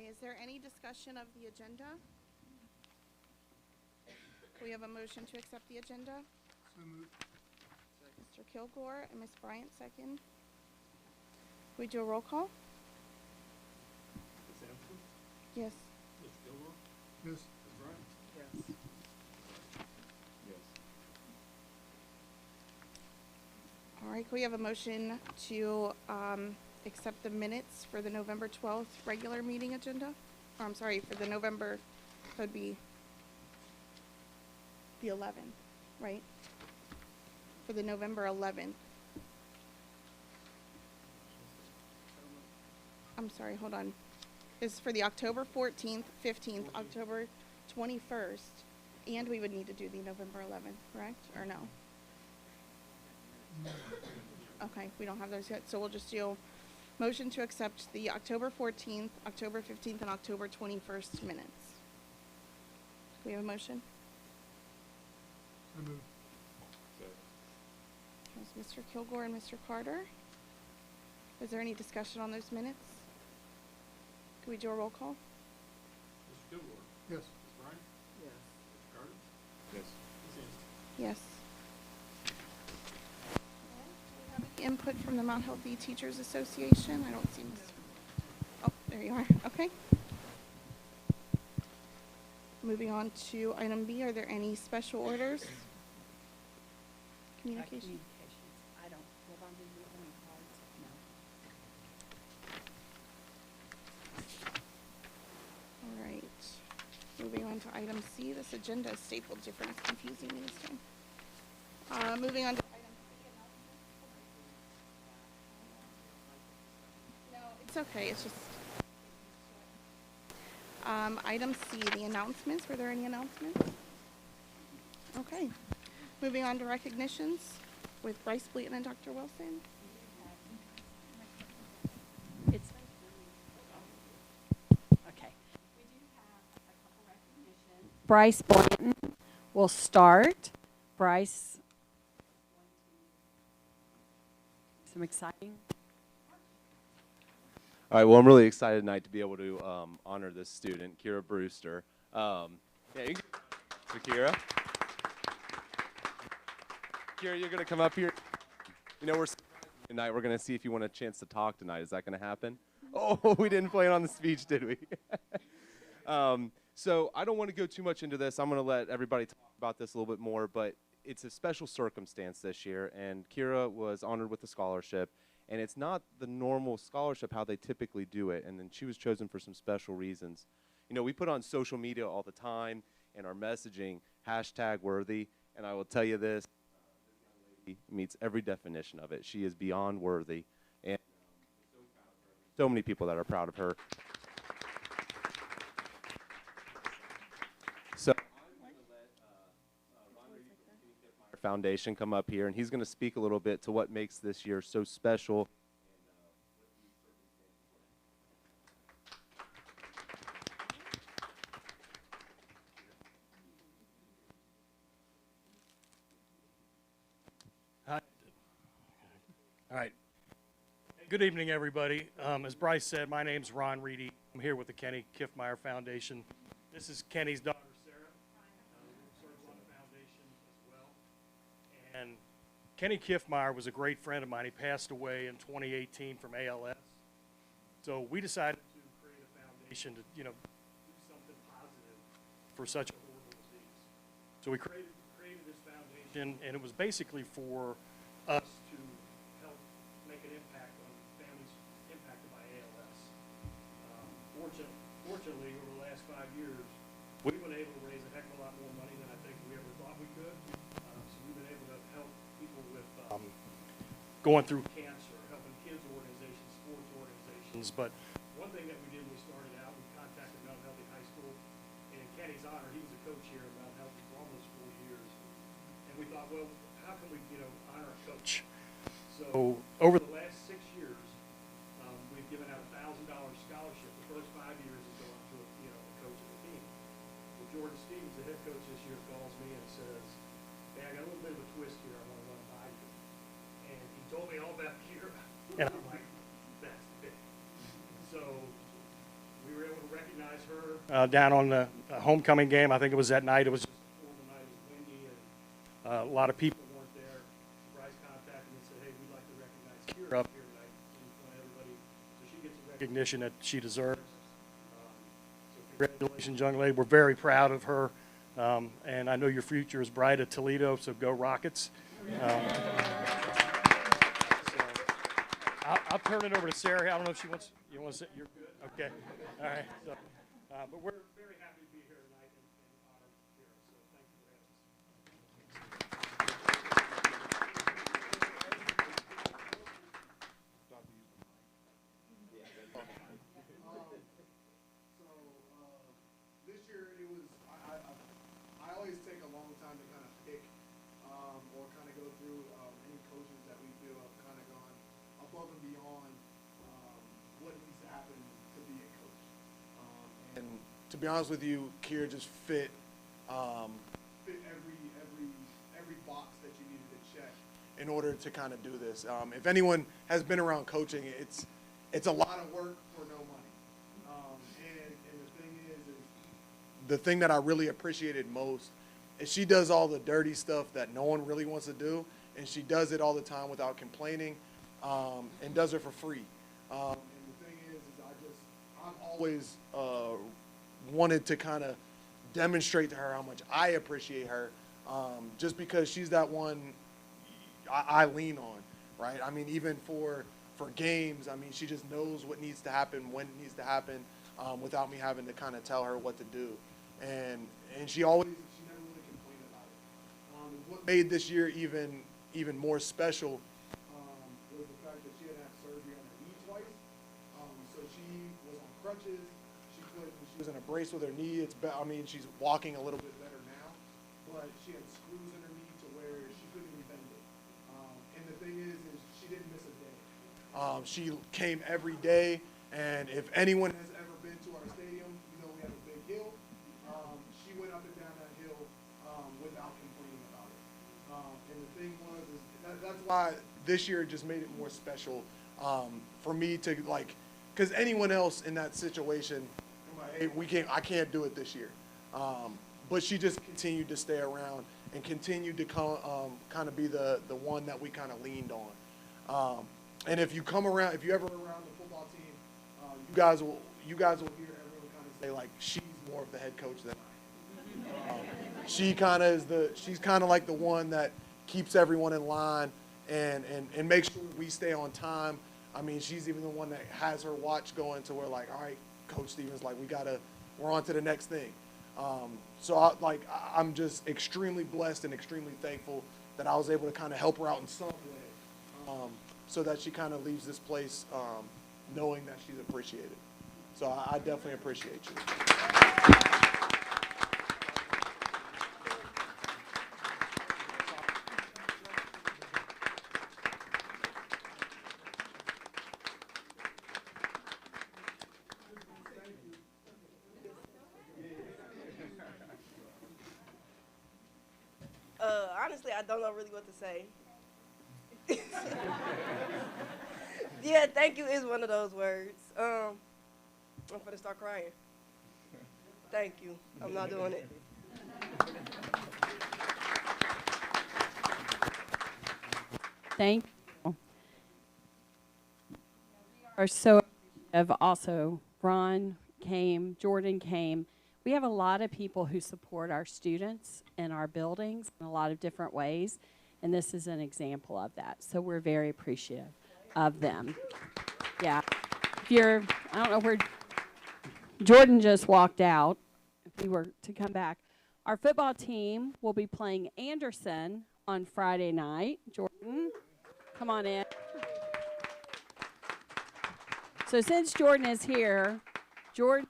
Okay, is there any discussion of the agenda? We have a motion to accept the agenda. So moved. Mr. Kilgore and Ms. Bryant, second. We do a roll call? Ms. Anderson? Yes. Mr. Gilmore? Yes. Ms. Bryant? Yes. Yes. All right, can we have a motion to accept the minutes for the November 12th regular meeting agenda? Or, I'm sorry, for the November, could be the 11th, right? For the November 11th. I'm sorry, hold on. This is for the October 14th, 15th, October 21st, and we would need to do the November 11th, correct? Or no? Okay, we don't have those yet, so we'll just do motion to accept the October 14th, October 15th, and October 21st minutes. Do we have a motion? So moved. That was Mr. Kilgore and Mr. Carter. Is there any discussion on those minutes? Can we do a roll call? Mr. Gilmore? Yes. Ms. Bryant? Yes. Mr. Carter? Yes. Ms. Anderson? Yes. Input from the Mount Healthy Teachers Association. I don't see Ms. Oh, there you are. Okay. Moving on to item B, are there any special orders? Communication. I don't, hold on, did you have any cards? No. All right. Moving on to item C, this agenda is stapled different. It's confusing me this time. Moving on to item C, announcements. No, it's okay. It's just item C, the announcements. Were there any announcements? Okay. Moving on to recognitions with Bryce Bleaton and Dr. Wilson. It's, okay. We do have a couple recognitions. Bryce Blanton will start. Bryce, some exciting. All right, well, I'm really excited tonight to be able to honor this student, Kira Brewster. Yeah, you can Kira. Kira, you're going to come up here. You know, we're tonight. We're going to see if you want a chance to talk tonight. Is that going to happen? Oh, we didn't plan on the speech, did we? So I don't want to go too much into this. I'm going to let everybody talk about this a little bit more, but it's a special circumstance this year, and Kira was honored with a scholarship. And it's not the normal scholarship how they typically do it, and then she was chosen for some special reasons. You know, we put on social media all the time and our messaging, #worthy, and I will tell you this young lady meets every definition of it. She is beyond worthy, and we're so proud of her. So many people that are proud of her. So I'm going to let Ron Reedy from the Kenny Kiffmeyer Foundation come up here, and he's going to speak a little bit to what makes this year so special. Hi. All right. Good evening, everybody. As Bryce said, my name's Ron Reedy. I'm here with the Kenny Kiffmeyer Foundation. This is Kenny's daughter, Sarah, who serves on the foundation as well. And Kenny Kiffmeyer was a great friend of mine. He passed away in 2018 from ALS. So we decided to create a foundation to, do something positive for such a horrible disease. So we created this foundation, and it was basically for us to help make an impact on families impacted by ALS. Fortunately, over the last 5 years, we've been able to raise a heck of a lot more money than I think we ever thought we could. So we've been able to help people with going through cancer, helping kids organizations, sports organizations. But one thing that we did when we started out, we contacted Mount Healthy High School. And in Kenny's honor, he was a coach here at Mount Healthy for almost 4 years. And we thought, well, how can we, honor a coach? So over the last 6 years, we've given out a $1,000 scholarship. The first 5 years is going to a coach of the team. Well, Jordan Stevens, the head coach this year, calls me and says, "Hey, I got a little bit of a twist here. I want to run by you." And he told me all about Kira, and I'm like, "That's big." So we were able to recognize her down on the homecoming game. I think it was that night. It was just before the night. It was windy, and a lot of people weren't there. Bryce contacted me and said, "Hey, we'd like to recognize Kira up here tonight in front of everybody, so she gets the recognition that she deserves." So congratulations, young lady. We're very proud of her, and I know your future is bright at Toledo. So go Rockets. I'll turn it over to Sarah. I don't know if she wants. You want to say you're good? Okay. All right. So, but we're very happy to be here tonight and honored here. So thank you for having us. This year it was, I always take a long time to kind of pick, or kind of go through, any coaches that we feel have kind of gone above and beyond, what needs to happen to be a coach. And to be honest with you, Kier just fit every box that you needed to check in order to kind of do this. If anyone has been around coaching, it's a lot of work for no money. And the thing is the thing that I really appreciated most is she does all the dirty stuff that no one really wants to do, and she does it all the time without complaining, and does it for free. And the thing is I've always wanted to kind of demonstrate to her how much I appreciate her, just because she's that one I lean on, right? I mean, even for games, I mean, she just knows what needs to happen, when it needs to happen, without me having to kind of tell her what to do. And she never really complained about it. What made this year even more special was the fact that she had to have surgery on her knee twice. So she was on crutches. She was in a brace with her knee. I mean, she's walking a little bit better now, but she had screws in her knee to where she couldn't even bend it. And the thing is she didn't miss a day. She came every day, and if anyone has ever been to our stadium, you know we have a big hill. She went up and down that hill without complaining about it. And the thing was, that's why this year just made it more special for me to, like, because anyone else in that situation, I'm like, hey, I can't do it this year. But she just continued to stay around and continued to kind of be the one that we kind of leaned on. And if you come around, if you ever around the football team, you guys will hear everyone kind of say, like, she's more of the head coach than I am. She's kind of like the one that keeps everyone in line and makes sure we stay on time. I mean, she's even the one that has her watch going to where, like, all right, Coach Stevens, like, we're on to the next thing. So I'm just extremely blessed and extremely thankful that I was able to kind of help her out in some way, so that she kind of leaves this place knowing that she's appreciated. So I definitely appreciate you. Honestly, I don't know really what to say. Yeah, thank you is one of those words. I'm gonna start crying. Thank you. I'm not doing it. Thank you. We are so appreciative. Also, Ron came, Jordan came. We have a lot of people who support our students and our buildings in a lot of different ways, and this is an example of that. So we're very appreciative of them. Yeah. I don't know where Jordan just walked out, if he were to come back. Our football team will be playing Anderson on Friday night. Jordan, come on in. So since Jordan is here, Jordan,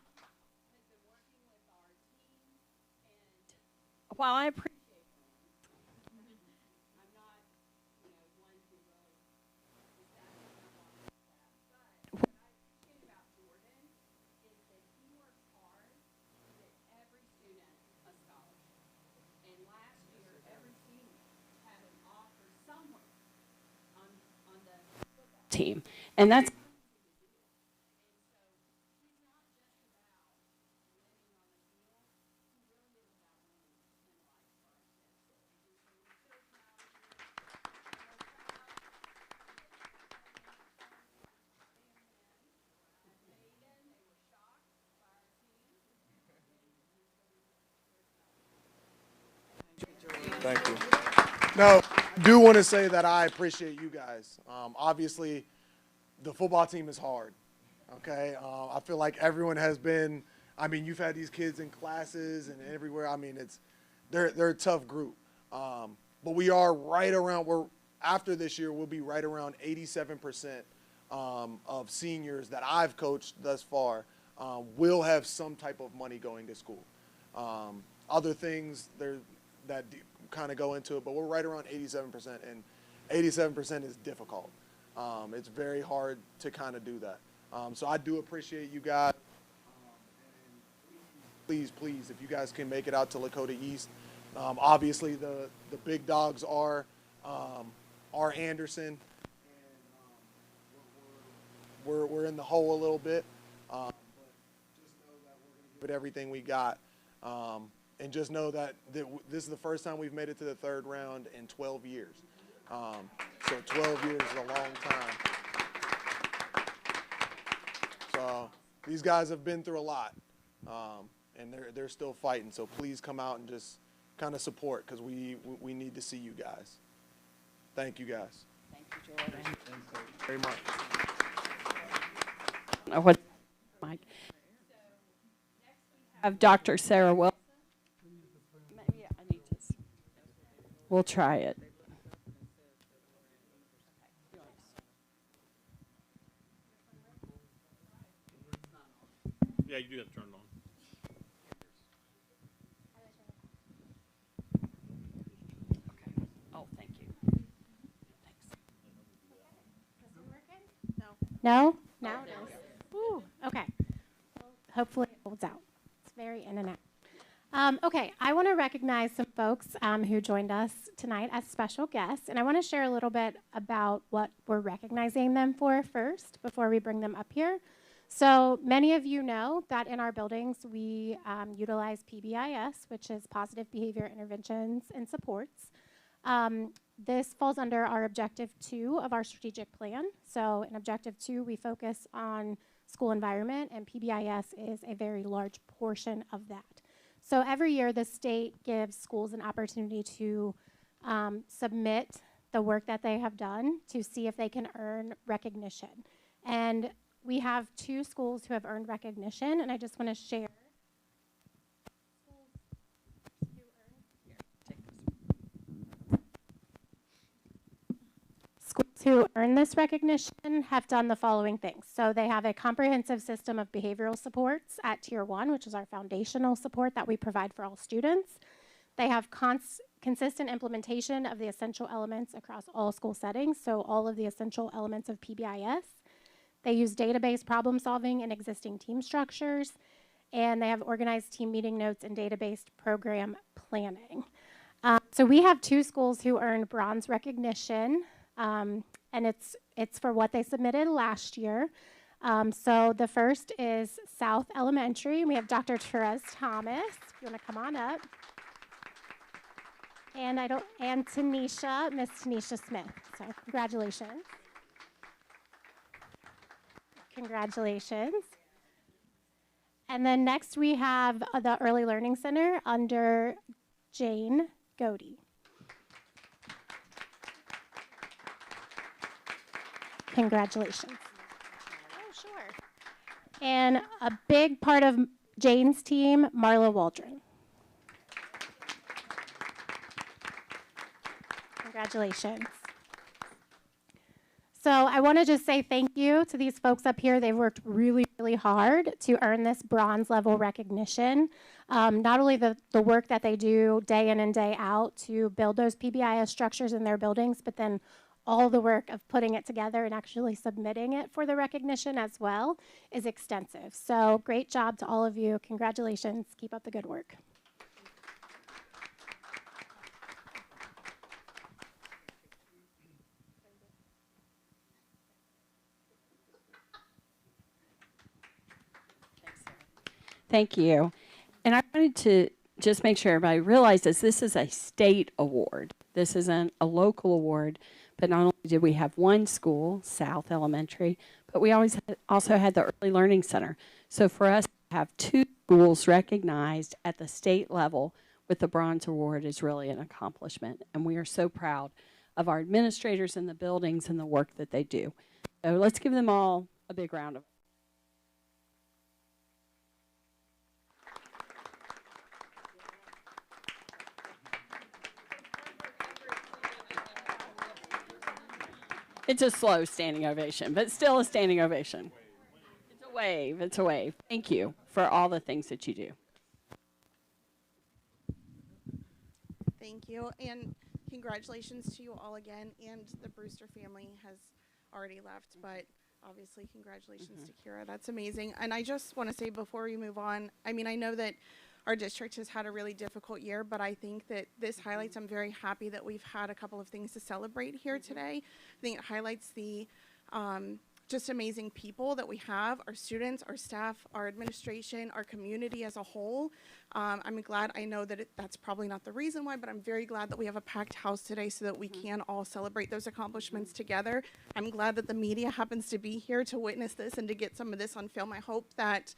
while I appreciate him, I'm not, one to really but what I appreciate about Jordan is that he works hard to get every student a scholarship. And last year, every student had an offer somewhere on the football team. And that's Thank you. No, I do want to say that I appreciate you guys. Obviously, the football team is hard, okay? I feel like everyone has been, I mean, you've had these kids in classes and everywhere. I mean, they're a tough group. But we are right around, after this year, we'll be right around 87% of seniors that I've coached thus far will have some type of money going to school. Other things that kind of go into it, but we're right around 87%, and 87% is difficult. It's very hard to kind of do that. So I do appreciate you guys. And please, if you guys can make it out to Lakota East, obviously the big dogs are Anderson, and we're in the hole a little bit, but just know that we're going to give it everything we got, and just know that this is the first time we've made it to the third round in 12 years. So 12 years is a long time. So these guys have been through a lot, and they're still fighting. So please come out and just kind of support, because we need to see you guys. Thank you guys. Thank you, Jordan. Very much. What, Mike? Have Dr. Sarah Wilson. Maybe I need to. We'll try it. Yeah, you do have to turn it on. Okay. Oh, thank you. Thanks. No? Now it is. Ooh, okay. Hopefully it holds out. It's very in and out. Okay, I want to recognize some folks who joined us tonight as special guests, and I want to share a little bit about what we're recognizing them for first before we bring them up here. So many of you know that in our buildings we utilize PBIS, which is Positive Behavior Interventions and Supports. This falls under our Objective 2 of our strategic plan. So in Objective 2, we focus on school environment, and PBIS is a very large portion of that. So every year the state gives schools an opportunity to submit the work that they have done to see if they can earn recognition. And we have 2 schools who have earned recognition, and I just want to share. Schools who earn this recognition have done the following things. So they have a comprehensive system of behavioral supports at Tier 1, which is our foundational support that we provide for all students. They have consistent implementation of the essential elements across all school settings, so all of the essential elements of PBIS. They use database problem solving and existing team structures, and they have organized team meeting notes and database program planning. So we have 2 schools who earned bronze recognition, and it's for what they submitted last year. So the first is South Elementary, and we have Dr. Therese Thomas, if you want to come on up. And Tanisha, Miss Tanisha Smith. So congratulations. Congratulations. And then next we have the Early Learning Center under Jane Godey. Congratulations. Oh, sure. And a big part of Jane's team, Marla Waldron. Congratulations. So I want to just say thank you to these folks up here. They've worked really, really hard to earn this bronze level recognition. Not only the work that they do day in and day out to build those PBIS structures in their buildings, but then all the work of putting it together and actually submitting it for the recognition as well is extensive. So great job to all of you. Congratulations. Keep up the good work. Thank you. And I wanted to just make sure everybody realizes this is a state award. This isn't a local award, but not only did we have one school, South Elementary, but we also had the Early Learning Center. So for us to have 2 schools recognized at the state level with the Bronze Award is really an accomplishment. And we are so proud of our administrators in the buildings and the work that they do. So let's give them all a big round of applause. It's a slow standing ovation, but still a standing ovation. It's a wave. It's a wave. Thank you for all the things that you do. Thank you, and congratulations to you all again. And the Brewster family has already left, but obviously congratulations to Kira. That's amazing. And I just want to say before we move on, I mean, I know that our district has had a really difficult year, but I think that this highlights, I'm very happy that we've had a couple of things to celebrate here today. I think it highlights the just amazing people that we have, our students, our staff, our administration, our community as a whole. I'm glad, I know that that's probably not the reason why, but I'm very glad that we have a packed house today so that we can all celebrate those accomplishments together. I'm glad that the media happens to be here to witness this and to get some of this on film. I hope that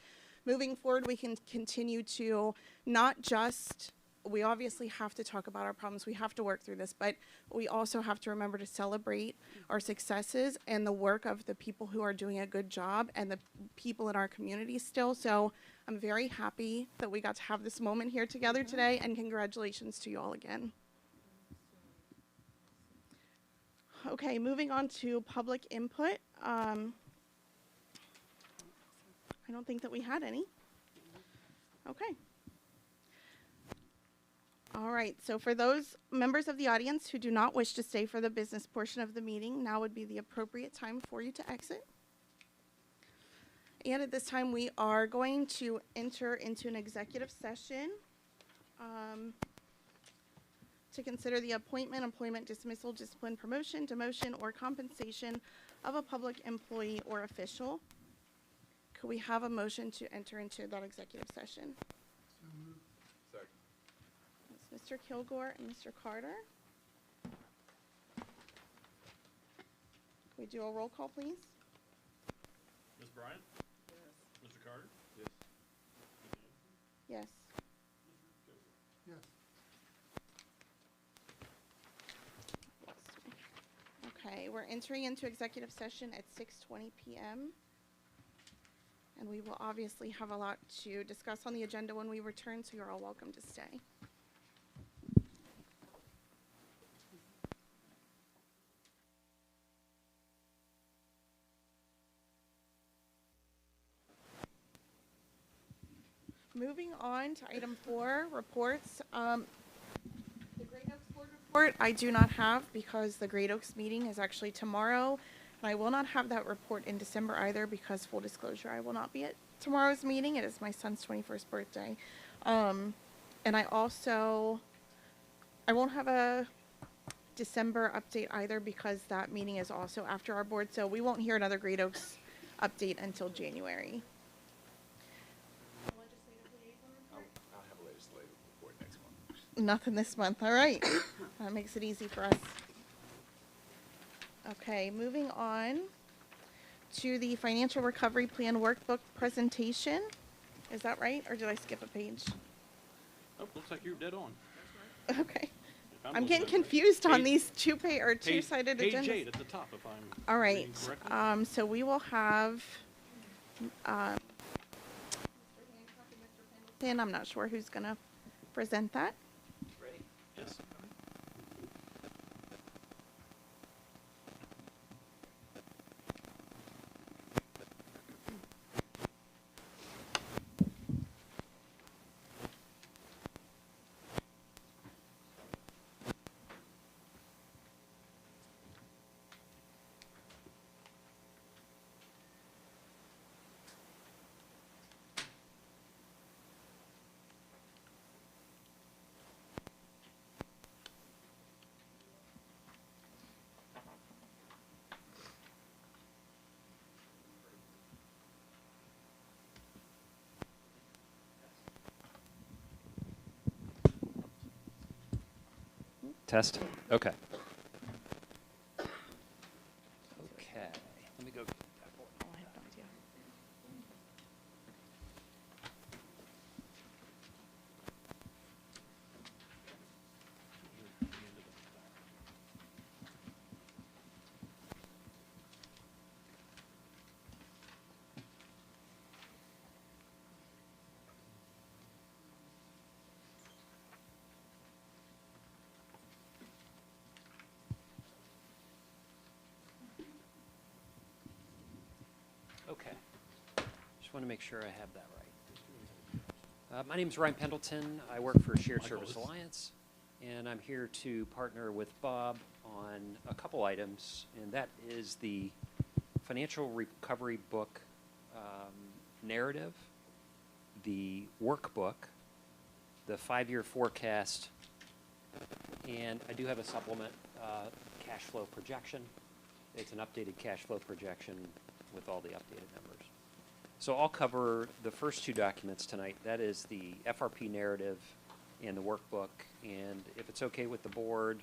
moving forward, we can continue to not just, we obviously have to talk about our problems, we have to work through this, but we also have to remember to celebrate our successes and the work of the people who are doing a good job and the people in our community still. So I'm very happy that we got to have this moment here together today, and congratulations to you all again. Okay, moving on to public input. I don't think that we had any. Okay. All right, so for those members of the audience who do not wish to stay for the business portion of the meeting, now would be the appropriate time for you to exit. And at this time, we are going to enter into an executive session to consider the appointment, employment, dismissal, discipline, promotion, demotion, or compensation of a public employee or official. Could we have a motion to enter into that executive session? So moved. Second. That's Mr. Kilgore and Mr. Carter. Can we do a roll call, please? Ms. Bryant? Yes. Mr. Carter? Yes. Yes. Yes. Okay, we're entering into executive session at 6:20 p.m. And we will obviously have a lot to discuss on the agenda when we return, so you're all welcome to stay. Moving on to item 4, reports. The Great Oaks Board report I do not have because the Great Oaks meeting is actually tomorrow. And I will not have that report in December either because, full disclosure, I will not be at tomorrow's meeting. It is my son's 21st birthday. And I won't have a December update either because that meeting is also after our board. So we won't hear another Great Oaks update until January. I'll have a legislative report next month. Nothing this month. All right. That makes it easy for us. Okay, moving on to the financial recovery plan workbook presentation. Is that right, or did I skip a page? Oh, looks like you're dead on. Okay. If I'm looking getting at it. confused on Page- these two-sided Page agendas. 8 at the top, if I'm All reading right. correctly. So we will have Mr. Pendleton. I'm not sure who's going to present that. Yes. Test? Okay. Okay. Let me go. Oh, I have no idea. want to make sure I have that right. My name is Ryan Pendleton. I work for Shared Service Alliance, and I'm here to partner with Bob on a couple items, and that is the financial recovery book narrative, the workbook, the 5-year forecast, and I do have a supplement cash flow projection. It's an updated cash flow projection with all the updated numbers. So I'll cover the first two documents tonight. That is the FRP narrative and the workbook. And if it's okay with the board,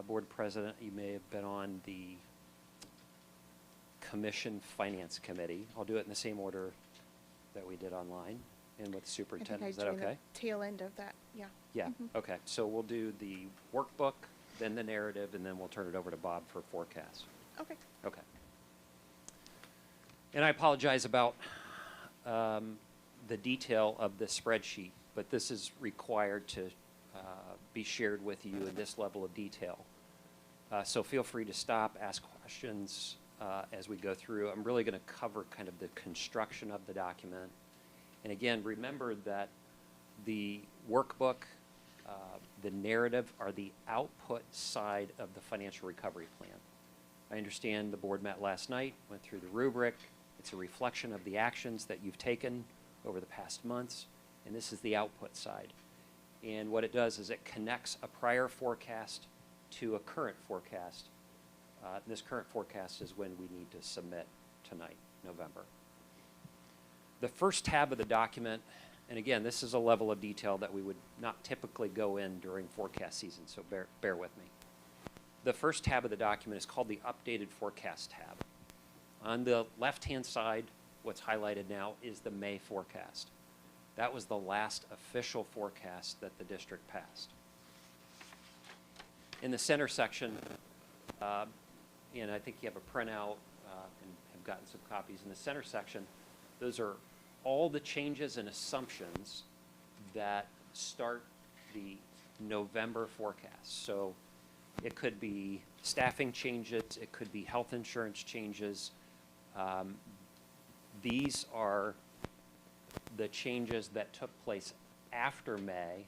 board president, you may have been on the Commission Finance Committee. I'll do it in the same order that we did online and with the superintendent. Is that okay? The tail end of that, yeah. Yeah, okay. So we'll do the workbook, then the narrative, and then we'll turn it over to Bob for forecast. Okay. Okay. And I apologize about the detail of the spreadsheet, but this is required to be shared with you in this level of detail. So feel free to stop, ask questions as we go through. I'm really going to cover kind of the construction of the document. And again, remember that the workbook, the narrative are the output side of the financial recovery plan. I understand the board met last night, went through the rubric. It's a reflection of the actions that you've taken over the past months, and this is the output side. And what it does is it connects a prior forecast to a current forecast. This current forecast is when we need to submit tonight, November. The first tab of the document, and again, this is a level of detail that we would not typically go in during forecast season, so bear with me. The first tab of the document is called the Updated Forecast tab. On the left-hand side, what's highlighted now is the May forecast. That was the last official forecast that the district passed. In the center section, and I think you have a printout and have gotten some copies. In the center section, those are all the changes and assumptions that start the November forecast. So it could be staffing changes, it could be health insurance changes. These are the changes that took place after May,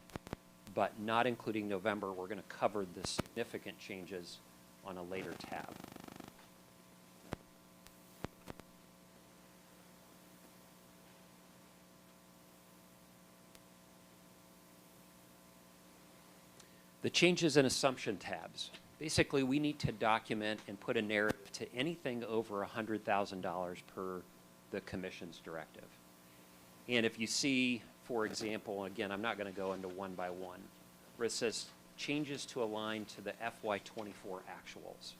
but not including November. We're going to cover the significant changes on a later tab. The changes and assumption tabs. Basically, we need to document and put a narrative to anything over $100,000 per the commission's directive. And if you see, for example, again, I'm not going to go into one by one, where it says changes to align to the FY24 actuals.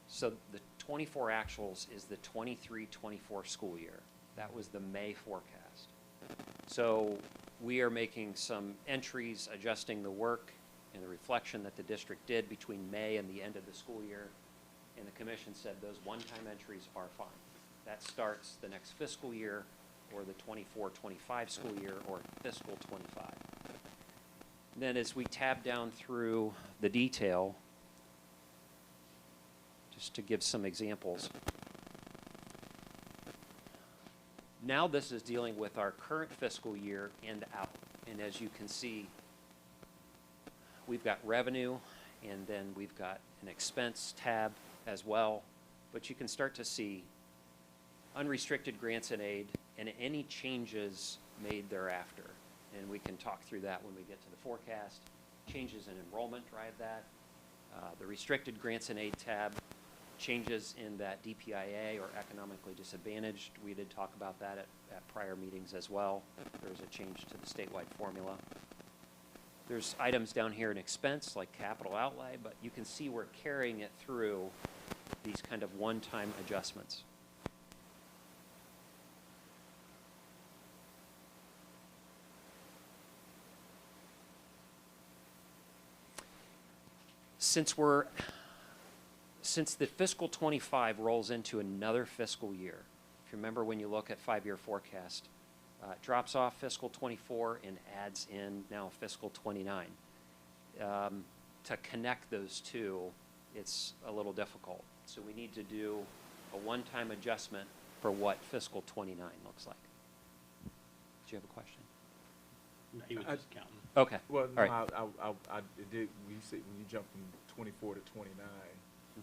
So the 24 actuals is the 23-24 school year. That was the May forecast. So we are making some entries, adjusting the work and the reflection that the district did between May and the end of the school year, and the commission said those one-time entries are fine. That starts the next fiscal year, or the 24-25 school year, or fiscal 25. Then as we tab down through the detail, just to give some examples, now this is dealing with our current fiscal year and out. And as you can see, we've got revenue, and then we've got an expense tab as well. But you can start to see unrestricted grants and aid and any changes made thereafter. And we can talk through that when we get to the forecast. Changes in enrollment drive that. The restricted grants and aid tab, changes in that DPIA or economically disadvantaged. We did talk about that at prior meetings as well. There's a change to the statewide formula. There's items down here in expense like capital outlay, but you can see we're carrying it through these kind of one-time adjustments. Since the fiscal 25 rolls into another fiscal year, if you remember when you look at 5-year forecast, drops off fiscal 24 and adds in now fiscal 29. To connect those two, it's a little difficult. So we need to do a one-time adjustment for what fiscal 29 looks like. Do you have a question? No, he was just counting. Okay. Well, All no, right. I did, when you jumped from 24 to 29,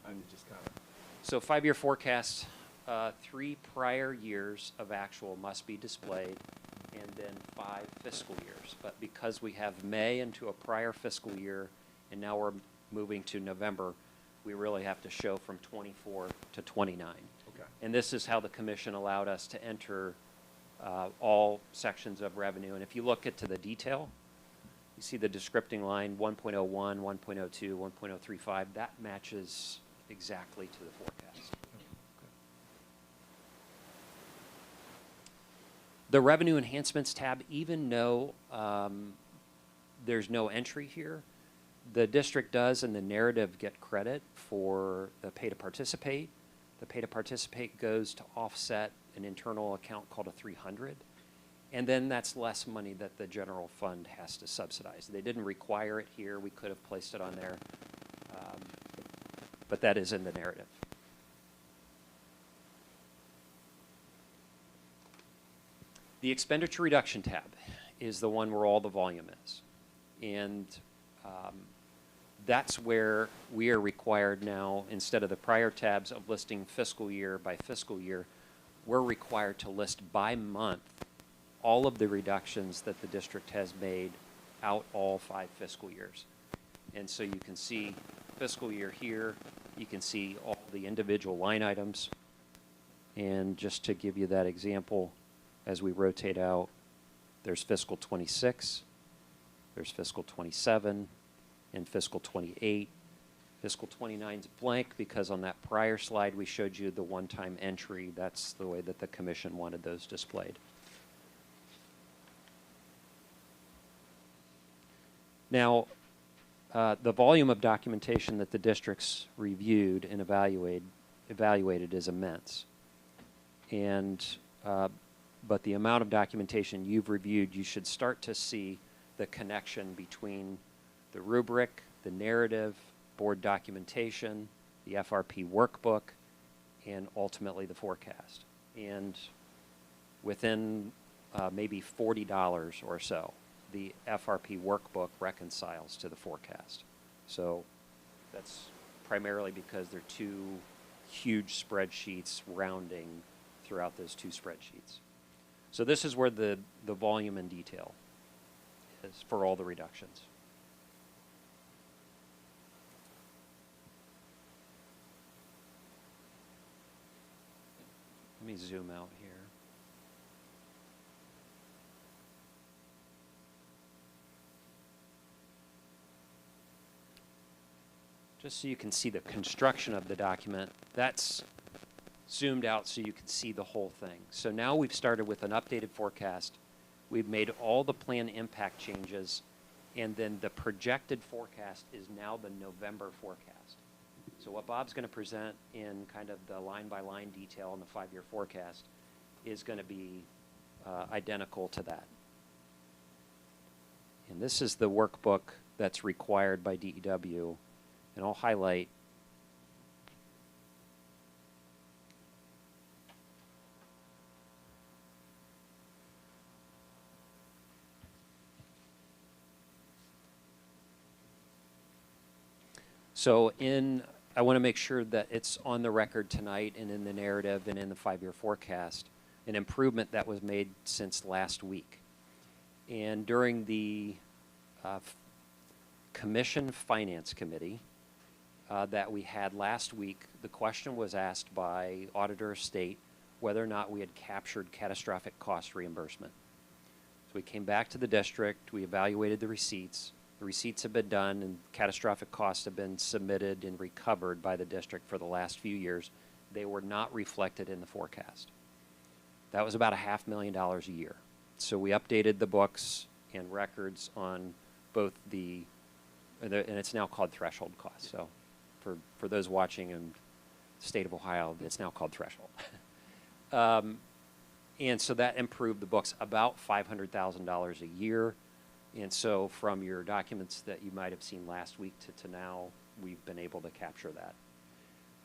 I did just kind of, So 5-year forecast, 3 prior years of actual must be displayed, and then 5 fiscal years. But because we have May into a prior fiscal year, and now we're moving to November, we really have to show from 24 to 29. okay. And this is how the commission allowed us to enter all sections of revenue. And if you look to the detail, you see the descripting line 1.01, 1.02, 1.035. That matches exactly to the forecast. The revenue enhancements tab, even though there's no entry here, the district does in the narrative get credit for the pay to participate. The pay to participate goes to offset an internal account called a 300. And then that's less money that the general fund has to subsidize. They didn't require it here. We could have placed it on there. But that is in the narrative. The expenditure reduction tab is the one where all the volume is. And that's where we are required now, instead of the prior tabs of listing fiscal year by fiscal year, we're required to list by month all of the reductions that the district has made out all 5 fiscal years. And so you can see fiscal year here, you can see all the individual line items. And just to give you that example, as we rotate out, there's fiscal 26, there's fiscal 27, and fiscal 28. Fiscal 29 is blank because on that prior slide we showed you the one-time entry. That's the way that the commission wanted those displayed. Now, the volume of documentation that the districts reviewed and evaluated is immense. And but the amount of documentation you've reviewed, you should start to see the connection between the rubric, the narrative, board documentation, the FRP workbook, and ultimately the forecast. And within maybe $40 or so, the FRP workbook reconciles to the forecast. So that's primarily because they're 2 huge spreadsheets rounding throughout those 2 spreadsheets. So this is where the volume and detail is for all the reductions. Let me zoom out here. Just so you can see the construction of the document, that's zoomed out so you can see the whole thing. So now we've started with an updated forecast. We've made all the plan impact changes, and then the projected forecast is now the November forecast. So what Bob's going to present in kind of the line-by-line detail in the 5-year forecast is going to be identical to that. And this is the workbook that's required by DEW, and I'll highlight so I want to make sure that it's on the record tonight and in the narrative and in the 5-year forecast, an improvement that was made since last week. And during the Commission Finance Committee that we had last week, the question was asked by Auditor of State whether or not we had captured catastrophic cost reimbursement. So we came back to the district, we evaluated the receipts. The receipts have been done and catastrophic costs have been submitted and recovered by the district for the last few years. They were not reflected in the forecast. That was about $500,000 a year. So we updated the books and records on both and it's now called threshold costs. So for those watching in the state of Ohio, it's now called threshold. And so that improved the books about $500,000 a year. And so from your documents that you might have seen last week to now, we've been able to capture that.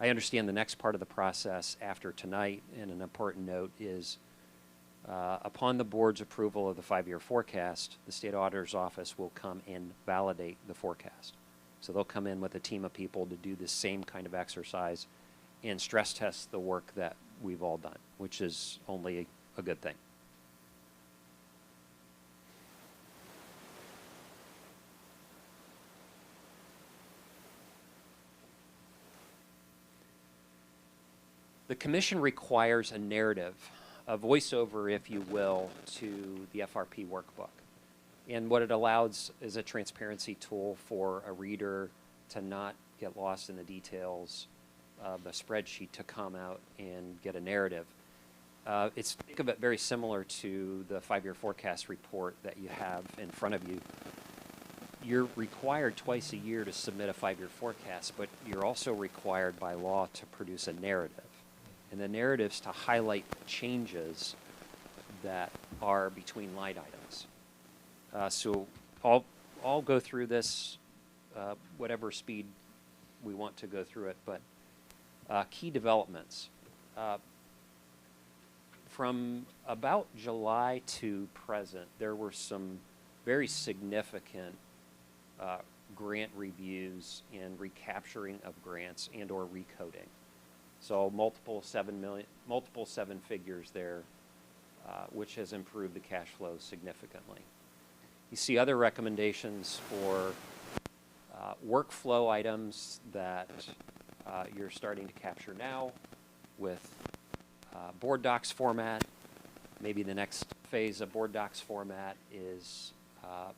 I understand the next part of the process after tonight, and an important note is upon the board's approval of the 5-year forecast, the state auditor's office will come and validate the forecast. So they'll come in with a team of people to do the same kind of exercise and stress test the work that we've all done, which is only a good thing. The commission requires a narrative, a voiceover, if you will, to the FRP workbook. And what it allows is a transparency tool for a reader to not get lost in the details of a spreadsheet, to come out and get a narrative. Think of it very similar to the 5-year forecast report that you have in front of you. You're required twice a year to submit a 5-year forecast, but you're also required by law to produce a narrative. And the narrative's to highlight changes that are between line items. So I'll go through this, whatever speed we want to go through it, but key developments. From about July to present, there were some very significant grant reviews and recapturing of grants and or recoding. So multiple seven figures there, which has improved the cash flow significantly. You see other recommendations for workflow items that you're starting to capture now with board docs format. Maybe the next phase of board docs format is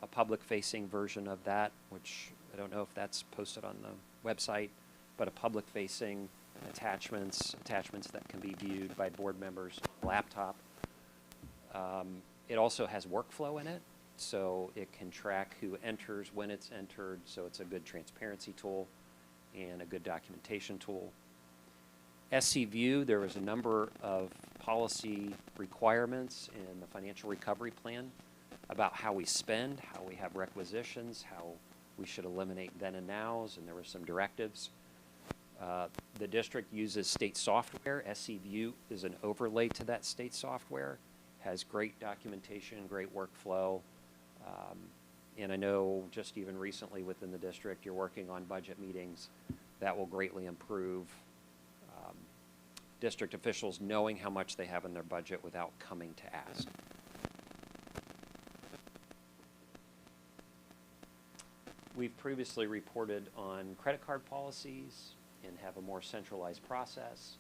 a public-facing version of that, which I don't know if that's posted on the website, but a public-facing attachments that can be viewed by board members on a laptop. It also has workflow in it, so it can track who enters, when it's entered, so it's a good transparency tool and a good documentation tool. SC View, there was a number of policy requirements in the financial recovery plan about how we spend, how we have requisitions, how we should eliminate then and nows, and there were some directives. The district uses state software. SC View is an overlay to that state software, has great documentation, great workflow. And I know just even recently within the district, you're working on budget meetings that will greatly improve district officials knowing how much they have in their budget without coming to ask. We've previously reported on credit card policies and have a more centralized process.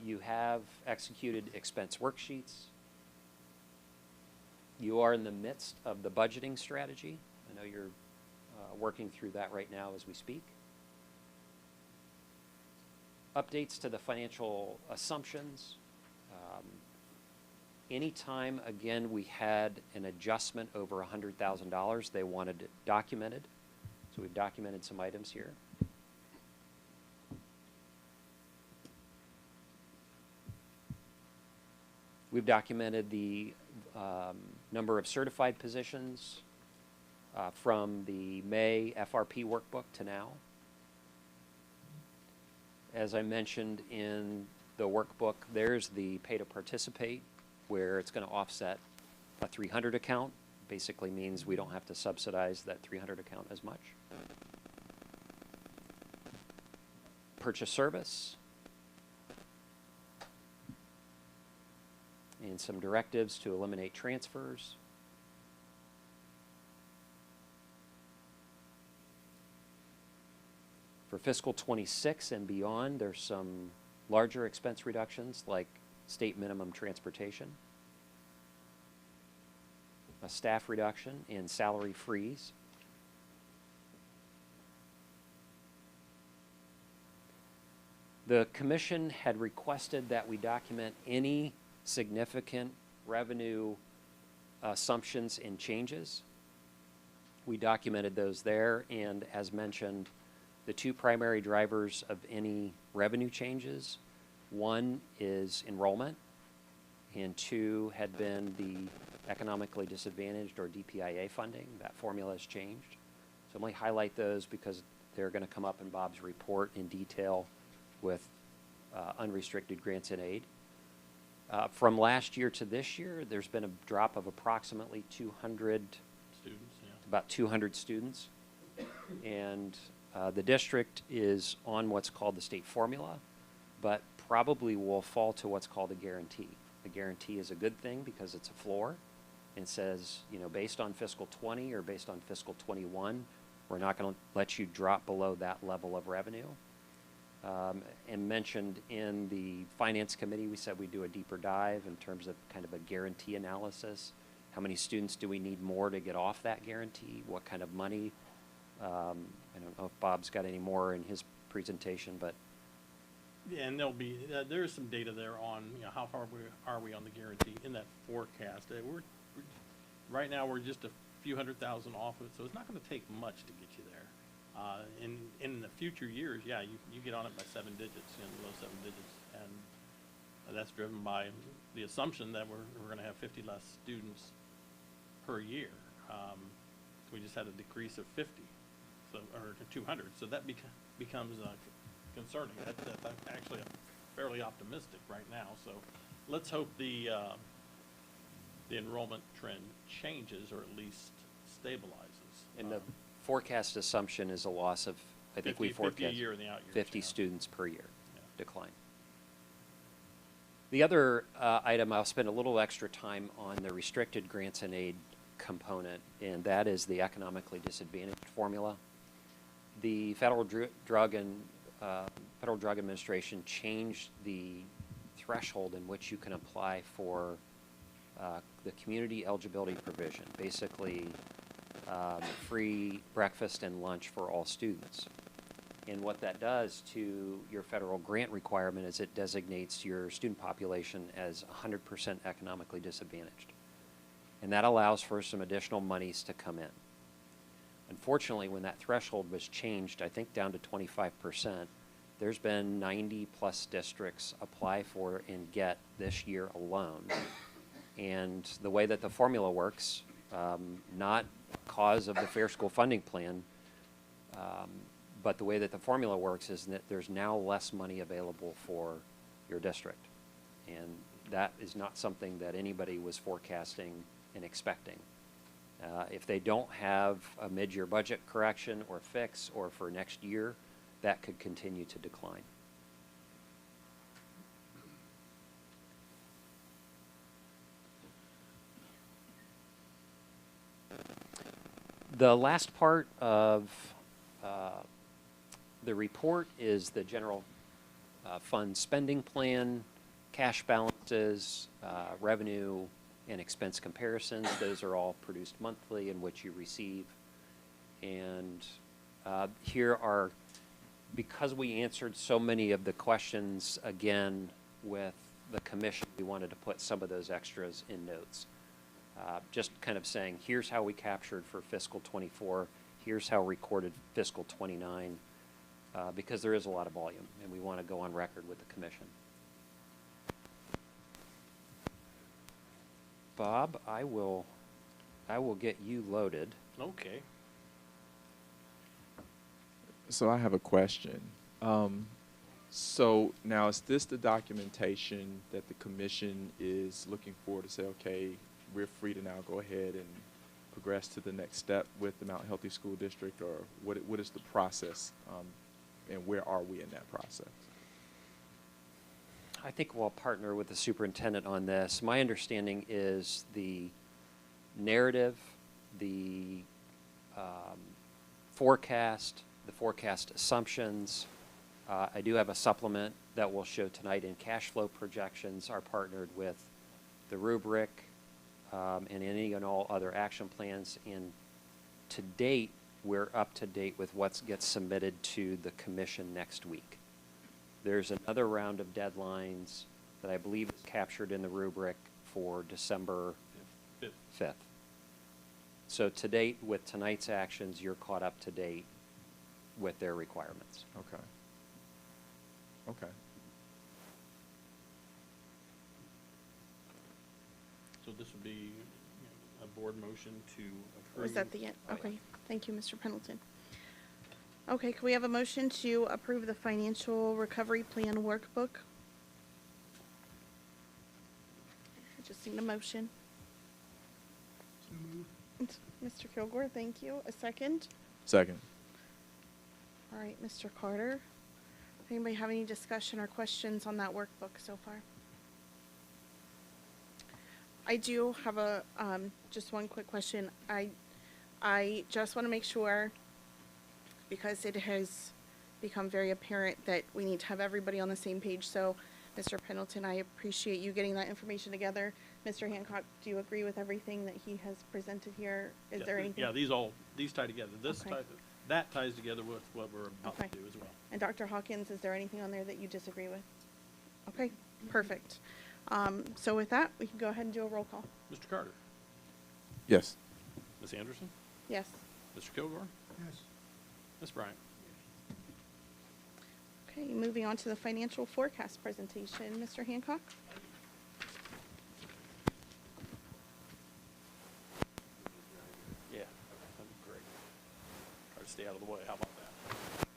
You have executed expense worksheets. You are in the midst of the budgeting strategy. I know you're working through that right now as we speak. Updates to the financial assumptions. Anytime, again, we had an adjustment over $100,000, they wanted it documented. So we've documented some items here. We've documented the number of certified positions from the May FRP workbook to now. As I mentioned in the workbook, there's the pay to participate, where it's going to offset a 300 account. Basically means we don't have to subsidize that 300 account as much. Purchase service. And some directives to eliminate transfers. For fiscal 26 and beyond, there's some larger expense reductions like state minimum transportation, a staff reduction, and salary freeze. The commission had requested that we document any significant revenue assumptions and changes. We documented those there, and as mentioned, the two primary drivers of any revenue changes, one is enrollment, and two had been the economically disadvantaged or DPIA funding. That formula has changed. So let me highlight those because they're going to come up in Bob's report in detail with unrestricted grants and aid. From last year to this year, there's been a drop of approximately 200 Students, yeah. about 200 students. And the district is on what's called the state formula, but probably will fall to what's called a guarantee. A guarantee is a good thing because it's a floor and says, you know, based on fiscal 20 or based on fiscal 21, we're not going to let you drop below that level of revenue. And mentioned in the finance committee, we said we'd do a deeper dive in terms of kind of a guarantee analysis. How many students do we need more to get off that guarantee? What kind of money? I don't know if Bob's got any more in his presentation, but Yeah, and there'll be, there is some data there on, you know, how far are we on the guarantee in that forecast. Right now, we're just a few $100,000 off of it, so it's not gonna take much to get you there. In the future years, yeah, you get on it by 7 digits, you know, the low 7 digits, and that's driven by the assumption that we're gonna have 50 less students per year. We just had a decrease of 50, so, or 200, so that becomes concerning. That's actually fairly optimistic right now, so let's hope the enrollment trend changes or at least stabilizes. and the forecast assumption is a loss of, I think we 50 forecast a year in the out years, 50 yeah. students per year Yeah. decline. The other item, I'll spend a little extra time on the restricted grants and aid component, and that is the economically disadvantaged formula. The Federal Drug Administration changed the threshold in which you can apply for the community eligibility provision, basically free breakfast and lunch for all students. And what that does to your federal grant requirement is it designates your student population as 100% economically disadvantaged. And that allows for some additional monies to come in. Unfortunately, when that threshold was changed, I think down to 25%, there's been 90+ districts apply for and get this year alone. And the way that the formula works, not cause of the Fair School Funding Plan, but the way that the formula works is that there's now less money available for your district. And that is not something that anybody was forecasting and expecting. If they don't have a mid-year budget correction or fix, or for next year, that could continue to decline. The last part of the report is the general fund spending plan, cash balances, revenue, and expense comparisons. Those are all produced monthly in which you receive. And here are, because we answered so many of the questions again with the commission, we wanted to put some of those extras in notes. Just kind of saying, here's how we captured for fiscal 24, here's how recorded fiscal 29, because there is a lot of volume, and we want to go on record with the commission. Bob, I will get you loaded. Okay. So I have a question. So now, is this the documentation that the commission is looking for to say, okay, we're free to now go ahead and progress to the next step with the Mount Healthy School District, or what is the process, and where are we in that process? I think we'll partner with the superintendent on this. My understanding is the narrative, the forecast assumptions. I do have a supplement that we'll show tonight in cash flow projections are partnered with the rubric and any and all other action plans. And to date, we're up to date with what gets submitted to the commission next week. There's another round of deadlines that I believe is captured in the rubric for December 5th. So to date, with tonight's actions, you're caught up to date with their requirements. Okay. Okay. So this would be a board motion to approve. Was that the end? Oh, yeah. Okay, thank you, Mr. Pendleton. Okay, can we have a motion to approve the financial recovery plan workbook? I just need a motion. So moved. Mr. Kilgore, thank you. A second? Second. All right, Mr. Carter. Anybody have any discussion or questions on that workbook so far? I do have a, just one quick question. I just want to make sure, because it has become very apparent that we need to have everybody on the same page. So, Mr. Pendleton, I appreciate you getting that information together. Mr. Hancock, do you agree with everything that he has presented here? Is there anything? Yeah, these tie together. Okay. That ties together with what we're about Okay. to do as well. And Dr. Hawkins, is there anything on there that you disagree with? Okay, perfect. So with that, we can go ahead and do a roll call. Mr. Carter, Yes. Ms. Anderson, Yes. Mr. Kilgore, Yes. Ms. Bryant. Okay, moving on to the financial forecast presentation. Mr. Hancock? Yeah, that'd be great. Try to stay out of the way. How about that?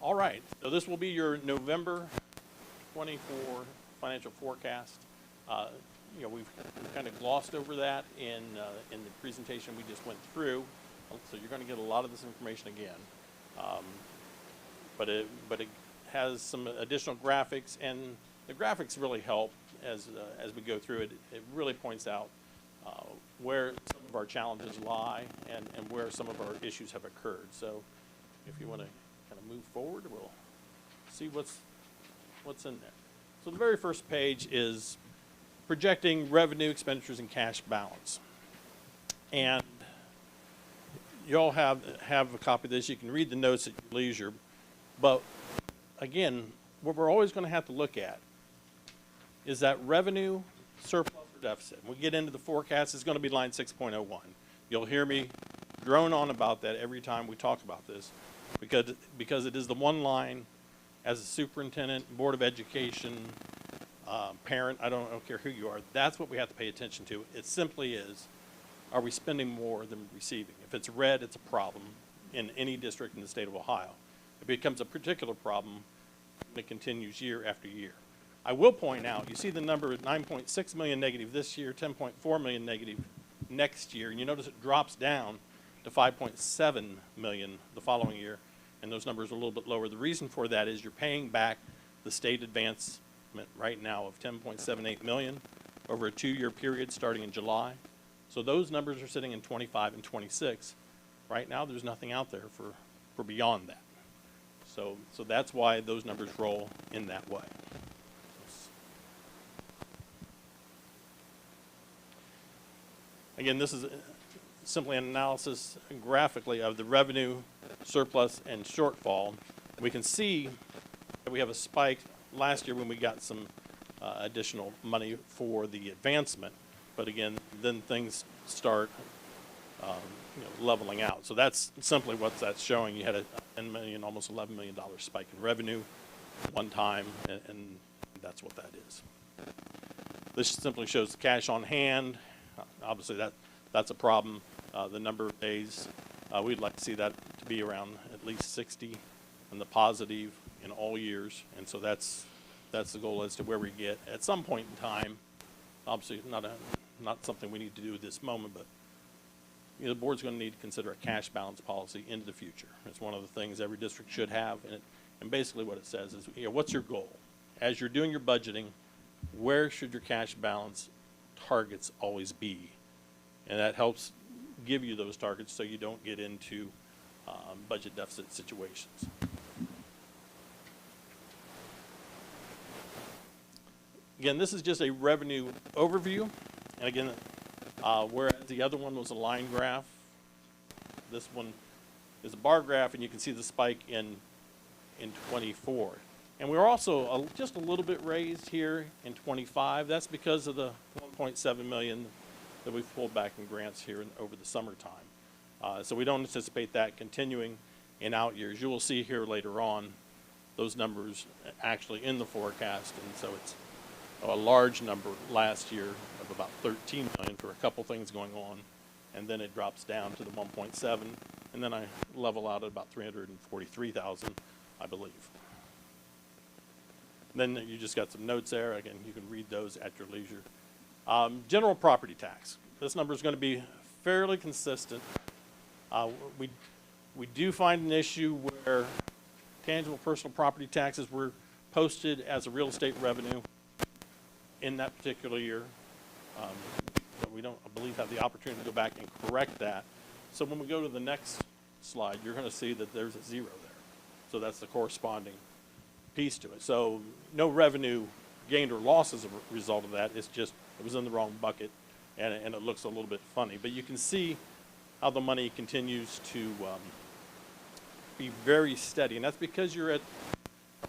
All right, so this will be your November 24 financial forecast. We've kind of glossed over that in the presentation we just went through, so you're going to get a lot of this information again. But it has some additional graphics, and the graphics really help as we go through it. It really points out where some of our challenges lie and where some of our issues have occurred. So if you want to kind of move forward, we'll see what's in there. So the very first page is projecting revenue, expenditures, and cash balance. And you all have a copy of this. You can read the notes at your leisure. But again, what we're always going to have to look at is that revenue, surplus, or deficit. When we get into the forecast, it's going to be line 6.01. You'll hear me drone on about that every time we talk about this, because it is the one line as a superintendent, board of education, parent, I don't care who you are, that's what we have to pay attention to. It simply is, are we spending more than receiving? If it's red, it's a problem in any district in the state of Ohio. It becomes a particular problem when it continues year after year. I will point out, you see the number at 9.6 million negative this year, 10.4 million negative next year, and you notice it drops down to 5.7 million the following year, and those numbers are a little bit lower. The reason for that is you're paying back the state advancement right now of 10.78 million over a 2-year period starting in July. So those numbers are sitting in 25 and 26. Right now, there's nothing out there for beyond that. So that's why those numbers roll in that way. Again, this is simply an analysis graphically of the revenue, surplus, and shortfall. We can see that we have a spike last year when we got some additional money for the advancement. But again, then things start leveling out. So that's simply what that's showing. You had a $10 million, almost $11 million spike in revenue one time, and that's what that is. This simply shows the cash on hand. Obviously, that's a problem. The number of days, we'd like to see that to be around at least 60 in the positive in all years, and so that's the goal as to where we get at some point in time. Obviously, not something we need to do at this moment, but the board's going to need to consider a cash balance policy into the future. It's one of the things every district should have, and basically what it says is, what's your goal? As you're doing your budgeting, where should your cash balance targets always be? And that helps give you those targets so you don't get into budget deficit situations. Again, this is just a revenue overview. And again, whereas the other one was a line graph, this one is a bar graph, and you can see the spike in 24. And we're also just a little bit raised here in 25. That's because of the 1.7 million that we've pulled back in grants here over the summertime. So we don't anticipate that continuing in out years. You will see here later on those numbers actually in the forecast, and so it's a large number last year of about 13 million for a couple things going on, and then it drops down to the 1.7, and then I level out at about 343,000, I believe. Then you just got some notes there. Again, you can read those at your leisure. General property tax. This number is going to be fairly consistent. We do find an issue where tangible personal property taxes were posted as a real estate revenue in that particular year. But we don't, I believe, have the opportunity to go back and correct that. So when we go to the next slide, you're going to see that there's a 0 there. So that's the corresponding piece to it. So no revenue gained or lost as a result of that. It's just it was in the wrong bucket, and it looks a little bit funny. But you can see how the money continues to be very steady, and that's because you're at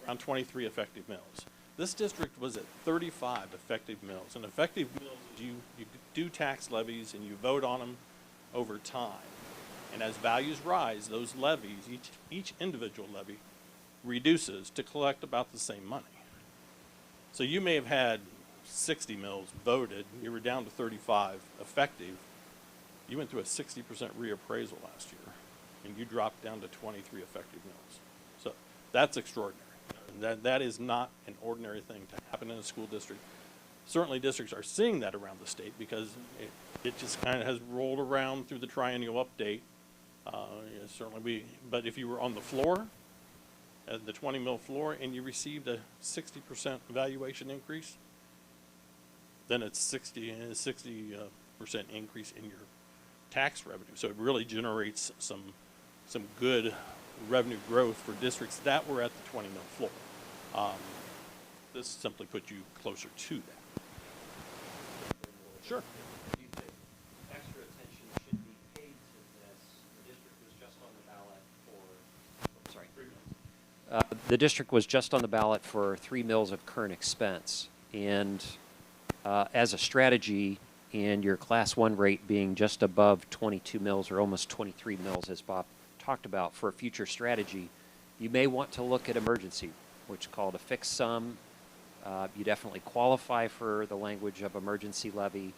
around 23 effective mills. This district was at 35 effective mills, and effective mills, you do tax levies and you vote on them over time. And as values rise, those levies, each individual levy reduces to collect about the same money. So you may have had 60 mills voted, you were down to 35 effective. You went through a 60% reappraisal last year, and you dropped down to 23 effective mills. So that's extraordinary. That is not an ordinary thing to happen in a school district. Certainly districts are seeing that around the state because it just kind of has rolled around through the triennial update. But if you were on the floor, at the 20 mil floor, and you received a 60% valuation increase, then it's 60% increase in your tax revenue. So it really generates some good revenue growth for districts that were at the 20 mil floor. This simply puts you closer to that. Sure. Do you think extra attention should be paid to this? The district was just on the ballot for, sorry. 3 mills. The district was just on the ballot for 3 mills of current expense. And as a strategy, and your class 1 rate being just above 22 mills or almost 23 mills, as Bob talked about, for a future strategy, you may want to look at emergency, which is called a fixed sum. You definitely qualify for the language of emergency levy,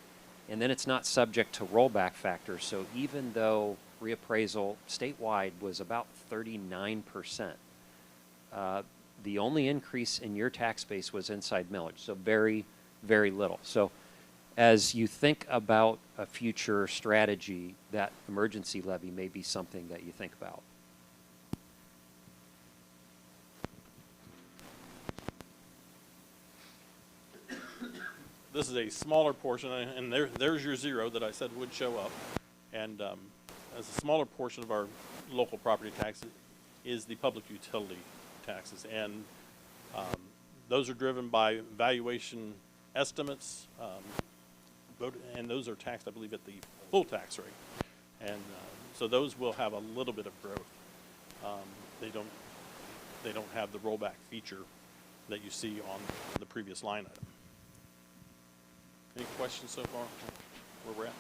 and then it's not subject to rollback factors. So even though reappraisal statewide was about 39%, the only increase in your tax base was inside millage, so very, very little. So as you think about a future strategy, that emergency levy may be something that you think about. This is a smaller portion, and there's your 0 that I said would show up. And as a smaller portion of our local property taxes is the public utility taxes. And those are driven by valuation estimates, and those are taxed, I believe, at the full tax rate. And so those will have a little bit of growth. They don't have the rollback feature that you see on the previous line item. Any questions so far where we're at?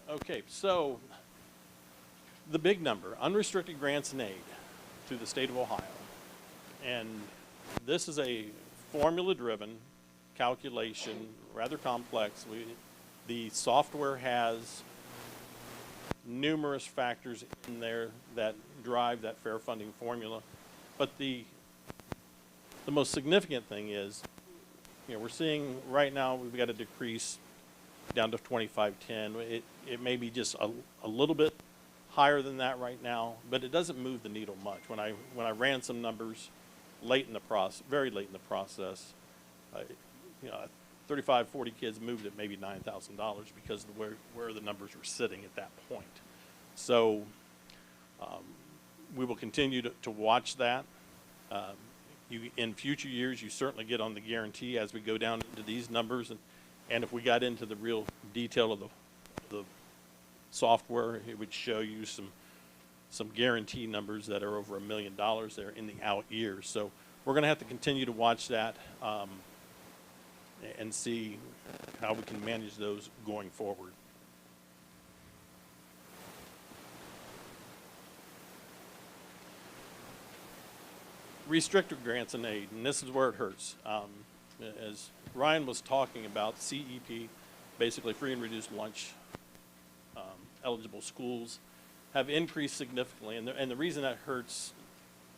Okay, so the big number, unrestricted grants and aid to the state of Ohio. And this is a formula-driven calculation, rather complex. The software has numerous factors in there that drive that fair funding formula. But the most significant thing is, we're seeing right now we've got a decrease down to 2510. It may be just a little bit higher than that right now, but it doesn't move the needle much. When I ran some numbers late in the process, very late in the process, 35, 40 kids moved at maybe $9,000 because of where the numbers were sitting at that point. So we will continue to watch that. In future years, you certainly get on the guarantee as we go down into these numbers, and if we got into the real detail of the software, it would show you some guarantee numbers that are over $1 million there in the out years. So we're going to have to continue to watch that and see how we can manage those going forward. Restricted grants and aid, and this is where it hurts. As Ryan was talking about, CEP, basically free and reduced lunch eligible schools, have increased significantly, and the reason that hurts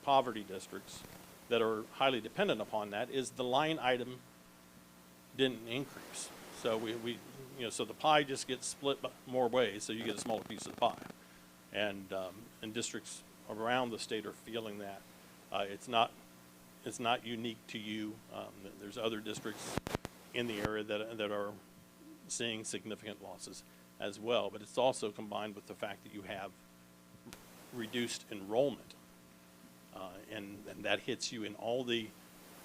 poverty districts that are highly dependent upon that is the line item didn't increase. So so the pie just gets split more ways, so you get a smaller piece of the pie. And districts around the state are feeling that. It's not unique to you. There's other districts in the area that are seeing significant losses as well, but it's also combined with the fact that you have reduced enrollment, and that hits you in all the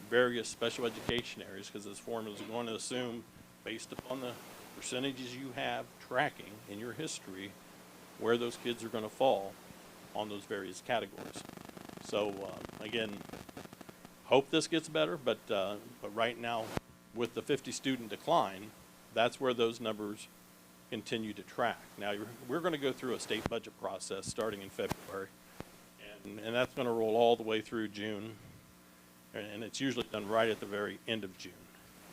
various special education areas, because this formula is going to assume, based upon the percentages you have tracking in your history, where those kids are going to fall on those various categories. So again, hope this gets better, but right now, with the 50 student decline, that's where those numbers continue to track. Now, we're going to go through a state budget process starting in February, and that's going to roll all the way through June, and it's usually done right at the very end of June.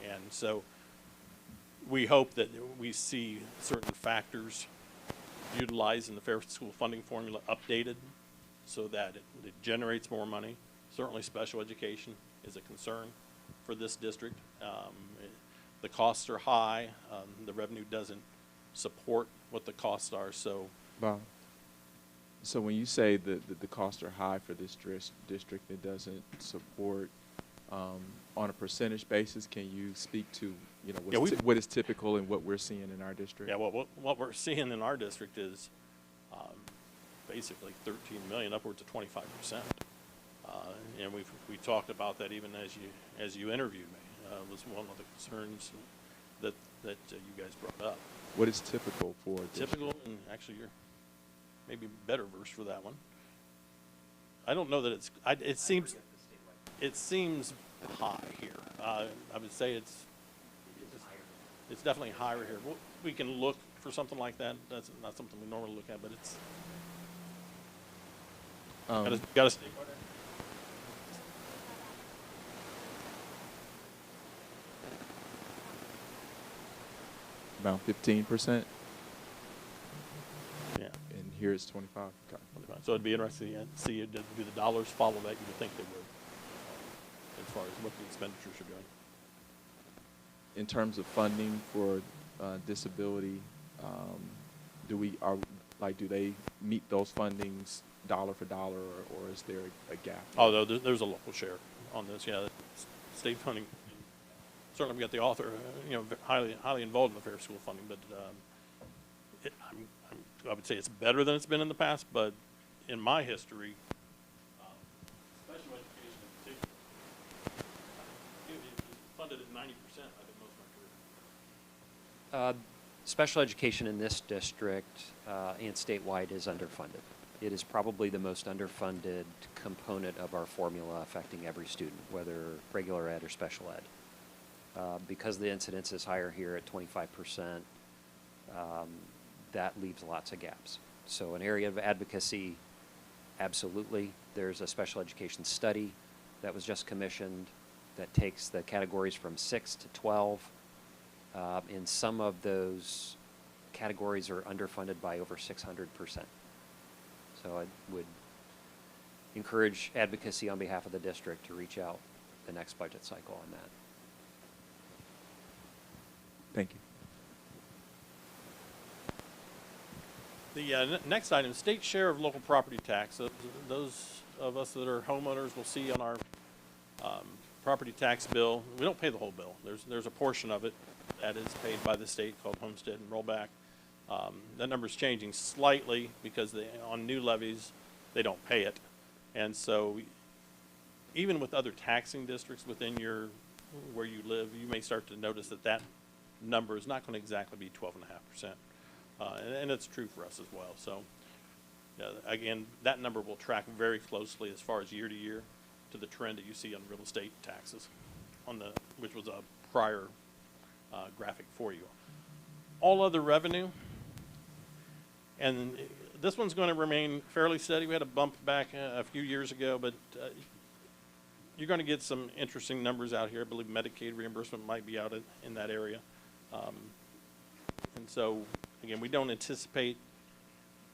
And so we hope that we see certain factors utilized in the Fair School Funding Formula updated so that it generates more money. Certainly special education is a concern for this district. The costs are high. The revenue doesn't support what the costs are. So, Bob, so when you say that the costs are high for this district, it doesn't support on a percentage basis. Can you speak to what is typical and what we're seeing in our district? Yeah, well, what we're seeing in our district is basically 13 million, upwards of 25%. And we talked about that even as you interviewed me. Was one of the concerns that you guys brought up. What is typical for typical? And actually, you're maybe better versed for that one. I don't know that it seems high here. I would say it's definitely higher here. We can look for something like that. That's not something we normally look at, but it's got to stay. About 15%. Yeah. And here it's 25. Okay. So it'd be interesting to see do the dollars follow that. You would think they would, as far as what the expenditures are doing. In terms of funding for disability, do they meet those fundings dollar for dollar, or is there a gap? Oh, no, there's a local share on this. Yeah, state funding. Certainly, we got the author, highly involved in the Fair School funding, but I would say it's better than it's been in the past. But in my history, special education in particular, it funded at 90%. I think most of my career. Special education in this district and statewide is underfunded. It is probably the most underfunded component of our formula affecting every student, whether regular ed or special ed. Because the incidence is higher here at 25%, that leaves lots of gaps. So an area of advocacy, absolutely. There's a special education study that was just commissioned that takes the categories from 6 to 12. And some of those categories are underfunded by over 600%. So I would encourage advocacy on behalf of the district to reach out the next budget cycle on that. Thank you. The next item, state share of local property tax. Those of us that are homeowners will see on our property tax bill, we don't pay the whole bill. There's a portion of it that is paid by the state called homestead and rollback. That number is changing slightly because on new levies, they don't pay it. And so even with other taxing districts within where you live, you may start to notice that number is not going to exactly be 12.5%. And it's true for us as well. So again, that number will track very closely as far as year to year to the trend that you see on real estate taxes, which was a prior graphic for you. All other revenue, and this one's going to remain fairly steady. We had a bump back a few years ago, but you're going to get some interesting numbers out here. I believe Medicaid reimbursement might be out in that area. And so, again, we don't anticipate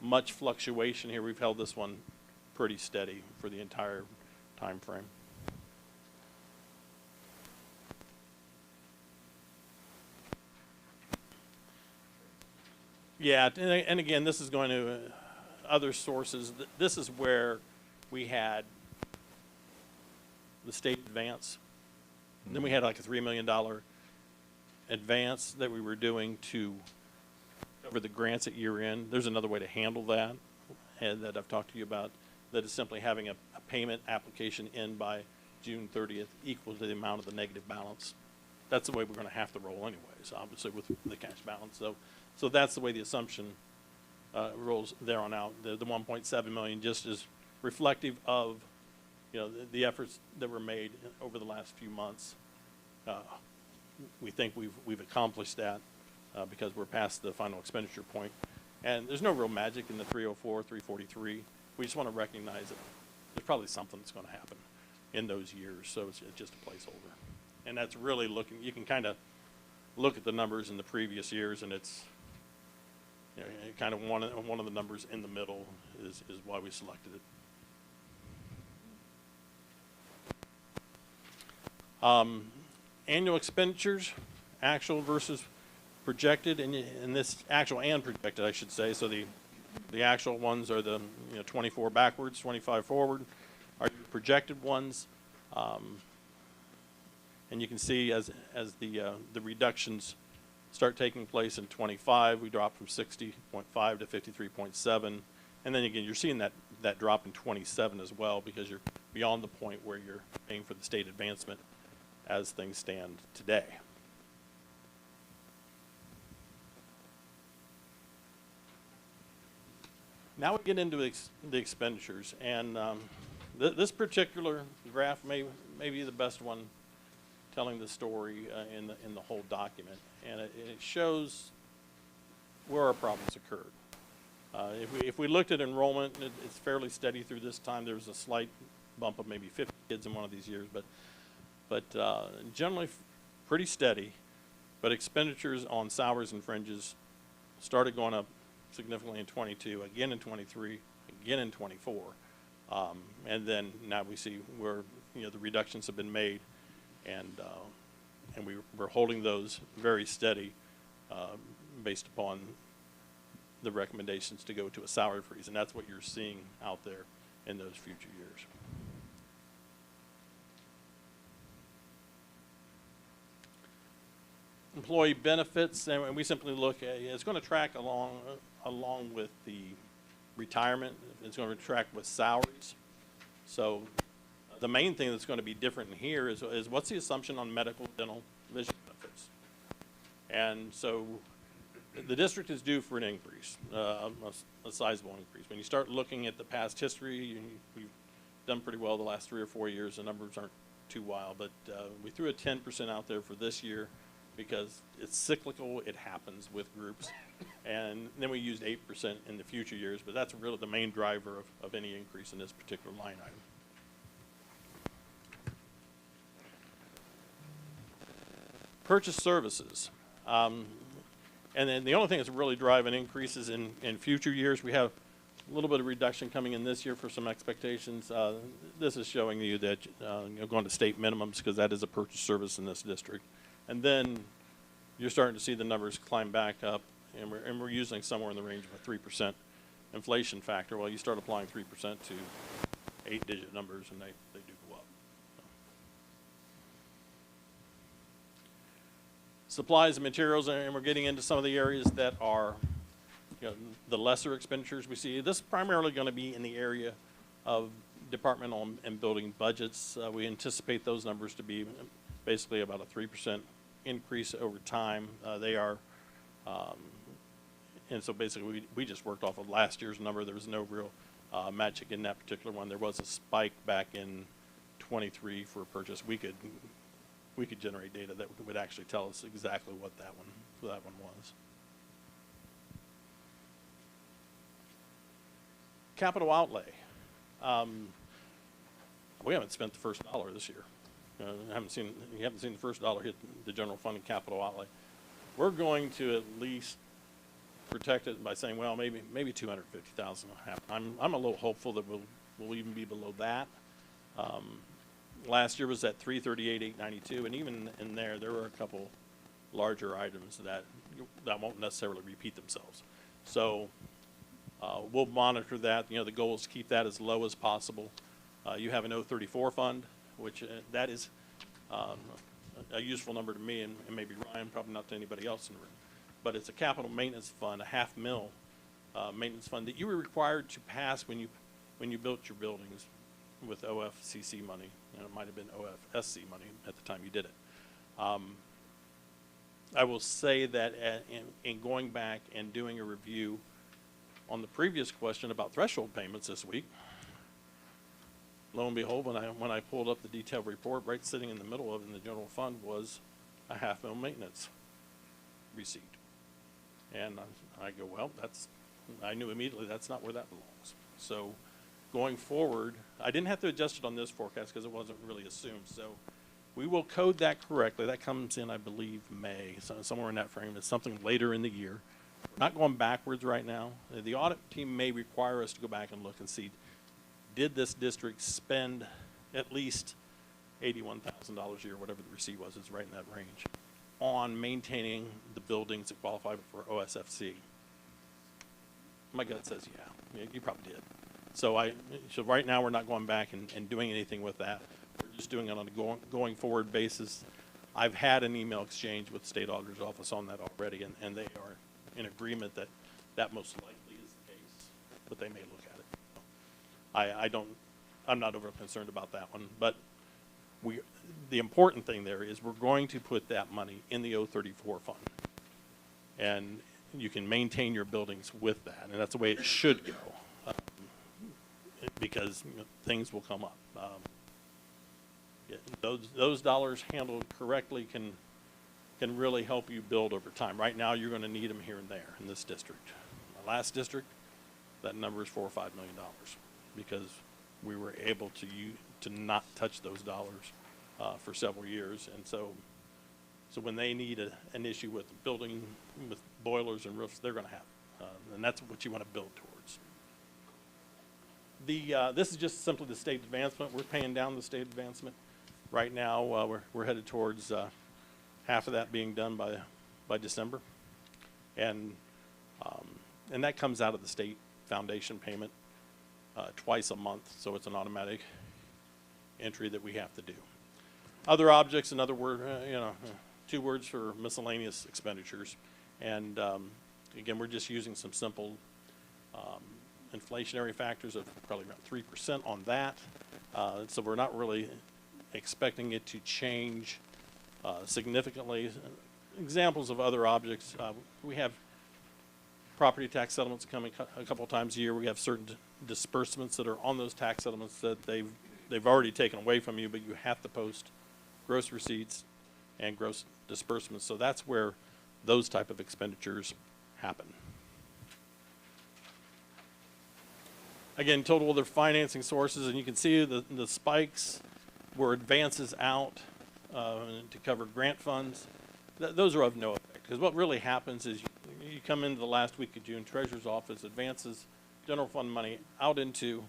much fluctuation here. We've held this one pretty steady for the entire time frame. Yeah, and again, this is going to other sources. This is where we had the state advance. Then we had like a $3 million advance that we were doing to cover the grants at year end. There's another way to handle that, and that I've talked to you about, that is simply having a payment application in by June 30th equal to the amount of the negative balance. That's the way we're going to have to roll anyways, obviously, with the cash balance. So that's the way the assumption rolls there on out. The 1.7 million just is reflective of, you know, the efforts that were made over the last few months. We think we've accomplished that because we're past the final expenditure point. And there's no real magic in the 304, 343. We just want to recognize that there's probably something that's going to happen in those years, so it's just a placeholder. And that's really looking, you can kind of look at the numbers in the previous years, and it's, you know, kind of one of the numbers in the middle is why we selected it. Annual expenditures, actual versus projected, and this actual and projected, I should say. So the actual ones are the 24 backwards, 25 forward, are your projected ones. And you can see as the reductions start taking place in 25, we drop from 60.5 to 53.7, and then again you're seeing that drop in 27 as well, because you're beyond the point where you're paying for the state advancement as things stand today. Now we get into the expenditures, and this particular graph may be the best one telling the story in the whole document, and it shows where our problems occurred. If we looked at enrollment, it's fairly steady through this time. There was a slight bump of maybe 50 kids in one of these years, but generally pretty steady. But expenditures on salaries and fringes started going up significantly in 22, again in 23, again in 24, and then now we see where the reductions have been made. And we're holding those very steady based upon the recommendations to go to a salary freeze, and that's what you're seeing out there in those future years. Employee benefits, and we simply look at, it's going to track along with the retirement. It's going to track with salaries. So the main thing that's going to be different in here is what's the assumption on medical, dental, vision benefits. And so the district is due for an increase, a sizable increase. When you start looking at the past history, we've done pretty well the last 3 or 4 years. The numbers aren't too wild, but we threw a 10% out there for this year because it's cyclical, it happens with groups. And then we used 8% in the future years, but that's really the main driver of any increase in this particular line item. Purchase services. And then the only thing that's really driving increases in future years, we have a little bit of reduction coming in this year for some expectations. This is showing you that going to state minimums, because that is a purchase service in this district. And then you're starting to see the numbers climb back up, and we're using somewhere in the range of a 3% inflation factor. Well, you start applying 3% to 8-digit numbers, and they do go up. Supplies and materials, and we're getting into some of the areas that are the lesser expenditures we see. This is primarily going to be in the area of departmental and building budgets. We anticipate those numbers to be basically about a 3% increase over time. They are, and so basically we just worked off of last year's number. There was no real magic in that particular one. There was a spike back in 23 for purchase. We could generate data that would actually tell us exactly what that one was. Capital outlay. We haven't spent the first dollar this year. You haven't seen the first dollar hit the general fund and capital outlay. We're going to at least protect it by saying, well, maybe 250,000 will happen. I'm a little hopeful that we'll even be below that. Last year was at 338,892, and even in there were a couple larger items that won't necessarily repeat themselves. So we'll monitor that. You know, the goal is to keep that as low as possible. You have an 034 fund, which that is a useful number to me and maybe Ryan, probably not to anybody else in the room. But it's a capital maintenance fund, a $500,000 maintenance fund that you were required to pass when you built your buildings with OFCC money, and it might have been OFSC money at the time you did it. I will say that in going back and doing a review on the previous question about threshold payments this week, lo and behold, when I pulled up the detailed report, right sitting in the middle of it in the general fund was a $500,000 maintenance receipt. And I go, well, I knew immediately that's not where that belongs. So going forward, I didn't have to adjust it on this forecast because it wasn't really assumed. So we will code that correctly. That comes in, I believe, May, so somewhere in that frame. It's something later in the year. We're not going backwards right now. The audit team may require us to go back and look and see, did this district spend at least $81,000 a year, whatever the receipt was, it's right in that range, on maintaining the buildings that qualify for OSFC? My gut says, yeah, you probably did. So right now we're not going back and doing anything with that. We're just doing it on a going forward basis. I've had an email exchange with the state auditor's office on that already, and they are in agreement that that most likely is the case, but they may look at it. I'm not overly concerned about that one, but the important thing there is we're going to put that money in the 034 fund, and you can maintain your buildings with that, and that's the way it should go, because things will come up. Those dollars handled correctly can really help you build over time. Right now, you're going to need them here and there in this district. My last district, that number is $4 or $5 million, because we were able to not touch those dollars for several years, and so when they need an issue with the building, with boilers and roofs, they're going to have it, and that's what you want to build towards. This is just simply the state advancement. We're paying down the state advancement right now. We're headed towards half of that being done by December, and that comes out of the state foundation payment twice a month, so it's an automatic entry that we have to do. Other objects, another word, 2 words for miscellaneous expenditures, and again, we're just using some simple inflationary factors of probably around 3% on that, so we're not really expecting it to change significantly. Examples of other objects, we have property tax settlements coming a couple of times a year. We have certain disbursements that are on those tax settlements that they've already taken away from you, but you have to post gross receipts and gross disbursements. So that's where those type of expenditures happen. Again, total other financing sources, and you can see the spikes were advances out to cover grant funds. Those are of no effect, because what really happens is you come into the last week of June, Treasurer's Office advances general fund money out into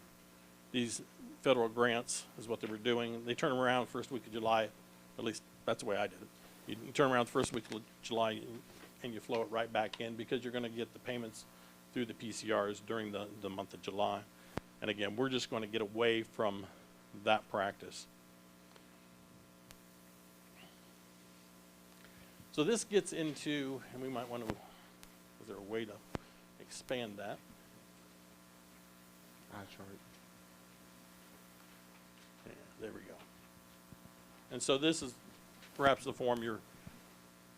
these federal grants is what they were doing. They turn them around first week of July, at least that's the way I did it. You turn around the first week of July and you flow it right back in, because you're going to get the payments through the PCRs during the month of July. And again, we're just going to get away from that practice. So this gets into, and we might want to, is there a way to expand that? Chart. Yeah, there we go. And so this is perhaps the form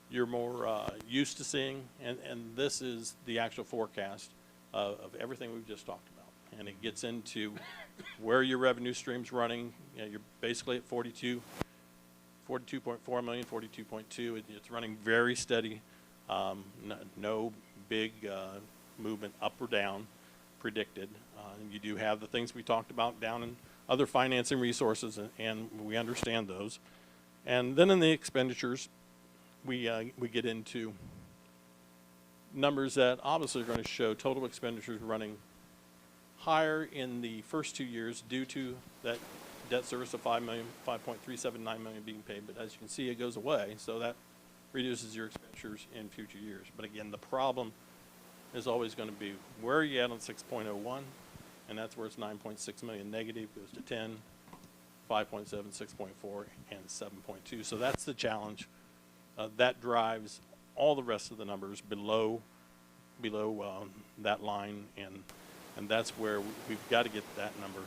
you're more used to seeing, and this is the actual forecast of everything we've just talked about. And it gets into where your revenue stream's running. You're basically at 42.4 million, 42.2. It's running very steady. No big movement up or down predicted. You do have the things we talked about down in other financing resources, and we understand those. And then in the expenditures, we get into numbers that obviously are going to show total expenditures running higher in the first 2 years due to that debt service of $5.379 million being paid. But as you can see, it goes away, so that reduces your expenditures in future years. But again, the problem is always going to be where are you at on 6.01, and that's where it's 9.6 million negative, goes to 10, 5.7, 6.4, and 7.2. So that's the challenge. That drives all the rest of the numbers below that line, and that's where we've got to get that number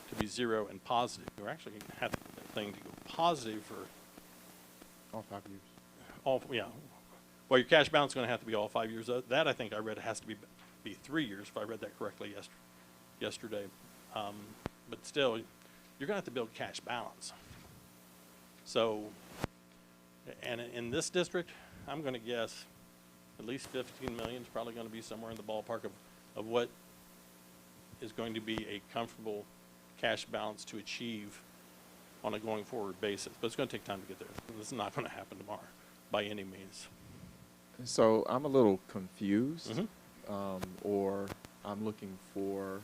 to be 0 and positive. We're actually going to have to get that thing to go positive for All 5 years. yeah. Well, your cash balance is going to have to be all 5 years. That I think I read has to be 3 years, if I read that correctly yesterday. But still, you're going to have to build cash balance. So, and in this district, I'm going to guess at least 15 million is probably going to be somewhere in the ballpark of what is going to be a comfortable cash balance to achieve on a going forward basis. But it's going to take time to get there. This is not going to happen tomorrow by any means. So I'm a little confused, Mhm. or I'm looking for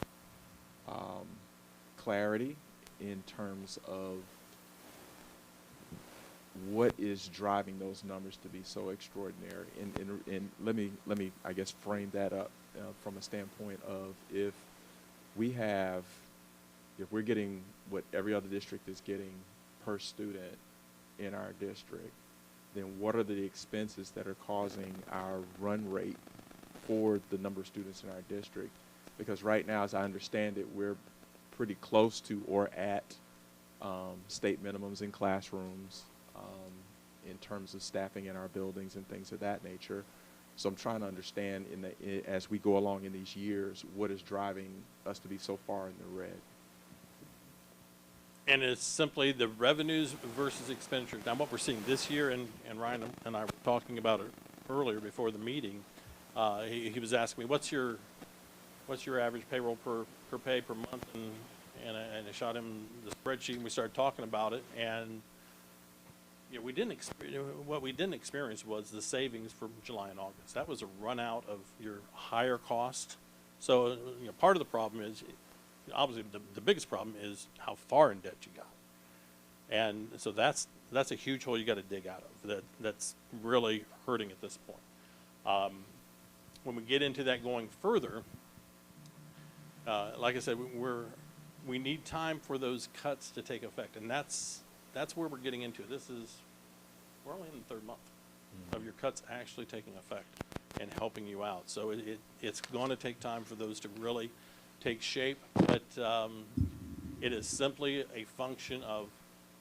clarity in terms of what is driving those numbers to be so extraordinary. And let me I guess frame that up from a standpoint of if we're getting what every other district is getting per student in our district, then what are the expenses that are causing our run rate for the number of students in our district? Because right now, as I understand it, we're pretty close to or at state minimums in classrooms in terms of staffing in our buildings and things of that nature. So I'm trying to understand as we go along in these years, what is driving us to be so far in the red? And it's simply the revenues versus expenditures. Now, what we're seeing this year, and Ryan and I were talking about it earlier before the meeting, he was asking me, what's your average payroll per pay per month? And I shot him the spreadsheet, and we started talking about it. And what we didn't experience was the savings for July and August. That was a run out of your higher cost. So part of the problem is, obviously the biggest problem is how far in debt you got. And so that's a huge hole you got to dig out of. That's really hurting at this point. When we get into that going further, like I said, we need time for those cuts to take effect, and that's where we're getting into. We're only in the third month of your cuts actually taking effect and helping you out. So it's going to take time for those to really take shape, but it is simply a function of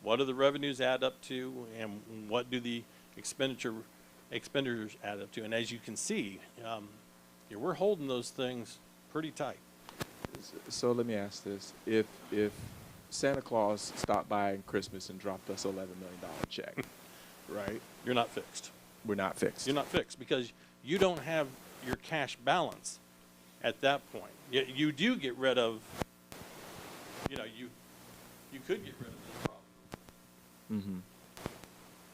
what do the revenues add up to and what do the expenditures add up to. And as you can see, we're holding those things pretty tight. So let me ask this. If Santa Claus stopped by on Christmas and dropped us $11 million check, right? You're not fixed. We're not fixed. You're not fixed because you don't have your cash balance at that point. You do get rid of, you could get rid of this problem. Mm-hmm.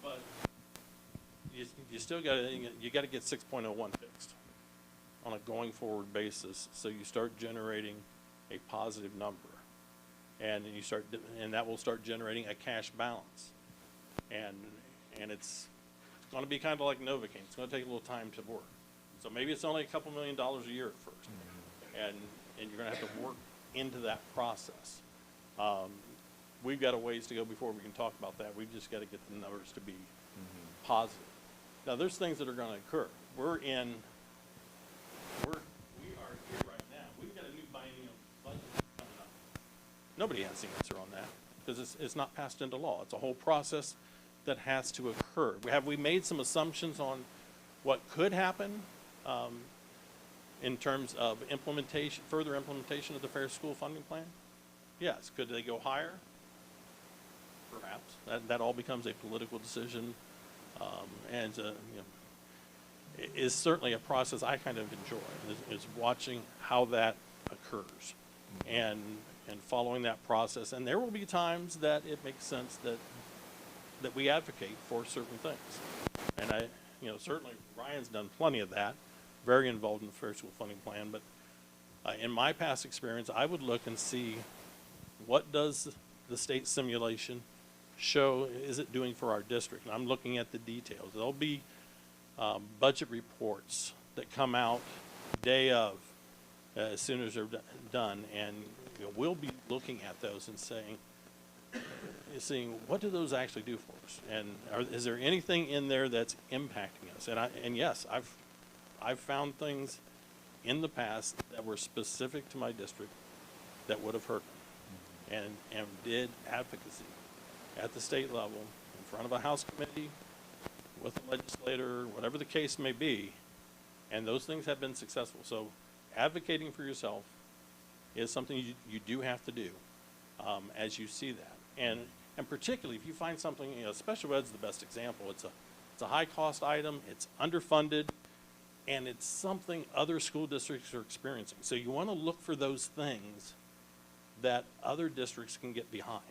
But you still got to get 6.01 fixed on a going forward basis, so you start generating a positive number, and that will start generating a cash balance, and it's going to be kind of like Novocaine. It's going to take a little time to work. So maybe it's only a couple $1 million a year at first, and you're going to have to work into that process. We've got a ways to go before we can talk about that. We've just got to get the numbers to be positive. Now, there's things that are going to occur. We are here right now. We've got a new biennial budget coming up. Nobody has the answer on that because it's not passed into law. It's a whole process that has to occur. We made some assumptions on what could happen in terms of further implementation of the Fair School Funding Plan? Yes. Could they go higher? Perhaps. That all becomes a political decision, and it is certainly a process I kind of enjoy, is watching how that occurs and following that process. And there will be times that it makes sense that we advocate for certain things. And certainly Ryan's done plenty of that very involved in the fair school funding plan, but in my past experience, I would look and see what does the state simulation show is it doing for our district. And I'm looking at the details. There'll be budget reports that come out day of, as soon as they're done, and we'll be looking at those and seeing what do those actually do for us, and is there anything in there that's impacting us? And yes, I've found things in the past that were specific to my district that would have hurt them, and did advocacy at the state level in front of a House committee with a legislator, whatever the case may be, and those things have been successful. So advocating for yourself is something you do have to do as you see that. And particularly if you find something, special ed's the best example. It's a high cost item, it's underfunded, and it's something other school districts are experiencing. So you want to look for those things that other districts can get behind.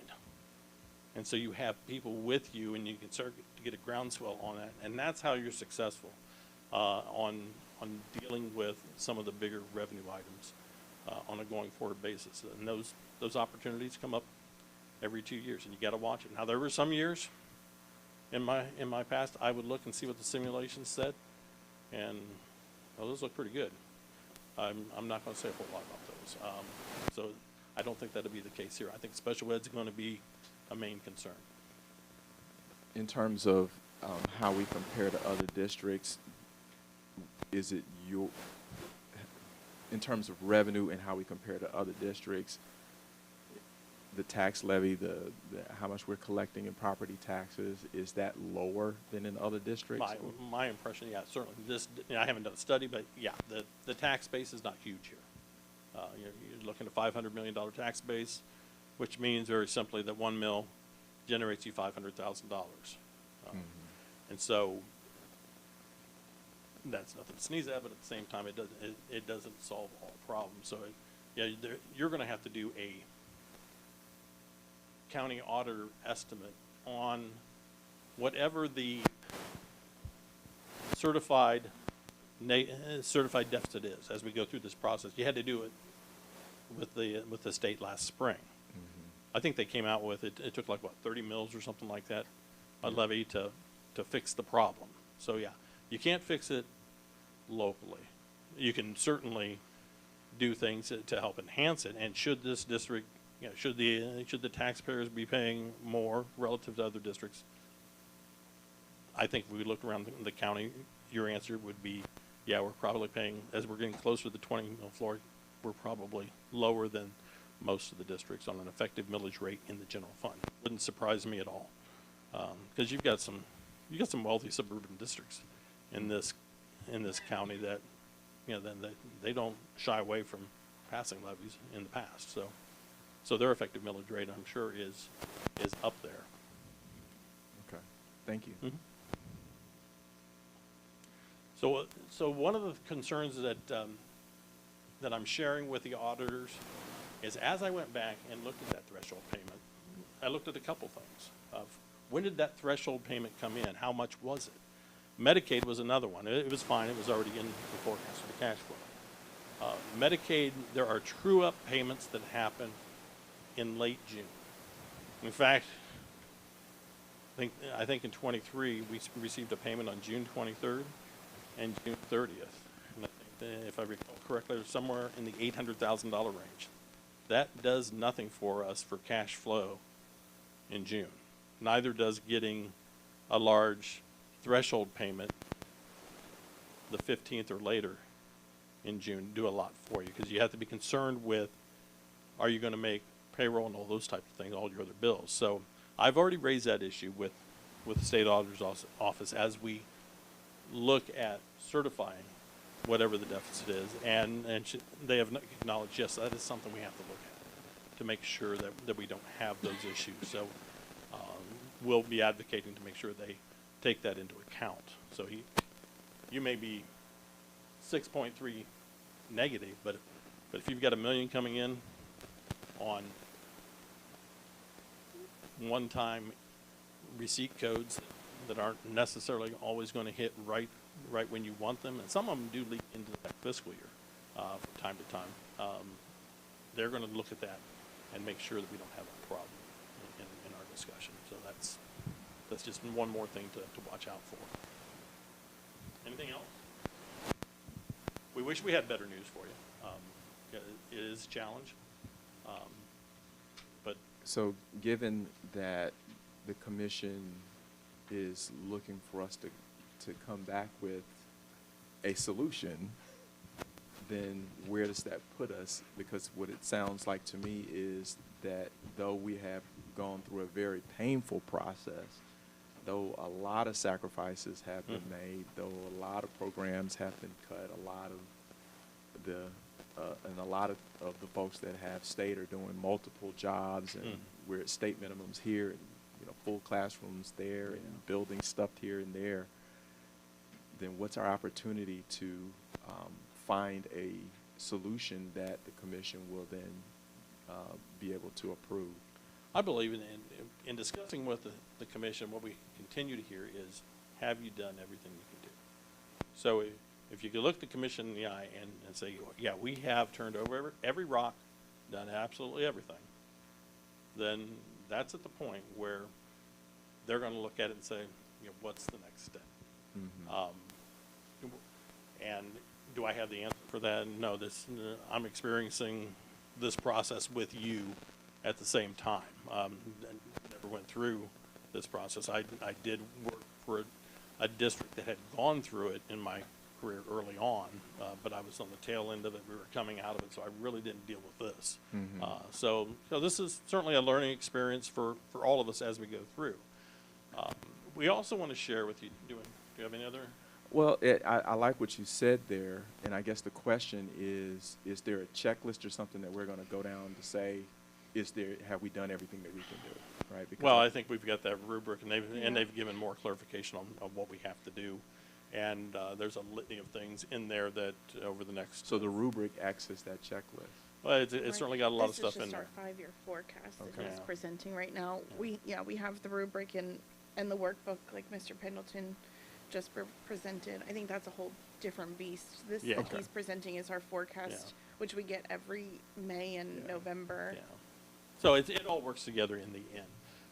And so you have people with you, and you can start to get a groundswell on that. And that's how you're successful on dealing with some of the bigger revenue items on a going forward basis. And those opportunities come up every 2 years, and you got to watch it. Now, there were some years in my past I would look and see what the simulations said, and those look pretty good. I'm not going to say a whole lot about those. So I don't think that'll be the case here. I think special ed's going to be a main concern. In terms of how we compare to other districts, is it in terms of revenue and how we compare to other districts, the tax levy, how much we're collecting in property taxes, is that lower than in other districts? My impression, yeah, certainly. I haven't done a study, but yeah, the tax base is not huge here. You're looking at a $500 million tax base, which means very simply that 1 mil generates you $500,000. And so that's nothing to sneeze at, but at the same time, it doesn't solve all problems. So yeah, you're going to have to do a county auditor estimate on whatever the certified deficit is as we go through this process. You had to do it with the state last spring. I think they came out with it. It took like what, 30 mils or something like that, a levy to fix the problem. So yeah, you can't fix it locally. You can certainly do things to help enhance it. And should this district, should the taxpayers be paying more relative to other districts? I think if we looked around the county, your answer would be, yeah, we're probably paying, as we're getting closer to the 20 mil floor, we're probably lower than most of the districts on an effective millage rate in the general fund. Wouldn't surprise me at all, because you've got some wealthy suburban districts in this county that they don't shy away from passing levies in the past. So their effective millage rate, I'm sure, is up there. Okay, thank you. Mm-hmm. So one of the concerns that I'm sharing with the auditors is, as I went back and looked at that threshold payment, I looked at a couple things of when did that threshold payment come in? How much was it? Medicaid was another one. It was fine. It was already in the forecast for the cash flow. Medicaid, there are true-up payments that happen in late June. In fact, I think in 23 we received a payment on June 23rd and June 30th. And I think, if I recall correctly, it was somewhere in the $800,000 range. That does nothing for us for cash flow in June. Neither does getting a large threshold payment the 15th or later in June do a lot for you, because you have to be concerned with, are you going to make payroll and all those types of things, all your other bills. So I've already raised that issue with the state auditor's office as we look at certifying whatever the deficit is, and they have acknowledged, yes, that is something we have to look at to make sure that we don't have those issues. So we'll be advocating to make sure they take that into account. So you may be 6.3 negative, but if you've got $1 million coming in on one-time receipt codes that aren't necessarily always going to hit right right when you want them, and some of them do leak into that fiscal year from time to time. They're going to look at that and make sure that we don't have a problem in our discussion. So that's just one more thing to watch out for. Anything else? We wish we had better news for you. It is a challenge, but So given that the commission is looking for us to come back with a solution, then where does that put us? Because what it sounds like to me is that though we have gone through a very painful process, though a lot of sacrifices have been made, though a lot of programs have been cut, a lot of the folks that have stayed are doing multiple jobs, and we're at state minimums here, and full classrooms there, and building stuff here and there, then what's our opportunity to find a solution that the commission will then be able to approve? I believe in discussing with the commission, what we continue to hear is, have you done everything you can do? So if you could look the commission in the eye and say, yeah, we have turned over every rock, done absolutely everything, then that's at the point where they're going to look at it and say, what's the next step? And do I have the answer for that? No, I'm experiencing this process with you at the same time. Never went through this process. I did work for a district that had gone through it in my career early on, but I was on the tail end of it. We were coming out of it, so I really didn't deal with this. So this is certainly a learning experience for all of us as we go through. We also want to share with you, do you have any other? Well, I like what you said there, and I guess the question is there a checklist or something that we're going to go down to say, have we done everything that we can do, right? Because well, I think we've got that rubric, and they've given more clarification on what we have to do, and there's a litany of things in there that over the next. So the rubric acts as that checklist. Well, it's certainly got a lot of stuff in This is there. just our 5-year forecast that Okay. he's presenting right now. We have the rubric and the workbook like Mr. Pendleton just presented. I think that's a whole different beast. This that he's presenting is our forecast, which we get every May and November. Yeah. So it all works together in the end.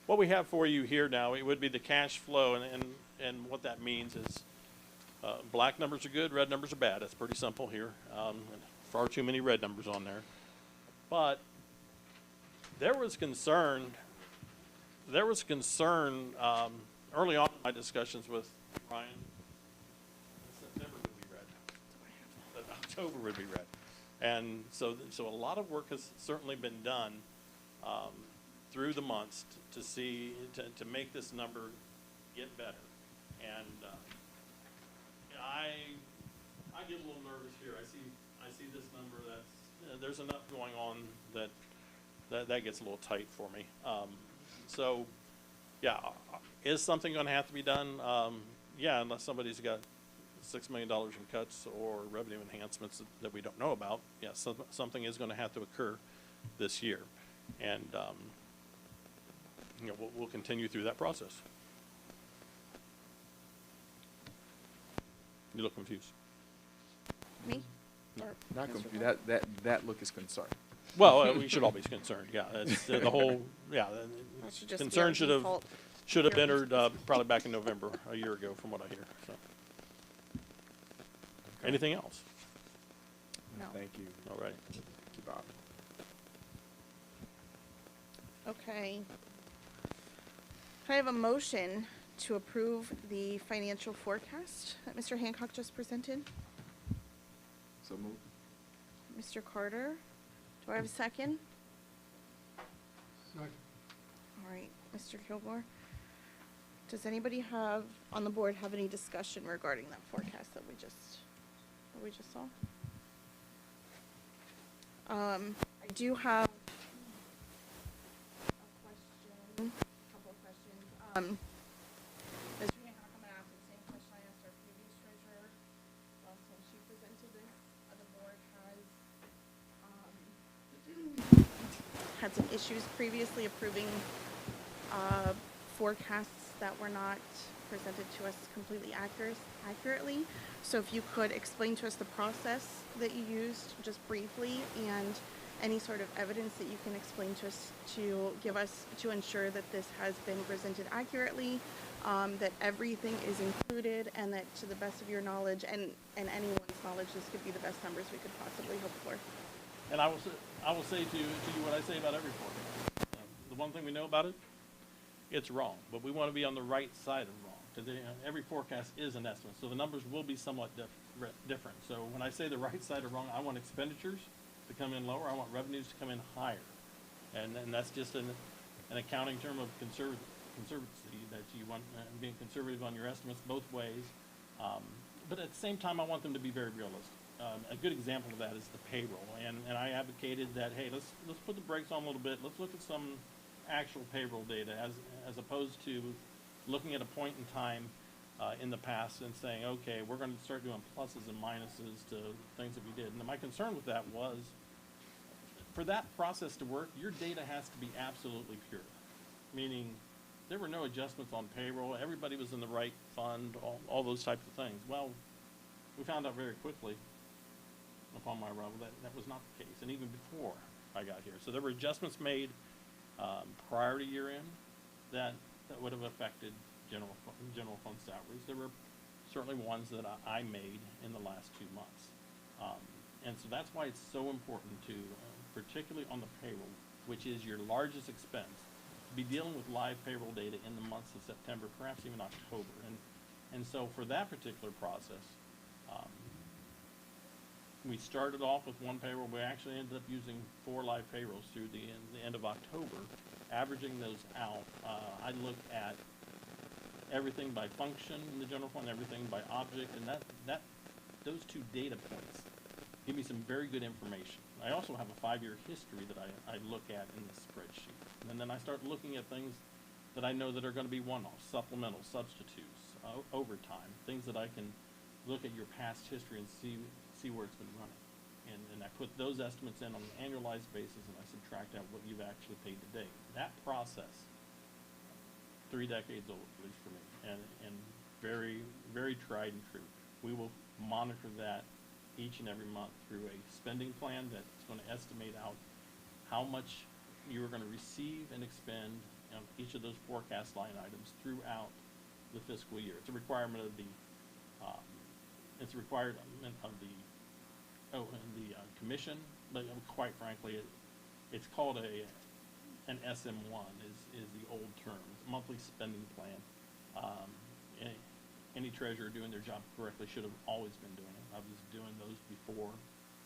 What we have for you here now, it would be the cash flow, and what that means is black numbers are good, red numbers are bad. That's pretty simple here. Far too many red numbers on there. But there was concern early on in my discussions with Ryan. September would be red, but October would be red, and so a lot of work has certainly been done through the months to make this number get better. And I get a little nervous here. I see this number that's there's enough going on that gets a little tight for me. So yeah, is something going to have to be done? Yeah, unless somebody's got $6 million in cuts or revenue enhancements that we don't know about. Yeah, something is going to have to occur this year, and we'll continue through that process. You look confused. Me? Or Not Mr. confused. Pendleton? That look is concerned. Well, we should all be concerned. Yeah, it's, the whole That should just be concern our default. should have entered probably back in November a year ago, from what I hear. So, anything else? No. Thank you. All right. Thank you, Bob. Okay. Can I have a motion to approve the financial forecast that Mr. Hancock just presented? So move. Mr. Carter, do I have a second? Second. All right, Mr. Kilgore. Does anybody on the board have any discussion regarding that forecast that we just saw? I do have a couple of questions. Mr. Hancock, I'm gonna ask the same question I asked our previous treasurer last time she presented this. The board has had some issues previously approving forecasts that were not presented to us completely accurately. So if you could explain to us the process that you used just briefly, and any sort of evidence that you can explain to us to ensure that this has been presented accurately, that everything is included, and that to the best of your knowledge and anyone's knowledge, this could be the best numbers we could possibly hope for. And I will say to you what I say about every forecast. The one thing we know about it, it's wrong, but we want to be on the right side of wrong, because every forecast is an estimate, so the numbers will be somewhat different. So when I say the right side of wrong, I want expenditures to come in lower, I want revenues to come in higher, and that's just an accounting term of conservacy, that you want being conservative on your estimates both ways, but at the same time I want them to be very realistic. A good example of that is the payroll, and I advocated that, hey, let's put the brakes on a little bit, let's look at some actual payroll data as opposed to looking at a point in time in the past and saying, okay, we're going to start doing pluses and minuses to things that we did. And my concern with that was, for that process to work, your data has to be absolutely pure, meaning there were no adjustments on payroll, everybody was in the right fund, all those types of things. Well, we found out very quickly upon my arrival that was not the case, and even before I got here. So there were adjustments made prior to year end that would have affected general fund salaries. There were certainly ones that I made in the last 2 months. And so that's why it's so important to, particularly on the payroll, which is your largest expense, to be dealing with live payroll data in the months of September, perhaps even October. And so for that particular process, we started off with one payroll. We actually ended up using 4 live payrolls through the end of October. Averaging those out, I looked at everything by function in the general fund, everything by object, and those 2 data points give me some very good information. I also have a 5-year history that I look at in this spreadsheet. And then I start looking at things that I know that are going to be one-offs, supplemental, substitutes, overtime, things that I can look at your past history and see where it's been running. And I put those estimates in on an annualized basis, and I subtract out what you've actually paid to date. That process, 3 decades old, at least for me, and very, very tried and true. We will monitor that each and every month through a spending plan that's going to estimate out how much you are going to receive and expend on each of those forecast line items throughout the fiscal year. It's a requirement of the commission, but quite frankly, it's called an SM1 is the old term, monthly spending plan. Any treasurer doing their job correctly should have always been doing it. I was doing those before.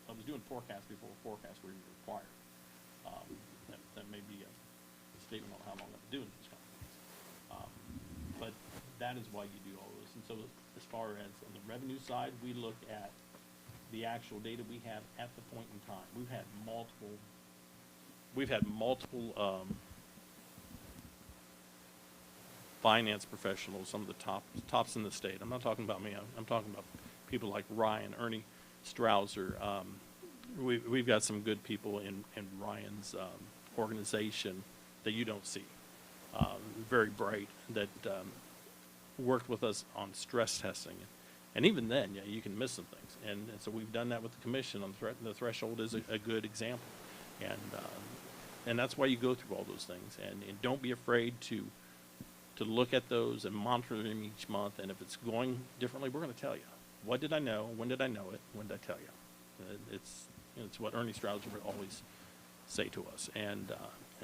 I was doing forecasts before forecasts were even required. That may be a statement on how long I've been doing these kind of things. But that is why you do all this. And so as far as on the revenue side, we look at the actual data we have at the point in time. We've had multiple finance professionals, some of the tops in the state. I'm not talking about me. I'm talking about people like Ryan, Ernie Strausser. We've got some good people in Ryan's organization that you don't see. Very bright, that worked with us on stress testing. And even then, yeah, you can miss some things. And so we've done that with the commission. On the threshold is a good example. And that's why you go through all those things. And don't be afraid to look at those and monitor them each month. And if it's going differently, we're going to tell you. What did I know? When did I know it? When did I tell you? It's what Ernie Strausser would always say to us. And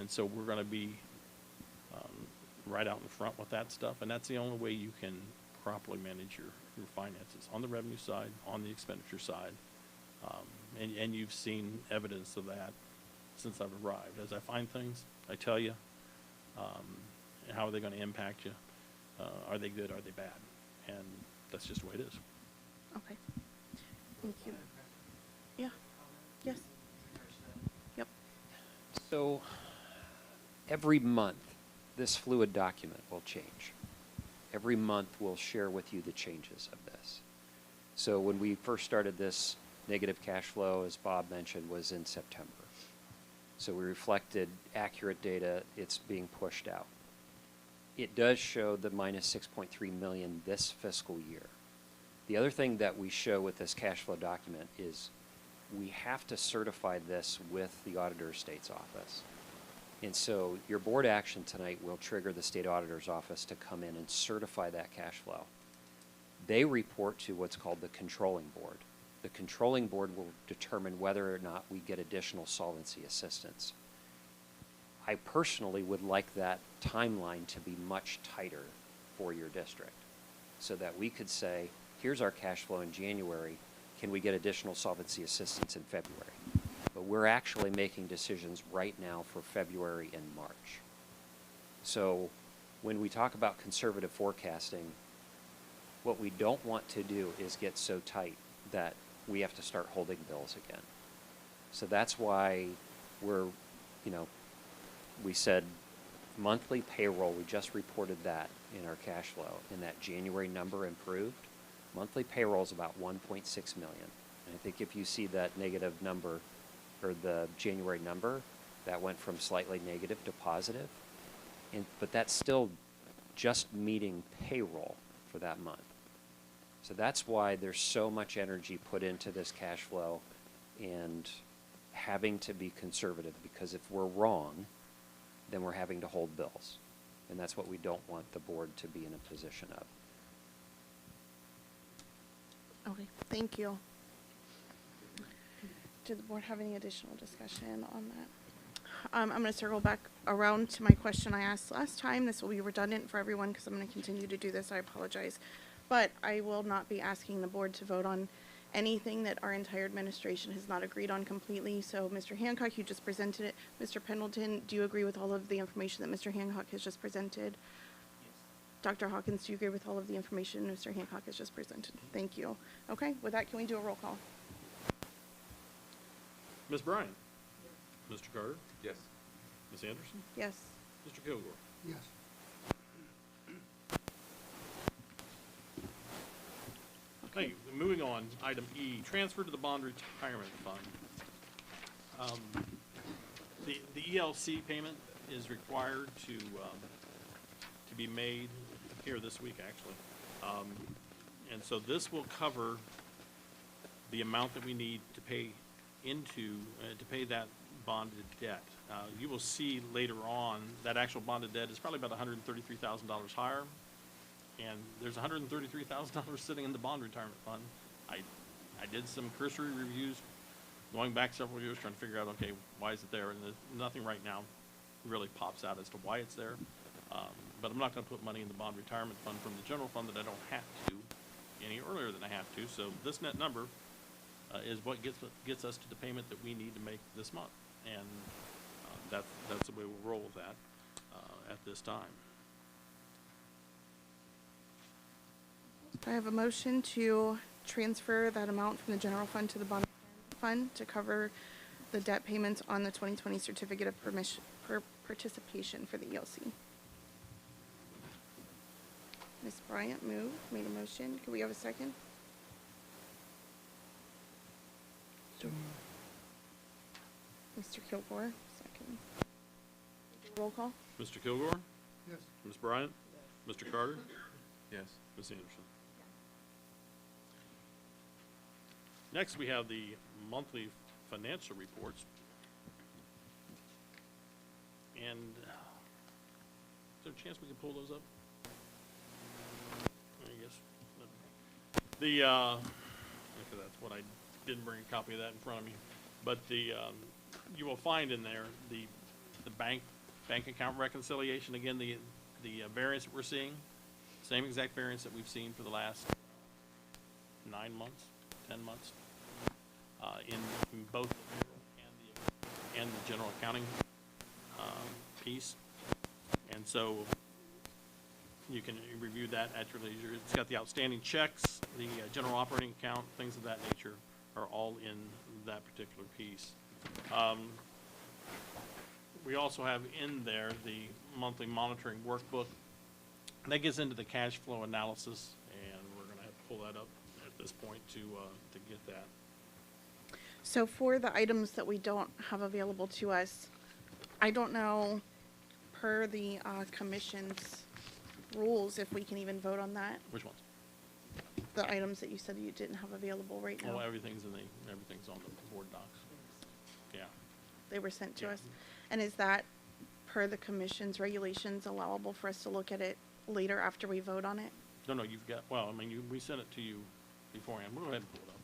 so we're going to be right out in front with that stuff. And that's the only way you can properly manage your finances on the revenue side, on the expenditure side. And you've seen evidence of that since I've arrived. As I find things, I tell you, how are they going to impact you? Are they good? Are they bad? And that's just the way it is. Okay. Thank you. Yeah. Yes. Yep. So every month, this fluid document will change. Every month we'll share with you the changes of this. So when we first started this, negative cash flow, as Bob mentioned, was in September. So we reflected accurate data. It's being pushed out. it does show the minus 6.3 million this fiscal year. The other thing that we show with this cash flow document is we have to certify this with the Auditor of State's office. And so your board action tonight will trigger the state auditor's office to come in and certify that cash flow. They report to what's called the controlling board. The controlling board will determine whether or not we get additional solvency assistance. I personally would like that timeline to be much tighter for your district so that we could say, here's our cash flow in January, can we get additional solvency assistance in February? But we're actually making decisions right now for February and March. So when we talk about conservative forecasting, what we don't want to do is get so tight that we have to start holding bills again. So that's why we're, we said monthly payroll, we just reported that in our cash flow, and that January number improved. Monthly payroll is about 1.6 million. And I think if you see that negative number, or the January number, that went from slightly negative to positive. But that's still just meeting payroll for that month. So that's why there's so much energy put into this cash flow and having to be conservative, because if we're wrong, then we're having to hold bills. And that's what we don't want the board to be in a position of. Okay, thank you. Did the board have any additional discussion on that? I'm going to circle back around to my question I asked last time. This will be redundant for everyone because I'm going to continue to do this. I apologize. But I will not be asking the board to vote on anything that our entire administration has not agreed on completely. So, Mr. Hancock, you just presented it. Mr. Pendleton, do you agree with all of the information that Mr. Hancock has just presented? Yes. Dr. Hawkins, do you agree with all of the information Mr. Hancock has just presented? Thank you. Okay, with that, can we do a roll call? Ms. Bryant? Mr. Carter? Yes. Ms. Anderson? Yes. Mr. Kilgore? Yes. Thank you. Moving on, item E, transfer to the bond retirement fund. The ELC payment is required to be made here this week, actually. And so this will cover the amount that we need to pay into, to pay that bonded debt. You will see later on that actual bonded debt is probably about $133,000 higher. And there's $133,000 sitting in the bond retirement fund. I did some cursory reviews going back several years trying to figure out, okay, why is it there? And nothing right now really pops out as to why it's there. But I'm not going to put money in the bond retirement fund from the general fund that I don't have to any earlier than I have to. So this net number is what gets us to the payment that we need to make this month. And that's the way we'll roll with that at this time. Do I have a motion to transfer that amount from the general fund to the bond fund to cover the debt payments on the 2020 certificate of participation for the ELC? Ms. Bryant made a motion. Can we have a second? Mr. Kilgore, second. Roll call? Mr. Kilgore? Yes. Ms. Bryant? Mr. Carter? Yes. Ms. Anderson? Next, we have the monthly financial reports. And is there a chance we can pull those up? I guess. Okay, that's what I didn't bring a copy of that in front of me. But you will find in there the bank account reconciliation. Again, the variance that we're seeing, same exact variance that we've seen for the last 9 months, 10 months. In both the payroll and the general accounting piece. And so you can review that at your leisure. It's got the outstanding checks, the general operating account, things of that nature are all in that particular piece. We also have in there the monthly monitoring workbook. That gets into the cash flow analysis, and we're going to have to pull that up at this point to get that. So for the items that we don't have available to us, I don't know, per the commission's rules, if we can even vote on that. Which ones? The items that you said you didn't have available right now. Oh, everything's on the board docs. Yeah. They were sent to Yeah. us. And is that, per the commission's regulations, allowable for us to look at it later after we vote on it? No, you've got, well, I mean, we sent it to you beforehand. We'll go ahead and pull it up.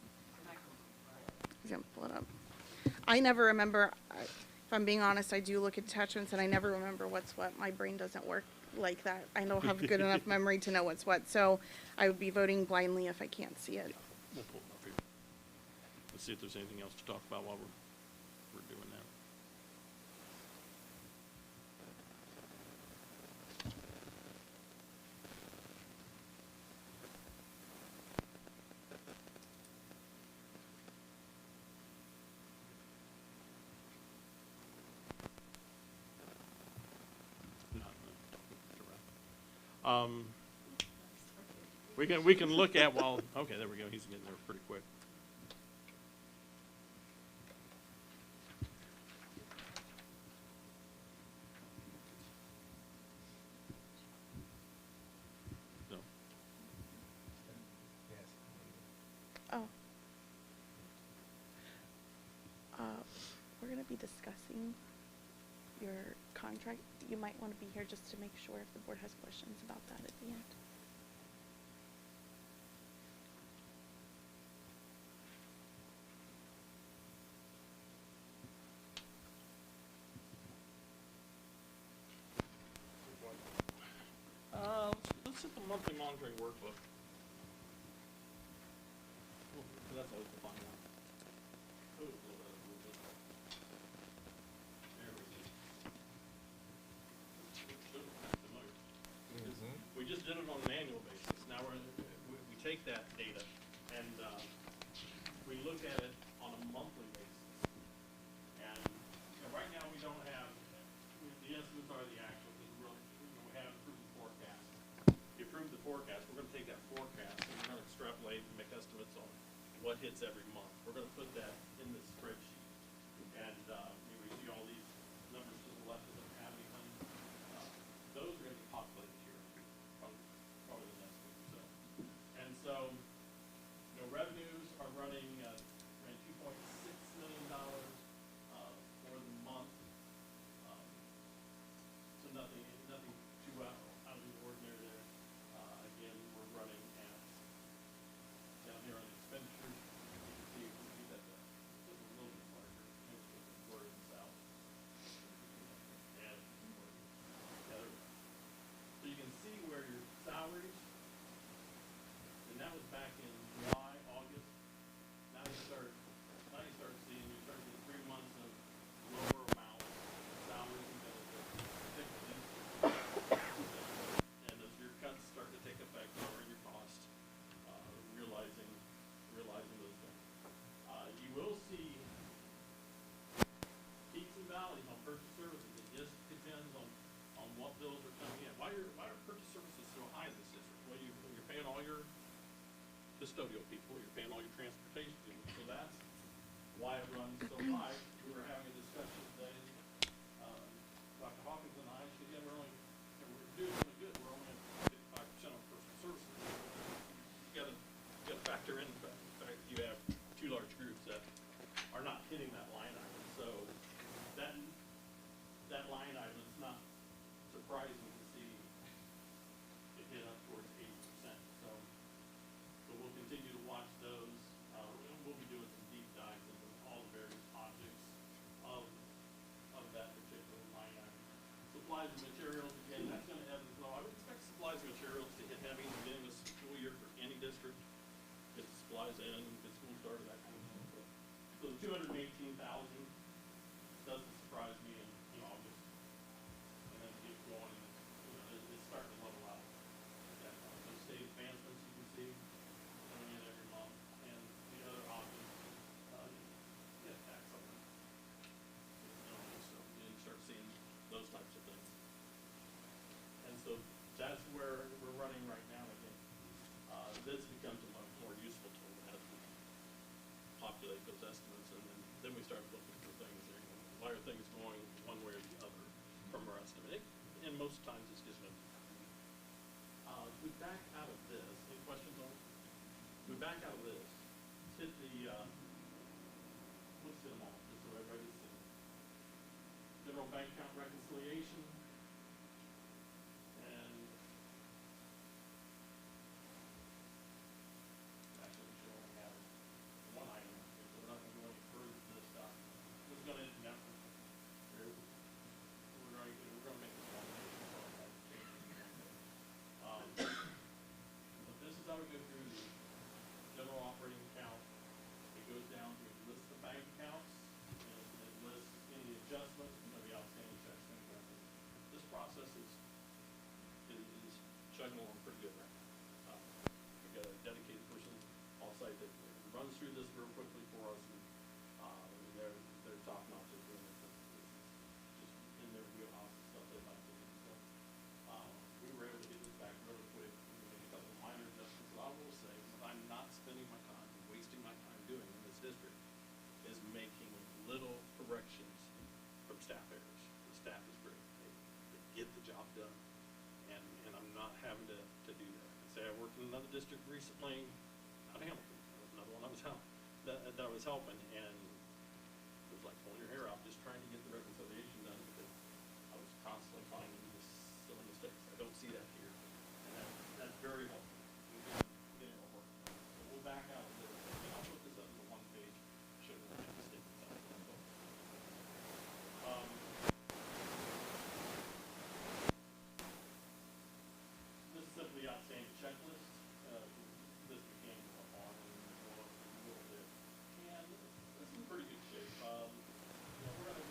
He's gonna pull it up. I never remember, if I'm being honest, I do look at attachments and I never remember what's what. My brain doesn't work like that. I don't have good enough memory to know what's what, so I would be voting blindly if I can't see it. We'll pull it up here. Let's see if there's anything else to talk about while we're doing that. We can look at while, okay, there we go, he's getting there pretty quick. So, Oh. We're gonna be discussing your contract. You might wanna be here just to make sure if the board has questions about that at the end. let's hit the monthly monitoring workbook. Well, that's always the fun one. Ooh, a little bit of movement. There we go. Should look kind of familiar. We just did it on an annual basis. Now we take that data and we look at it on a monthly basis. And right now we don't have, the estimates are the actual, because we haven't approved the forecast. You approve the forecast, we're gonna take that forecast and we're gonna extrapolate and make estimates on what hits every month. We're gonna put that in this spreadsheet. And we see all these numbers to the left that don't have anything. Those are gonna be populated here, probably the next week or so. And so, revenues are running around $2.6 million for the month. So nothing too out of the ordinary there. Again, we're running at, down here on the expenditures, you can see that just a little bit larger, maybe with the word south. And together. So you can see where your salaries, and that was back in July, August. Now you start seeing 3 months of lower amounts of salaries and benefits, particularly. And as your cuts start to take effect, lowering your costs, realizing those things. You will see peaks and valleys on purchase services. It just depends on what bills are coming in. Why are purchase services so high in this district? Well, you're paying all your custodial people, you're paying all your transportation people, so that's why it runs so high. We were having a discussion today, Dr. Hawkins and I, she said, we're doing really good, we're only at 55% on personal services. You gotta factor in the fact that you have two large groups that are not hitting that line item, so that line item is not surprising to see it hit up towards 80%, so we'll continue to watch those. We'll be doing some deep dives into all the various objects of that particular line item. Supplies and materials, again, that's gonna ebb and flow. I would expect supplies and materials to hit heavy in the beginning of the school year for any district. Get the supplies in, get school started, that kind of thing. So the 218,000 doesn't surprise me in August. And then it keeps going, it's starting to level out. Those state advancements you can see coming in every month, and the other objects, tax on them. So you start seeing those types of things. And so that's where we're running right now again. This becomes a much more useful tool as we populate those estimates, and then we start looking for things. Why are things going one way or the other from our estimate? And most times it's just a back out of this, let's hit the, let's hit them all, just so everybody can see. General bank account reconciliation. And actually, we should only have one item, so we're not gonna go any further than this stuff. We're gonna, we're gonna make this one page, so I have to change it. But this is how we go through the general operating account. It goes down to list the bank accounts, and it lists any adjustments, the outstanding checks, things like that. This process is chugging along pretty good right now. We've got a dedicated person on site that runs through this real quickly for us, and they're top notch at doing it. It's just in their wheelhouse and stuff they like to do. So we were able to get this back really quick. We made a couple of minor adjustments. But I will say, what I'm not spending my time, wasting my time doing in this district, is making little corrections from staff errors. The staff is great. They get the job done, and I'm not having to do that. Say I worked in another district recently, out of Hamilton. That was another one I was that I was helping, and it was like pulling your hair out just trying to get the reconciliation done because I was constantly finding these silly mistakes. I don't see that here, and that's very helpful. Get it all working. So we'll back out of this, and I'll put this up as a one-page showing the statements out there. This is simply outstanding checklist. This became on a little bit, and this is in pretty good shape. We're going to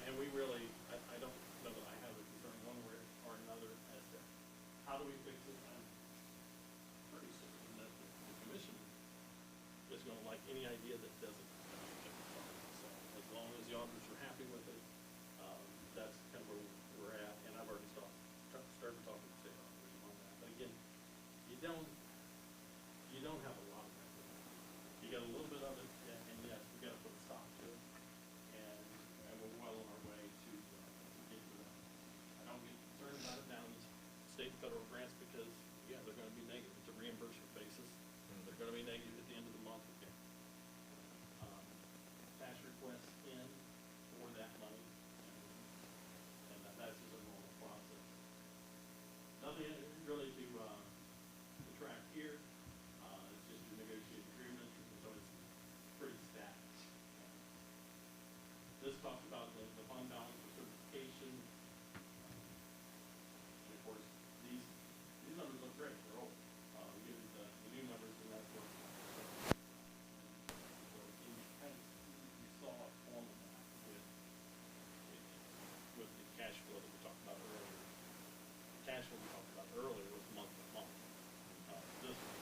and we really, I don't know that I have a concern one way or another as to how do we fix it. I'm pretty certain that the commission is gonna like any idea that doesn't. So as long as the auditors are happy with it, that's kind of where we're at, and I've already started talking to state auditors on that. But again, you don't have a lot of that. You got a little bit of it, and yes, we gotta put a stop to it, and we're well on our way to get to that. I don't get concerned about it down in state and federal grants because, yeah, they're gonna be negative. It's a reimbursement basis. They're gonna be negative at the end of the month again. Cash requests in for that money, and that's just a normal process. Nothing really to track here. It's just a negotiated agreement, so it's pretty static. This talks about the fund balance for certification. And of course, these numbers look great. They're old. Given the new numbers, and that's what. So you saw a form of that with the cash flow that we talked about earlier. The cash flow we talked about earlier was month to month. This one.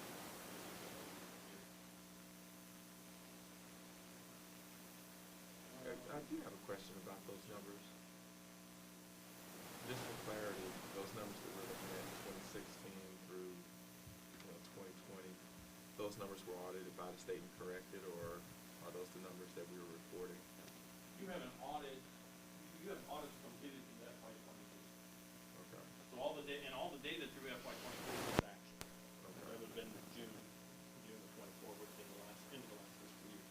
I do have a question about those numbers. Just for clarity, those numbers that we're looking at, 2016 through 2020, those numbers were audited by the state and corrected, or are those the numbers that we were reporting? You have an audit. You have audits completed through FY22. Okay. So all the data through FY22 is actual. Okay. Rather than June of 24, which is the last end of the last fiscal year.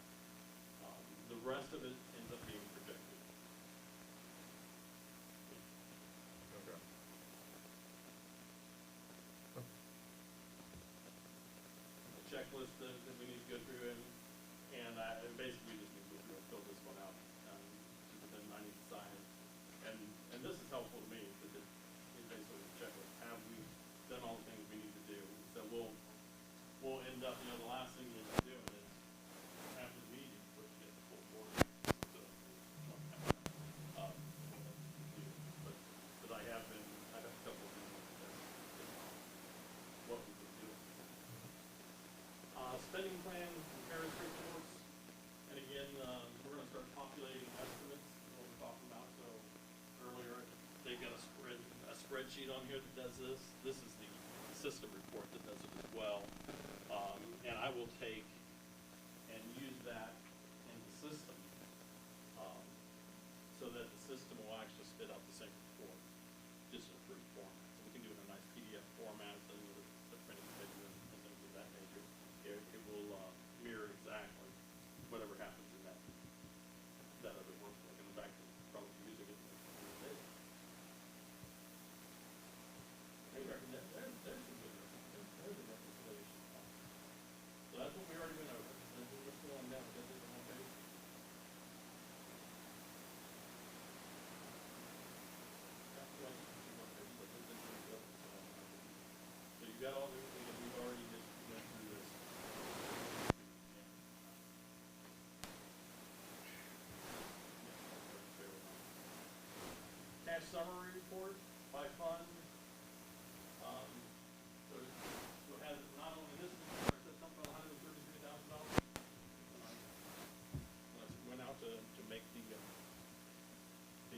The rest of it ends up being projected. Okay. The checklist that we need to go through, and basically we just need to go through and fill this one out. Then I need to sign it, and this is helpful to me because it basically a checklist. Have we done all the things we need to do? So we'll end up, the last thing you end up doing is after the meeting, which you get the full board. But I have a couple of things that's what we've been doing. Spending plan comparison reports, and again, we're going to start populating estimates, is what we're talking about. So earlier, they've got a spreadsheet on here that does this. This is the system report that does it as well. And I will take and use that in the system so that the system will actually spit out the same report, just in a free format. So we can do it in a nice PDF format, and the printing schedule and things of that nature. It will mirror exactly whatever happens in that other workbook. And in fact, probably using it in the day. There's some good references. There's a reconciliation. So that's what we already went over. We're still on down. Get this on one page. So you got all everything that we've already just went through this. Cash summary report by fund. So it has not only this report, it says something about $133,000. Went out to make the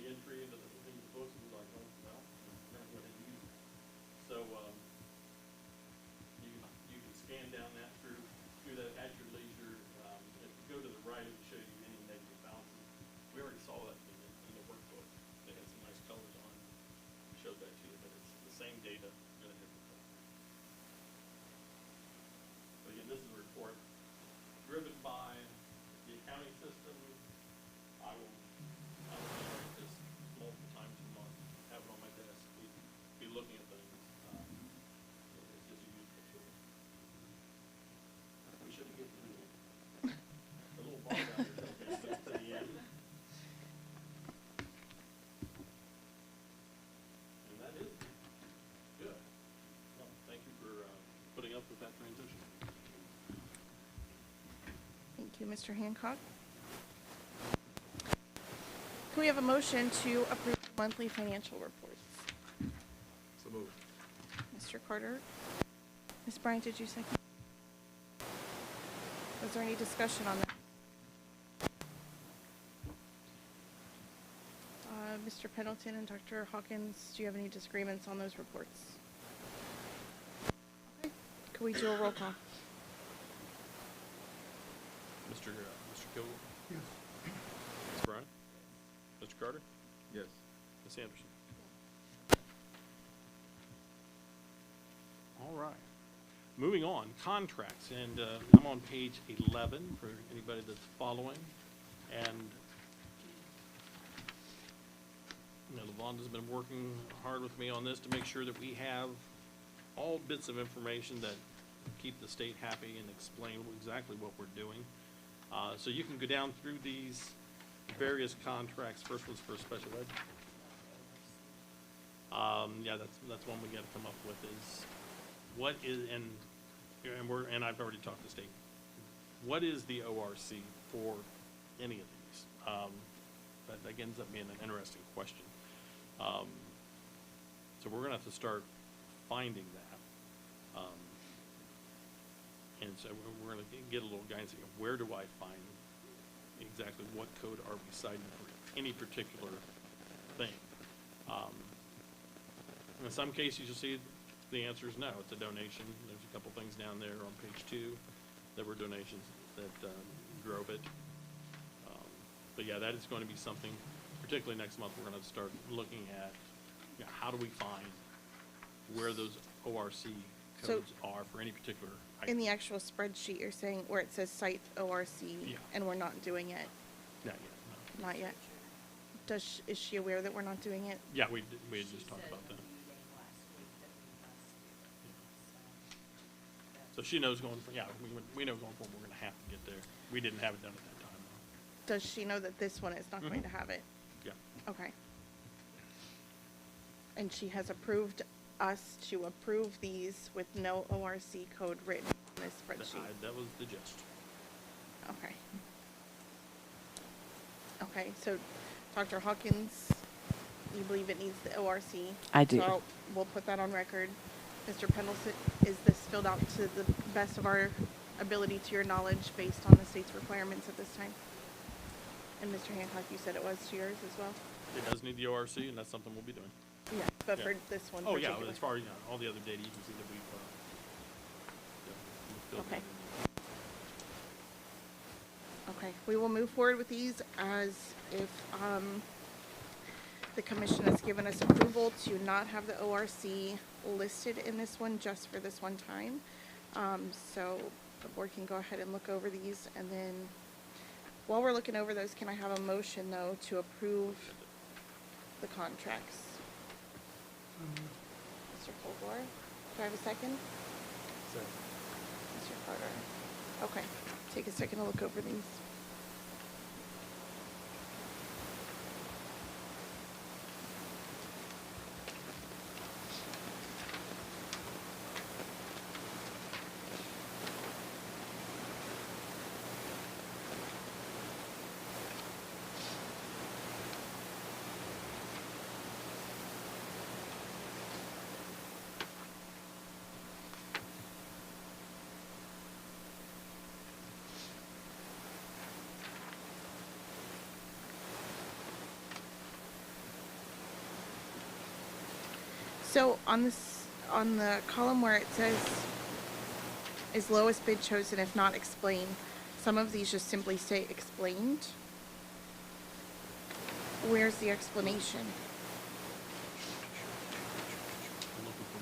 entry into the books, and was like, oh, well, we're going to go ahead and use it. So you can scan down that through that at your leisure. If you go to the right, it will show you any negative balances. We already saw that in the workbook. They had some nice colors on it. We showed that to you, but it's the same data in a different color. So again, this is a report driven by the accounting system. I will generate this multiple times a month, have it on my desk, be looking at things. It's just a useful tool. We should have given a little bar down there to the end. And that is good. Well, thank you for putting up with that transition. Thank you, Mr. Hancock. Can we have a motion to approve monthly financial reports? So moved. Mr. Carter? Ms. Bryant, did you second? Was there any discussion on that? Mr. Pendleton and Dr. Hawkins, do you have any disagreements on those reports? Okay. Could we do a roll call? Mr. Kill, Yes. Ms. Bryant, Mr. Carter, Yes. Ms. Anderson. All right. Moving on, contracts, and I'm on page 11 for anybody that's following. And, you know, Lavonda's been working hard with me on this to make sure that we have all bits of information that keep the state happy and explain exactly what we're doing. So you can go down through these various contracts. First one's for special ed. Yeah, that's one we gotta come up with is, what is, and I've already talked to state. What is the ORC for any of these? That ends up being an interesting question. So we're gonna have to start finding that. And so we're gonna get a little guidance, where do I find exactly what code are we citing for any particular thing? In some cases, you'll see the answer is no, it's a donation. There's a couple things down there on page 2 that were donations that drove it. But yeah, that is going to be something, particularly next month, we're gonna start looking at, you know, how do we find where those ORC codes are for any particular item. In the actual spreadsheet, you're saying where it says site ORC, Yeah. and we're not doing it? Not yet, no. Not yet. Is she aware that we're not doing it? Yeah, we had just talked about that. So she knows going for, yeah, we know going forward, we're gonna have to get there. We didn't have it done at that time, though. Does she know that this one is not going to have it? Yeah. Okay. And she has approved us to approve these with no ORC code written on this spreadsheet? That was the gist. Okay. Okay, so Dr. Hawkins, you believe it needs the ORC? I do. So we'll put that on record. Mr. Pendleton, is this filled out to the best of our ability, to your knowledge, based on the state's requirements at this time? And Mr. Hancock, you said it was to yours as well? It does need the ORC, and that's something we'll be doing. Yeah, but Yeah. for this one Oh, yeah, particular? as far as, you know, all the other data, you can see that we've filled Okay. in. Okay, we will move forward with these as if the commission has given us approval to not have the ORC listed in this one just for this one time. So the board can go ahead and look over these, and then while we're looking over those, can I have a motion though to approve the contracts? Mr. Kilgore, do I have a second? Mr. Carter. Okay, take a second to look over these. So on this, on the column where it says, is lowest bid chosen if not explained, some of these just simply say explained. Where's the explanation?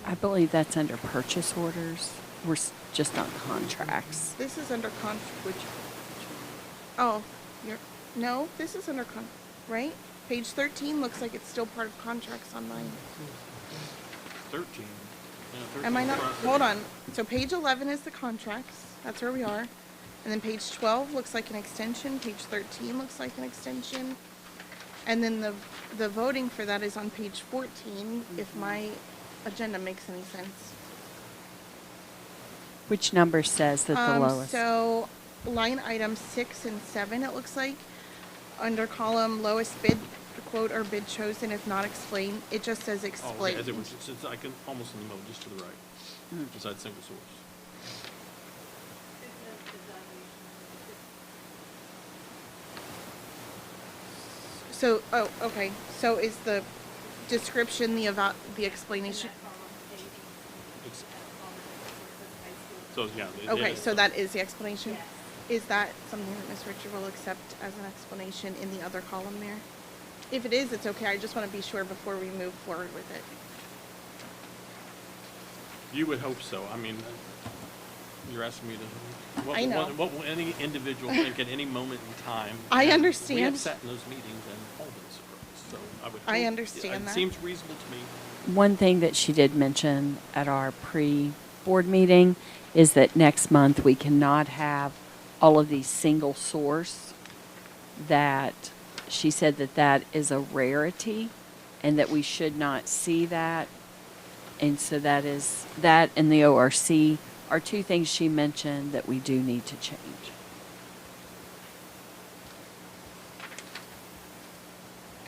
I believe that's under purchase orders. We're just on contracts. This is under which, oh, no, this is under right? Page 13 looks like it's still part of contracts on mine. 13. Yeah, Am I 13 not, front. hold on. So page 11 is the contracts. That's where we are. And then page 12 looks like an extension. Page 13 looks like an extension. And then the voting for that is on page 14, if my agenda makes any sense. Which number says that the lowest? So line item 6 and 7, it looks like, under column lowest bid quote or bid chosen if not explained? It just says Oh, okay, explained. as it was, it's I can, almost in the middle, just to the right, beside single source. So, oh, okay. So is the description the explanation? It's- So, yeah. Okay, so that is the explanation? Is that something that Ms. Richard will accept as an explanation in the other column there? If it is, it's okay. I just want to be sure before we move forward with it. You would hope so. I mean, you're asking me to, I know. what will any individual think at any moment in time? I And We understand. have sat in those meetings and all been surprised, so I would. I hope- understand that. It seems reasonable to me. One thing that she did mention at our pre-board meeting is that next month we cannot have all of these single source, that she said that that is a rarity and that we should not see that. And so that and the ORC are two things she mentioned that we do need to change.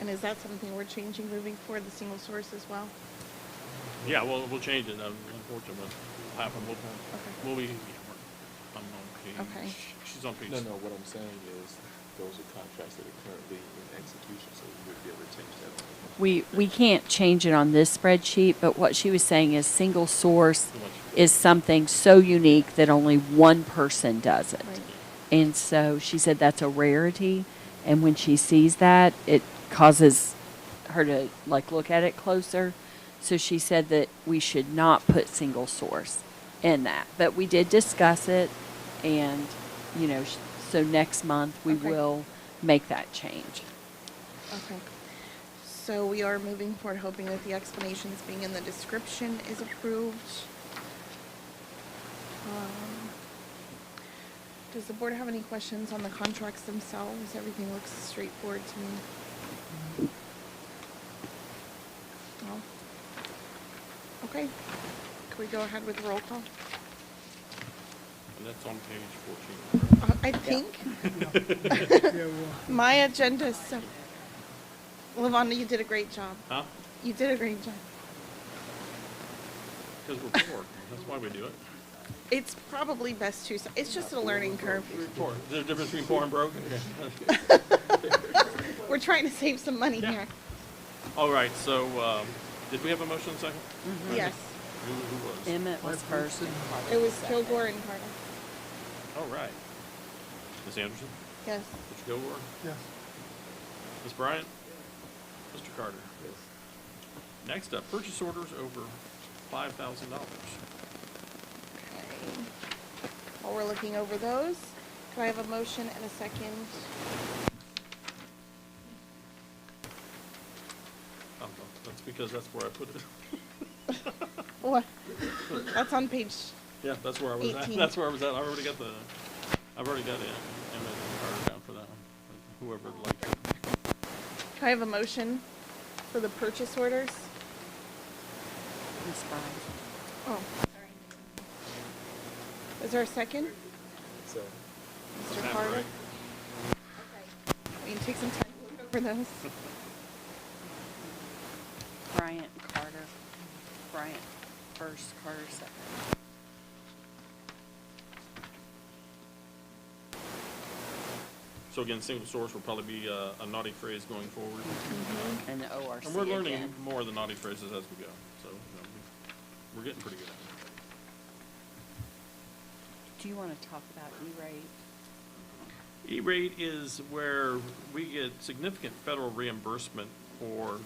And is that something we're changing moving forward, the single source as well? Yeah, well, we'll change it, unfortunately, what will happen, we'll be, I'm on page. Okay. She's on page. No, what I'm saying is, those are contracts that are currently in execution, so we would be able to change that. We can't change it on this spreadsheet, but what she was saying is single source is something so unique that only one person does it. Right. And so she said that's a rarity, and when she sees that, it causes her to look at it closer. So she said that we should not put single source in that. But we did discuss it, and so next month we Okay. will make that change. Okay. So we are moving forward, hoping that the explanations being in the description is approved. Does the board have any questions on the contracts themselves? Everything looks straightforward to me. No? Okay. Can we go ahead with roll call? And that's on page 14. I think Yeah, well, my agenda is so. Lavonda, you did a great job. Huh? You did a great job. Because we're poor, that's why we do it. It's probably best to. It's just a learning curve. We're poor. Is there a difference between poor and broke? We're trying to save some money Yeah. here. All right, so, did we have a motion second? Yes, Who was? Emmett was first. it was Kilgore and Carter. All right. Ms. Anderson? Yes. Mr. Gilmore? yes. Ms. Bryant? Mr. Carter? Next up, purchase orders over $5,000. Okay. While we're looking over those, can I have a motion and a second? Oh, no, that's because that's where I put it. What? That's on page. Yeah, that's where I was at. 18. That's where I was at. I've already got Emmett and Carter down for that one. Whoever would like it. Can I have a motion for the purchase orders? Ms. Bryant. Oh. Is there a second? So, Mr. Sound Carter? right. We can take some time to look over those. Bryant and Carter. Bryant first, Carter second. So again, single source will probably be a naughty phrase going forward. And the ORC And we're learning again. more of the naughty phrases as we go. So we're getting pretty good at it. Do you want to talk about E-rate? E-rate is where we get significant federal reimbursement for,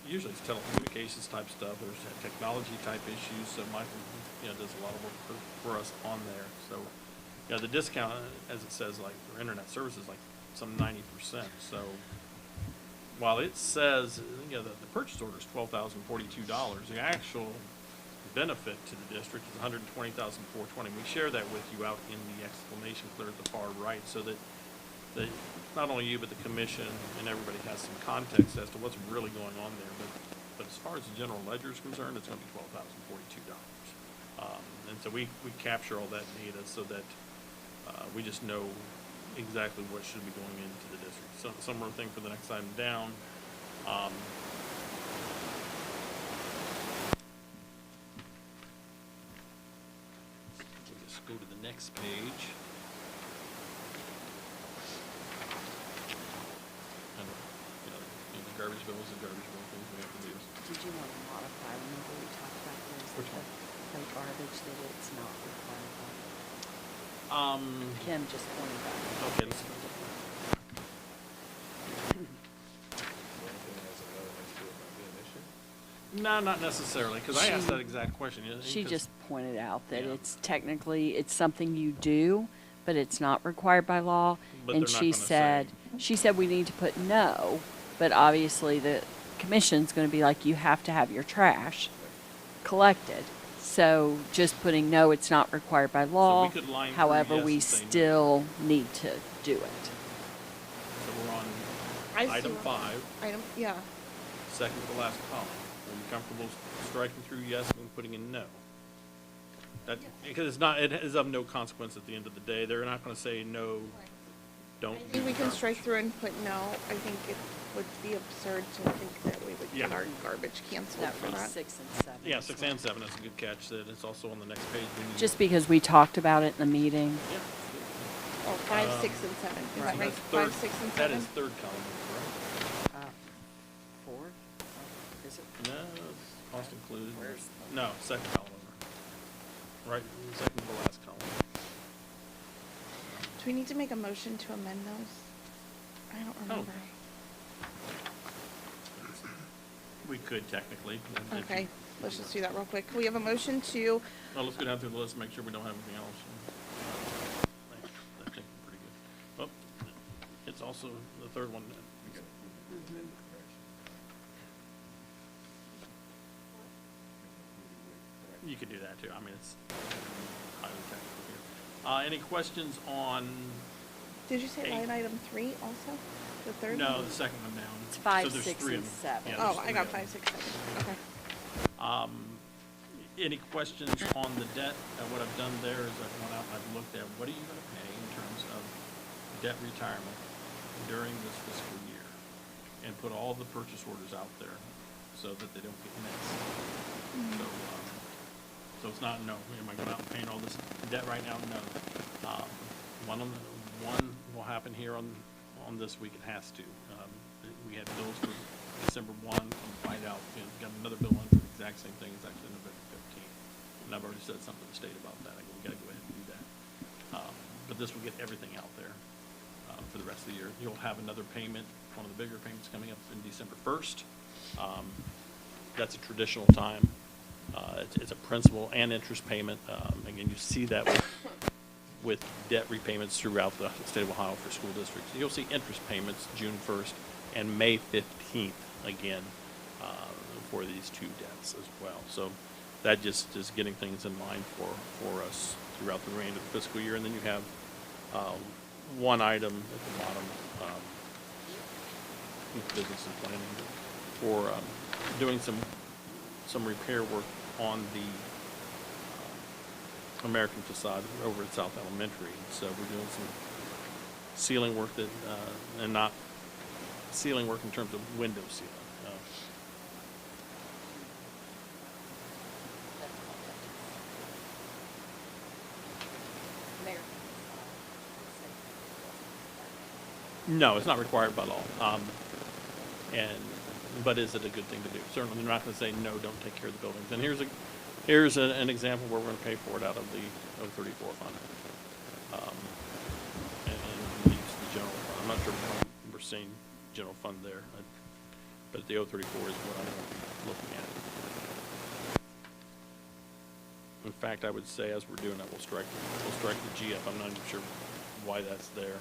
usually it's telecommunications type stuff, there's technology type issues, so Michael, does a lot of work for us on there. So, the discount, as it says, like, for internet services, like some 90%. So, while it says, the purchase order is $12,042, the actual benefit to the district is $120,420. We share that with you out in the explanation clear at the far right, so that not only you, but the commission and everybody has some context as to what's really going on there. But as far as the general ledger is concerned, it's going to be $12,042. And so we capture all that data so that we just know exactly what should be going into the district. So similar thing for the next item down. We'll just go to the next page. And, the garbage bill is the garbage bill, things we have to do. Did you want to modify, remember we talked about this? Which one? The garbage that it's not required by. Kim just pointed out. Okay, let's, no, not necessarily, because I asked that exact question. She 'cause- just pointed out that Yeah. it's technically, it's something you do, but it's not required by law. But And they're not she gonna said, we need to put no, but obviously the commission's gonna be like, you have to have your trash collected. So just putting no, it's not required by law. could line through However, yes we and say no. still need to do it. So we're on I see item what- 5, Yeah. second to last column. Are you comfortable striking through yes and putting in no? That, because it's not, it is of no consequence at the end of the day. They're not gonna say no, don't. I think we use can garbage. strike through and put no. I think it would be absurd to think that we would Yeah. get our garbage canceled That for would be that. 6 and 7. Yeah, as 6 well. and 7, that's a good catch, that it's also on the next page. We need- Just because we talked about it in the meeting. Yeah. Oh, 5, 6, and 7. Is Right. that right? That's 5, 6, and 7? That is third column, right? 4? Is it? No, cost included. Where's the- No, second column. Right, second to the last column. Do we need to make a motion to amend those? I don't remember. We could technically. if Okay, you- let's just do that real quick. We have a motion to, Well, let's go down through the list, and make sure we don't have anything else. I think we're pretty good. Oh, it's also the third one. You could do that too. I mean, it's highly technical here. Any questions on, did you say 8. line item 3 also? The third? no, the second one down. It's 5, So there's 6, three and of them. 7. Yeah, Oh, there's I three got of them. 5, 6, 7. Okay. Any questions on the debt? What I've done there is I've gone out and I've looked at what are you gonna pay in terms of debt retirement during this fiscal year? And put all the purchase orders out there so that they don't get missed. So it's not, no, am I going out and paying all this debt right now? No. One will happen here on this week, it has to. We had bills for December 1, come find out, got another bill in for the exact same thing, it's actually November 15th. And I've already said something to the state about that, we gotta go ahead and do that. But this will get everything out there for the rest of the year. You'll have another payment, one of the bigger payments coming up in December 1st. That's a traditional time. It's a principal and interest payment. Again, you see that with debt repayments throughout the state of Ohio for school districts. You'll see interest payments June 1st and May 15th again for these two debts as well. So that just is getting things in line for us throughout the remainder of the fiscal year. And then you have one item at the bottom, business and planning, for doing some repair work on the American facade over at South Elementary. So we're doing some ceiling work that, and not ceiling work in terms of window sealing. No, it's not required by law. But is it a good thing to do? Certainly, they're not going to say, no, don't take care of the buildings. And here's an example where we're going to pay for it out of the 034 fund. And use the general fund. I'm not sure if we're seeing general fund there, but the 034 is what I'm looking at. In fact, I would say as we're doing that, we'll strike the GF. I'm not even sure why that's there.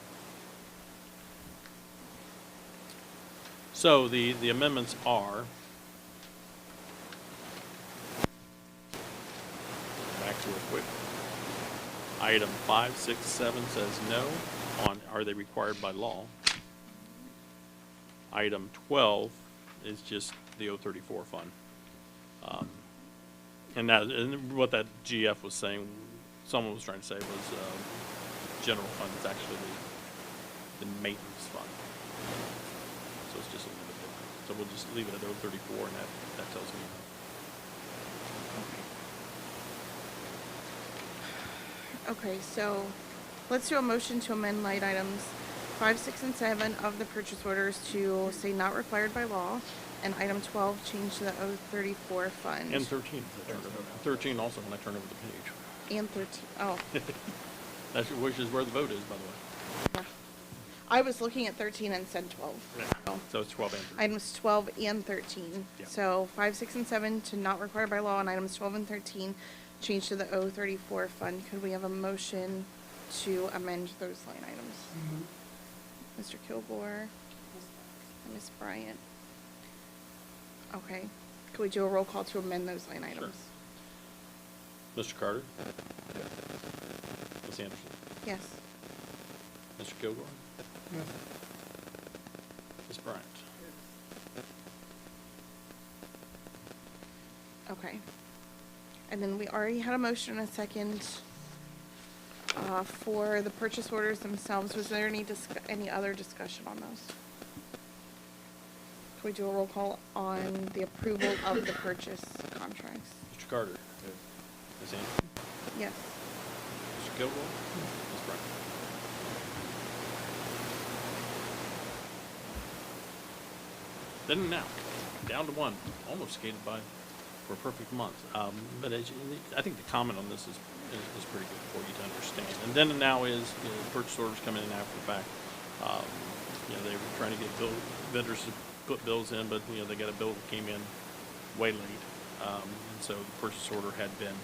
So the amendments are, back to it quick. Item 5, 6, 7 says no on are they required by law. Item 12 is just the 034 fund. And what that GF was saying, someone was trying to say was general fund is actually the maintenance fund. So it's just a little bit different. So so we'll just leave it at 034, and that tells me. Okay, so let's do a motion to amend line items 5, 6, and 7 of the purchase orders to say not required by law, and item 12 change to the 034 fund. And 13, 13 also when I turn over the page. And 13, oh, That's which is where the vote is, by the way. yeah. I was looking at 13 and said 12. Yeah. So So it's 12 and 13. items 12 and 13. Yeah. So 5, 6, and 7 to not required by law, and items 12 and 13 change to the 034 fund. Could we have a motion to amend those line items? Mr. Kilgore and Ms. Bryant. Okay. Could we do a roll call to amend those line items? Mr. Carter? Ms. Anderson? Yes. Mr. Kilgore? Yes. Ms. Bryant? Okay. And then we already had a motion and a second for the purchase orders themselves. Was there any other discussion on those? Can we do a roll call on the approval of the purchase contracts? Mr. Carter? Ms. Anderson? Yes. Mr. Kilgore? Ms. Bryant? Then and now, down to one, almost skated by for a perfect month. But I think the comment on this is pretty good for you to understand. And then and now is, purchase orders coming in after the fact. They were trying to get vendors to put bills in, but, they got a bill that came in way late. And so the purchase order had been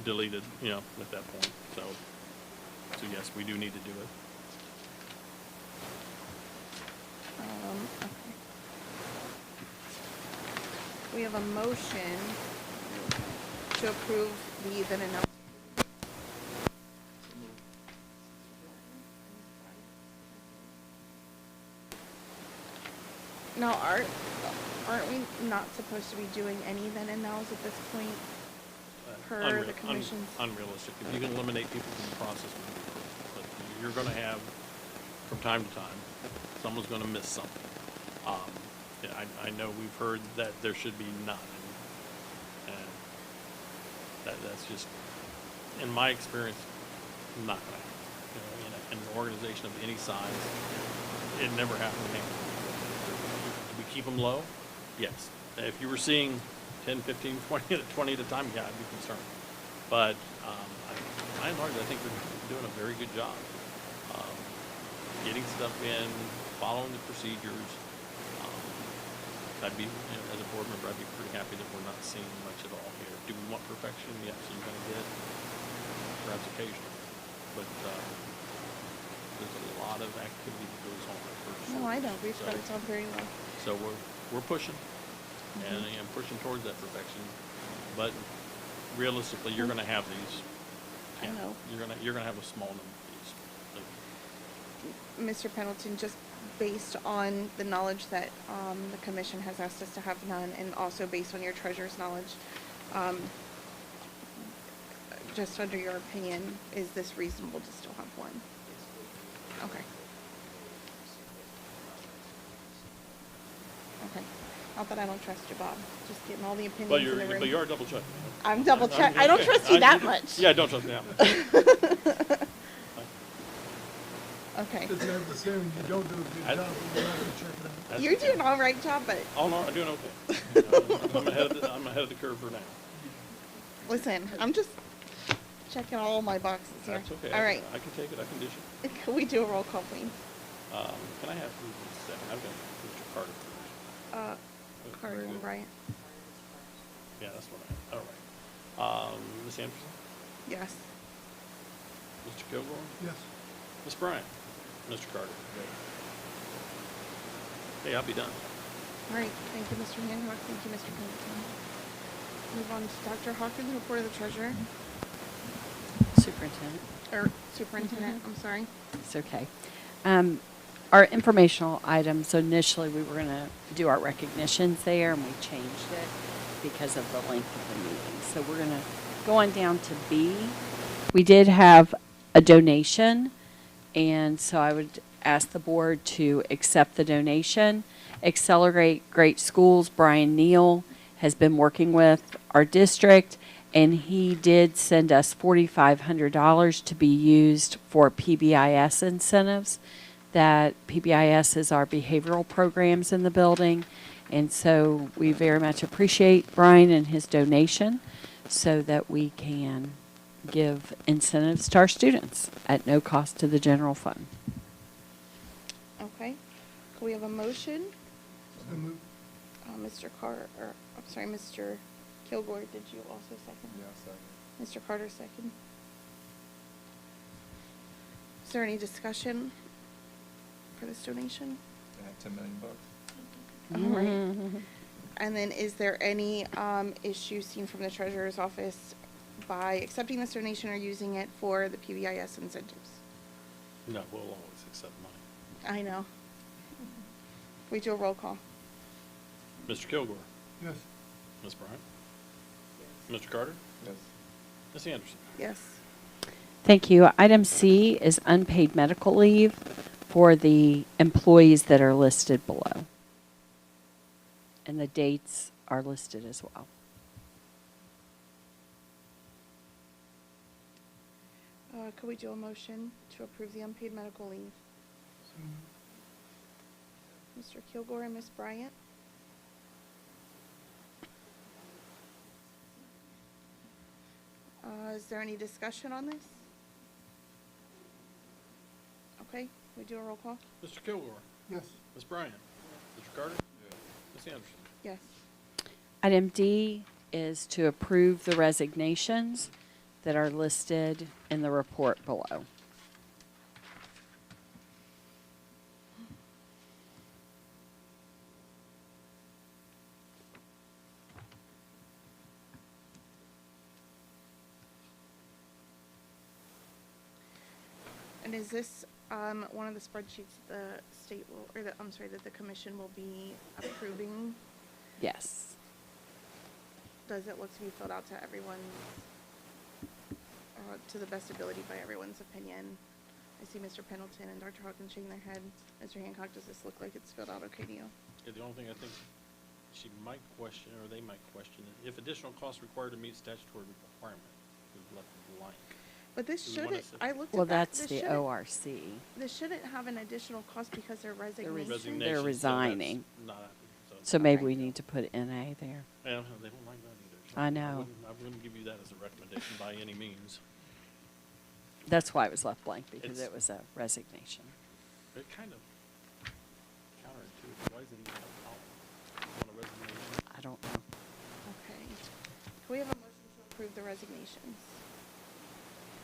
deleted, at that point. So yes, we do need to do it. Okay. We have a motion to approve the then announced. Now, aren't we not supposed to be doing any then and nows at this point per the commission's? Unrealistic. If you can eliminate people from the process, but you're going to have, from time to time, someone's going to miss something. I know we've heard that there should be none, and that's just, in my experience, not going to happen. In an organization of any size, it never happened to me. Do we keep them low? Yes. If you were seeing 10, 15, 20 at a time, yeah, I'd be concerned. But by and large, I think we're doing a very good job. Getting stuff in, following the procedures. I'd be, as a board member, I'd be pretty happy that we're not seeing much at all here. Do we want perfection? Yes, you're going to get it, perhaps occasionally. But there's a lot of activity that goes on at first. No, I know. We've got it done very well. So we're pushing, and pushing towards that perfection. But realistically, you're going to have these. I know. You're gonna have a small number of these. Mr. Pendleton, just based on the knowledge that the commission has asked us to have none, and also based on your treasurer's knowledge, just under your opinion, is this reasonable to still have one? Okay. Okay. Not that I don't trust you, Bob. Just getting all the opinions in the room. But you are double checking. I'm double check. I don't trust you that much. Yeah, don't trust me that much. Okay. It's not the same, you don't do a good job, but we're not gonna check it out. You're doing all right job, but Oh no, I'm doing okay. I'm ahead of the curve for now. listen, I'm just checking all my boxes here. That's okay. All right. I can take it. I can dish it. Can we do a roll call, please? Can I have who's in second? I've got Mr. Carter first. Carter Very and good. Bryant. Yeah, that's what I. All right. Ms. Anderson, Yes. Mr. Kilgore, Yes. Ms. Bryant, Mr. Carter. Hey, I'll be done. All right. Thank you, Mr. Hancock. Thank you, Mr. Pendleton. Move on to Dr. Hawkins, report of the treasurer, Superintendent. or superintendent, I'm sorry. It's okay. Our informational items, initially we were going to do our recognitions there, and we changed it because of the length of the meeting. So we're going to go on down to B. We did have a donation, and so I would ask the board to accept the donation. Accelerate Great Schools, Brian Neal, has been working with our district, and he did send us $4,500 to be used for PBIS incentives. That PBIS is our behavioral programs in the building, and so we very much appreciate Brian and his donation so that we can give incentives to our students at no cost to the general fund. Okay. Can we have a motion? So moved. Mr. Mr. Kilgore, did you also second? Yeah, second. Mr. Carter, second. Is there any discussion for this donation? And $10 million. All right. And then is there any issue seen from the treasurer's office by accepting this donation or using it for the PBIS incentives? No, we'll always accept money. I know. We do a roll call. Mr. Kilgore, Yes. Ms. Bryant, Mr. Carter, Yes. Ms. Anderson. Yes. Thank you. Item C is unpaid medical leave for the employees that are listed below. And the dates are listed as well. Could we do a motion to approve the unpaid medical leave? Mr. Kilgore and Ms. Bryant? Is there any discussion on this? Okay, we do a roll call? Mr. Kilgore, Yes. Ms. Bryant, Mr. Carter, Ms. Anderson. Yes. Item D is to approve the resignations that are listed in the report below. And is this one of the spreadsheets the state will, or the, I'm sorry, that the commission will be approving? Yes. Does it look to be filled out to everyone, to the best ability by everyone's opinion? I see Mr. Pendleton and Dr. Hawkins shaking their head. Mr. Hancock, does this look like it's filled out okay to you? Yeah, the only thing I think she might question, or they might question, it if additional costs required to meet statutory requirement, we've left it blank. But this Do we wanna shouldn't, say- I looked Well, at that. that's This the shouldn't- ORC. This shouldn't have an additional cost because they're resignation. Resignation, They're so that's resigning. not- So maybe Okay. we need to put NA there. Yeah, they don't like that either. so I know. I wouldn't give you that as a recommendation by any means. That's why it was left blank, because It's- it was a resignation. It kind of counterintuitive. Why is it even on a resignation? I don't know. Okay. Can we have a motion to approve the resignations?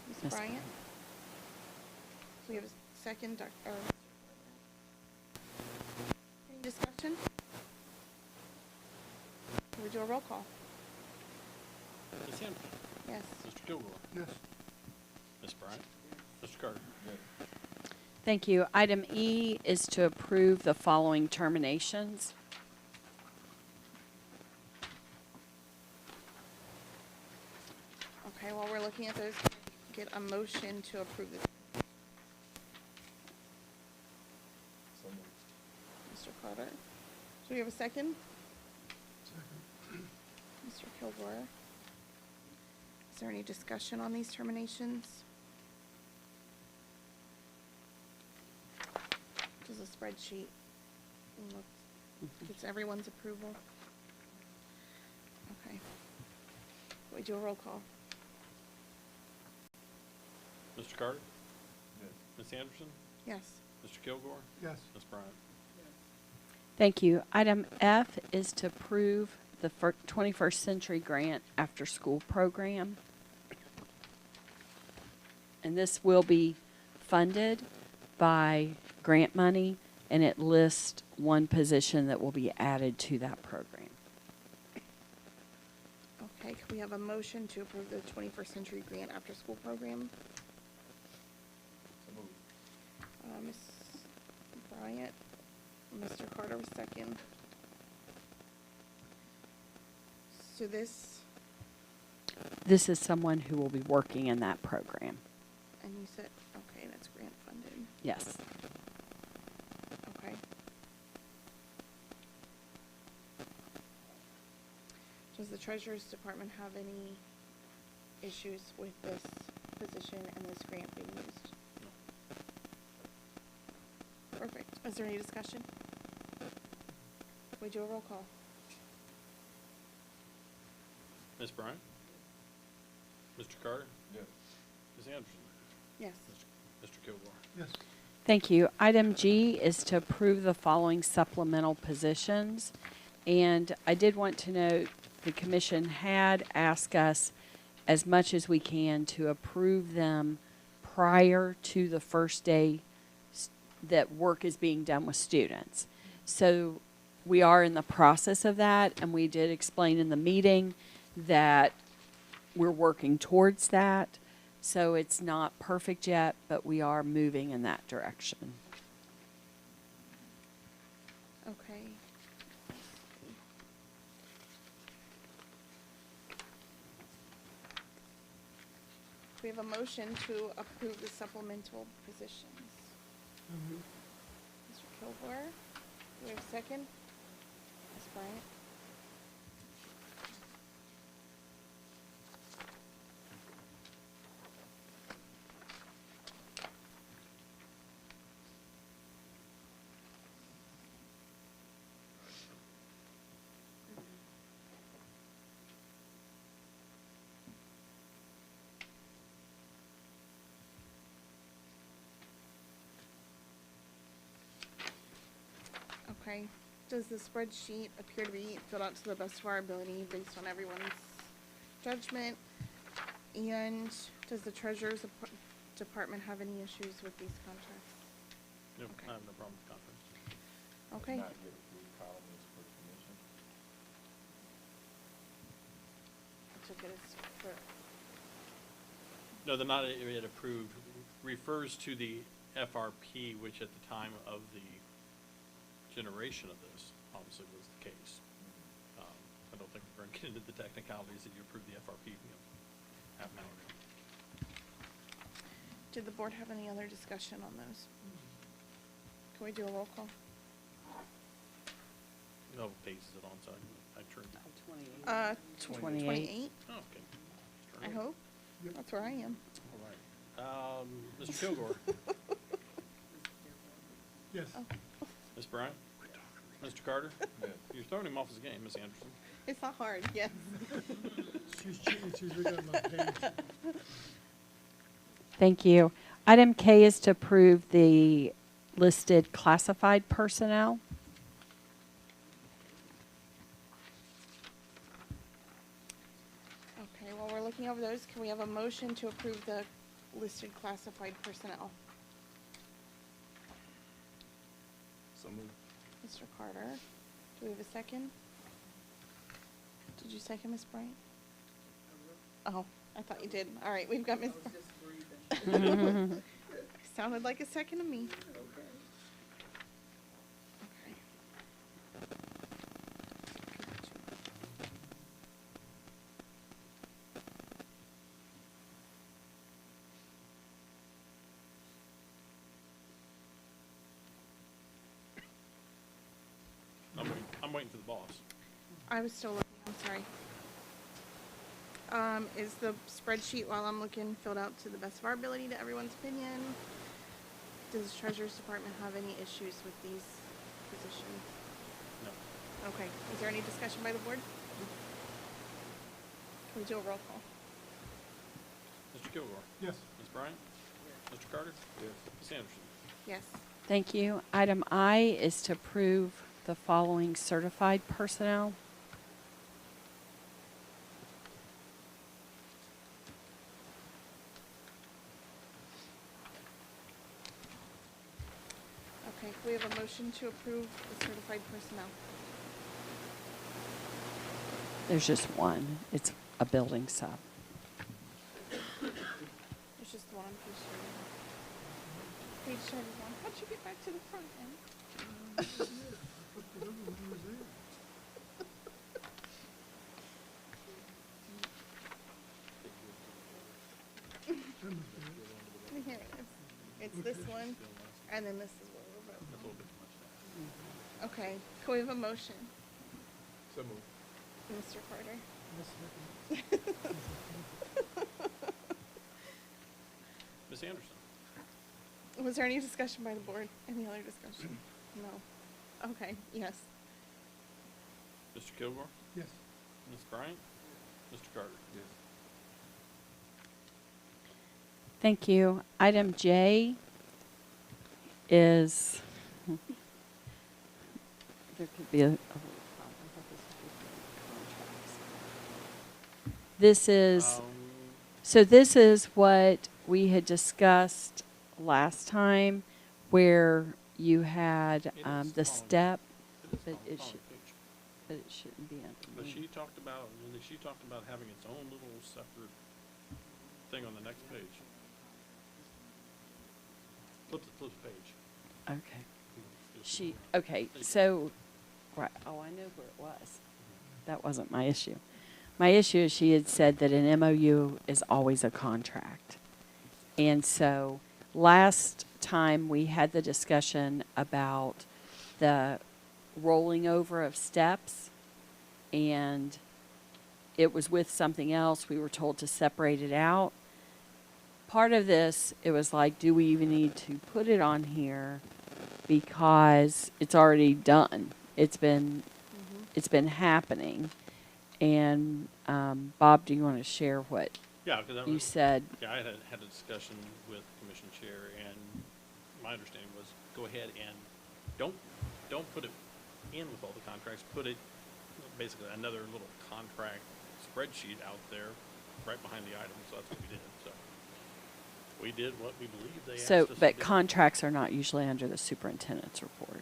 Ms. Ms. Bryant? So we have a second, any discussion? Can we do a roll call? Ms. Anderson, Yes. Mr. Kilgore, Yes. Ms. Bryant, Mr. Carter. Thank you. Item E is to approve the following terminations. Okay, while we're looking at those, can I get a motion to approve this? Mr. Carter? Do we have a second? Second. Mr. Kilgore? Is there any discussion on these terminations? Does the spreadsheet look, gets everyone's approval? Okay. We do a roll call. Mr. Carter? Ms. Anderson? Yes. Mr. Kilgore? Yes. Ms. Bryant? Thank you. Item F is to approve the 21st Century Grant After School Program. And this will be funded by grant money, and it lists one position that will be added to that program. Okay, can we have a motion to approve the 21st Century Grant After School Program? Ms. Bryant, Mr. Carter was second. So this, This is someone who will be working in that program. and you said, okay, that's grant funded. Yes. Does the treasurer's department have any issues with this position and this grant being used? Perfect. Is there any discussion? We do a roll call. Ms. Bryant? Mr. Carter? Yes. Ms. Anderson? Yes. Mr. Kilgore? Yes. Thank you. Item G is to approve the following supplemental positions. And I did want to note, the commission had asked us as much as we can to approve them prior to the first day that work is being done with students. So we are in the process of that, and we did explain in the meeting that we're working towards that. So it's not perfect yet, but we are moving in that direction. Okay. We have a motion to approve the supplemental positions. Mr. Kilgore, do we have a second? Ms. Bryant? Okay. Does the spreadsheet appear to be filled out to the best of our ability based on everyone's judgment? And does the treasurer's department have any issues with these contracts? Nope, Okay. I have no problem with contracts. Okay. Not yet approved columns for commission. To get us for, No, the not yet approved refers to the FRP, which at the time of the generation of this obviously was the case. I don't think we're going to get into the technicalities that you approved the FRP, half an hour ago. did the board have any other discussion on those? Can we do a roll call? No pages it on, so I turned. 28. 28, Oh, okay. I hope. That's where I am. All right. Mr. Kilgore? Yes. Oh. Ms. Bryant? Mr. Carter? Yes. You're throwing him off his game, Ms. Anderson. It's not hard, yes. She's cheating, she's reading my page. Thank you. Item K is to approve the listed classified personnel. Okay, while we're looking over those, can we have a motion to approve the listed classified personnel? So moved. Mr. Carter, do we have a second? Did you second, Ms. Bryant? Oh, I thought you did. All right, we've got Ms. Sounded like a second to me. Okay. I'm waiting for the boss. I was still looking, I'm sorry. Is the spreadsheet, while I'm looking, filled out to the best of our ability, to everyone's opinion? Does the Treasurer's Department have any issues with these positions? No. Okay, is there any discussion by the board? Can we do a roll call? Mr. Kilgore? Yes. Ms. Bryant? Mr. Carter? Yes. Ms. Anderson? Yes. Thank you. Item I is to approve the following certified personnel. Okay, we have a motion to approve the certified personnel. There's just one. It's a building sub. It's just the one on page 31. Page 31. How'd you get back to the front end? Here it is. It's this one, and then this is what we're That's a voting little bit too much. on. Okay, can we have a motion? So moved. Mr. Carter. Ms. Anderson? Was there any discussion by the board? Any other discussion? No. Okay, yes. Mr. Kilgore? Yes. Ms. Bryant? Mr. Carter? Yes. Thank you. Item J is, there could be a little problem. This is, so this is what we had discussed last time, where you had It is the following- step, It is but following it page. should, but it shouldn't be under. But me. she talked about having its own little separate thing on the next page. Flip the page. Okay. Okay, so, right, oh, I know where it was. That wasn't my issue. My issue is she had said that an MOU is always a contract. And so, last time we had the discussion about the rolling over of steps, and it was with something else. We were told to separate it out. Part of this, it was like, do we even need to put it on here because it's already done? It's been happening. And Bob, do you want to share what Yeah, because you said? Yeah, I had a discussion with Commission Chair, and my understanding was go ahead and don't put it in with all the contracts. Put it basically another little contract spreadsheet out there right behind the item. So that's what we did. So we did what we believed they asked us to do. But contracts are not usually under the superintendent's report.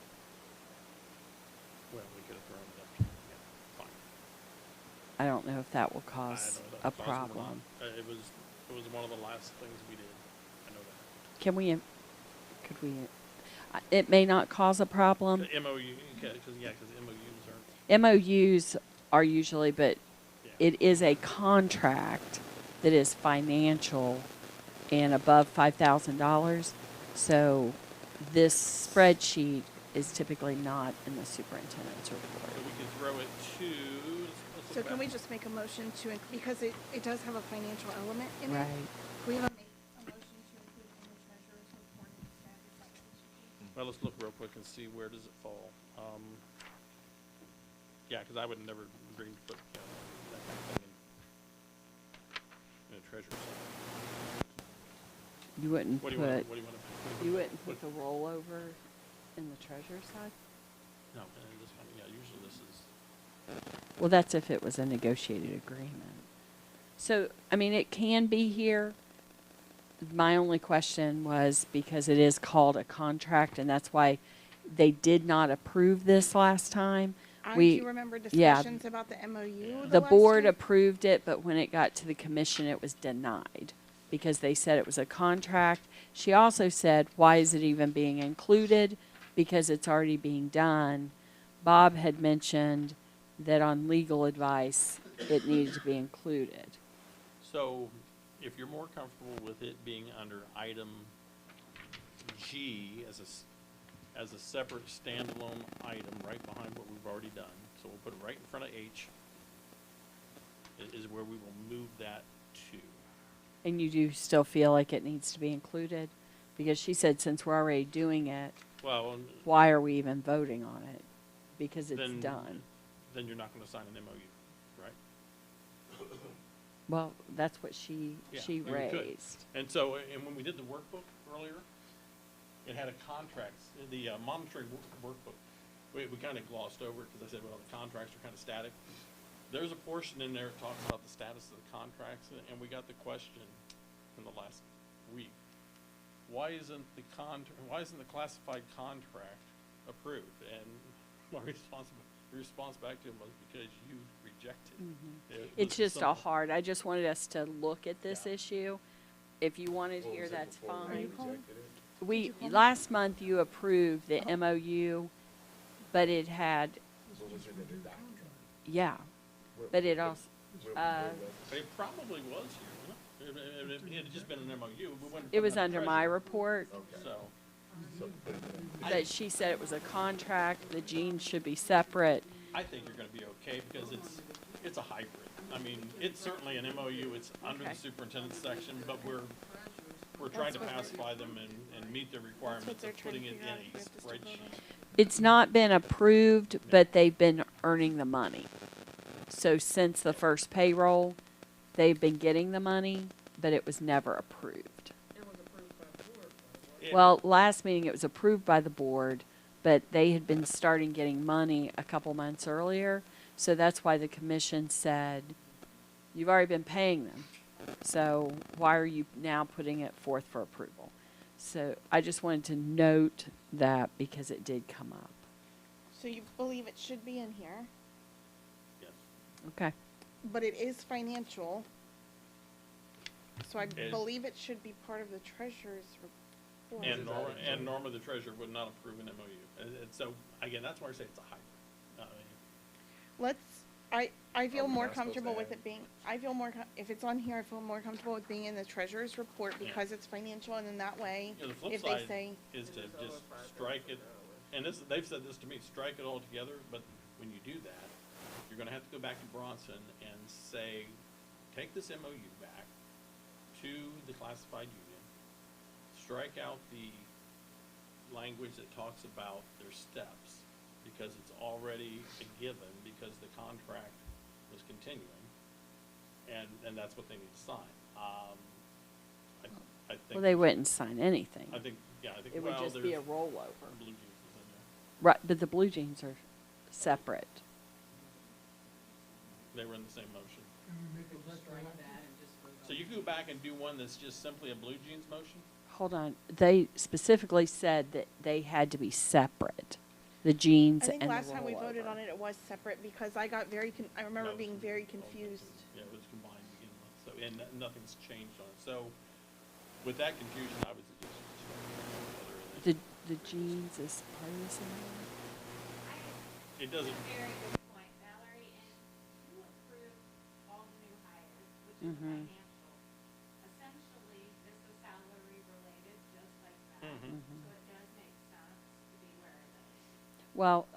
Well, we could have thrown it up. Yeah, fine. I don't know if that will I cause don't know if a that caused them or not. problem. It was one of the last things we did. I know that. Can we, could we, it may not cause a problem. The MOU, because MOUs aren't. MOUs are usually, but Yeah. it is a contract that is financial and above $5,000. So this spreadsheet is typically not in the superintendent's So report. we can throw it to. let's So look can we back. just make a motion to, because it does have a financial element in it? Right. Can we have a motion to include in the treasurer's report and staff? Is that what we should do? Well, let's look real quick and see where does it fall. Yeah, because I would never agree to put that kind of thing in a treasurer's. You wouldn't What do you want? put, What do you want to? you wouldn't put the rollover in the treasurer's side? No, this one. Yeah, usually this is. Well, that's if it was a negotiated agreement. So, I mean, it can be here. My only question was because it is called a contract, and that's why they did not approve this last time. Do you remember discussions about the MOU? The last board year? approved it, but when it got to the commission, it was denied because they said it was a contract. She also said, why is it even being included? Because it's already being done. Bob had mentioned that on legal advice, it needed to be included. So, if you're more comfortable with it being under item G as a separate standalone item right behind what we've already done, so we'll put it right in front of H, is where we will move that to. And you do still feel like it needs to be included? Because she said since we're already doing it, Well, why are we even voting on it? Because it's then, done. Then you're not going to sign an MOU, right? Well, that's what she Yeah, then you could. raised. And so, and when we did the workbook earlier, it had a contract, the monitoring workbook. We kind of glossed over it because I said, well, the contracts are kind of static. There's a portion in there talking about the status of the contracts, and we got the question in the last week. Why isn't the classified contract approved? And my response back to him was because you rejected. It It's was just simple. I just wanted us to look at this Yeah. issue. If you wanted here, that's Are you fine. calling? We, last month you approved the MOU, but it had, yeah, but it also, It probably was here, wasn't it? It had just been an MOU. We wouldn't it put was in a under my treasurer. report, So, but she said it was a contract, the jeans should be separate. I think you're gonna be okay because it's a hybrid. I mean, it's certainly an MOU, it's under the Okay. superintendent's section, but we're trying to pacify them and meet the requirements they're of trying to putting it figure out in if a we have to still vote on spreadsheet. It's not been approved, but they've been earning the money. So since the first payroll, they've been getting the money, but it was never approved. Yeah, Well, last meeting it was approved by the board, but they had been starting getting money a couple months earlier. So that's why the commission said, you've already been paying them. So why are you now putting it forth for approval? So I just wanted to note that because it did come up. So you believe it should be in here, yes. Okay. but it is financial. So I It- believe it should be part of the treasurer's report. And Norma, the treasurer, would not approve an MOU. And so, again, that's why I say it's a hybrid. Let's, I feel Are we more not supposed to comfortable with add- it being, I feel more, if it's on here, I feel more comfortable with being in the treasurer's report Yeah. because it's financial, and then that way, You know, the flip if they side say, is to just strike it, and this, they've said this to me, strike it all together, but when you do that, you're gonna have to go back to Bronson and say, take this MOU back to the classified union, strike out the language that talks about their steps, because it's already a given, because the contract was continuing, and that's what they need to sign. I think. Well, they wouldn't sign anything. I think, yeah, I think, It would well, just be a there's rollover. blue jeans is in there. Right, but the blue jeans are separate. They were in the same motion. Can we make a retroactive? So you can go back and do one that's just simply a blue jeans motion? Hold on. They specifically said that they had to be separate. The jeans I think and the last time we voted rollover. on it, it was separate because I got very, I remember No, it being was- very okay. confused. Yeah, it was combined to begin with, so, and nothing's changed on it. So with that confusion, I would suggest you strike it together. The jeans is part of this. It doesn't, Very good point, Valerie, and you approved all the new hires, which is Mhm. financial. Essentially, this is salary related, just like that. Mhm. So it does make sense to be aware of those. Well,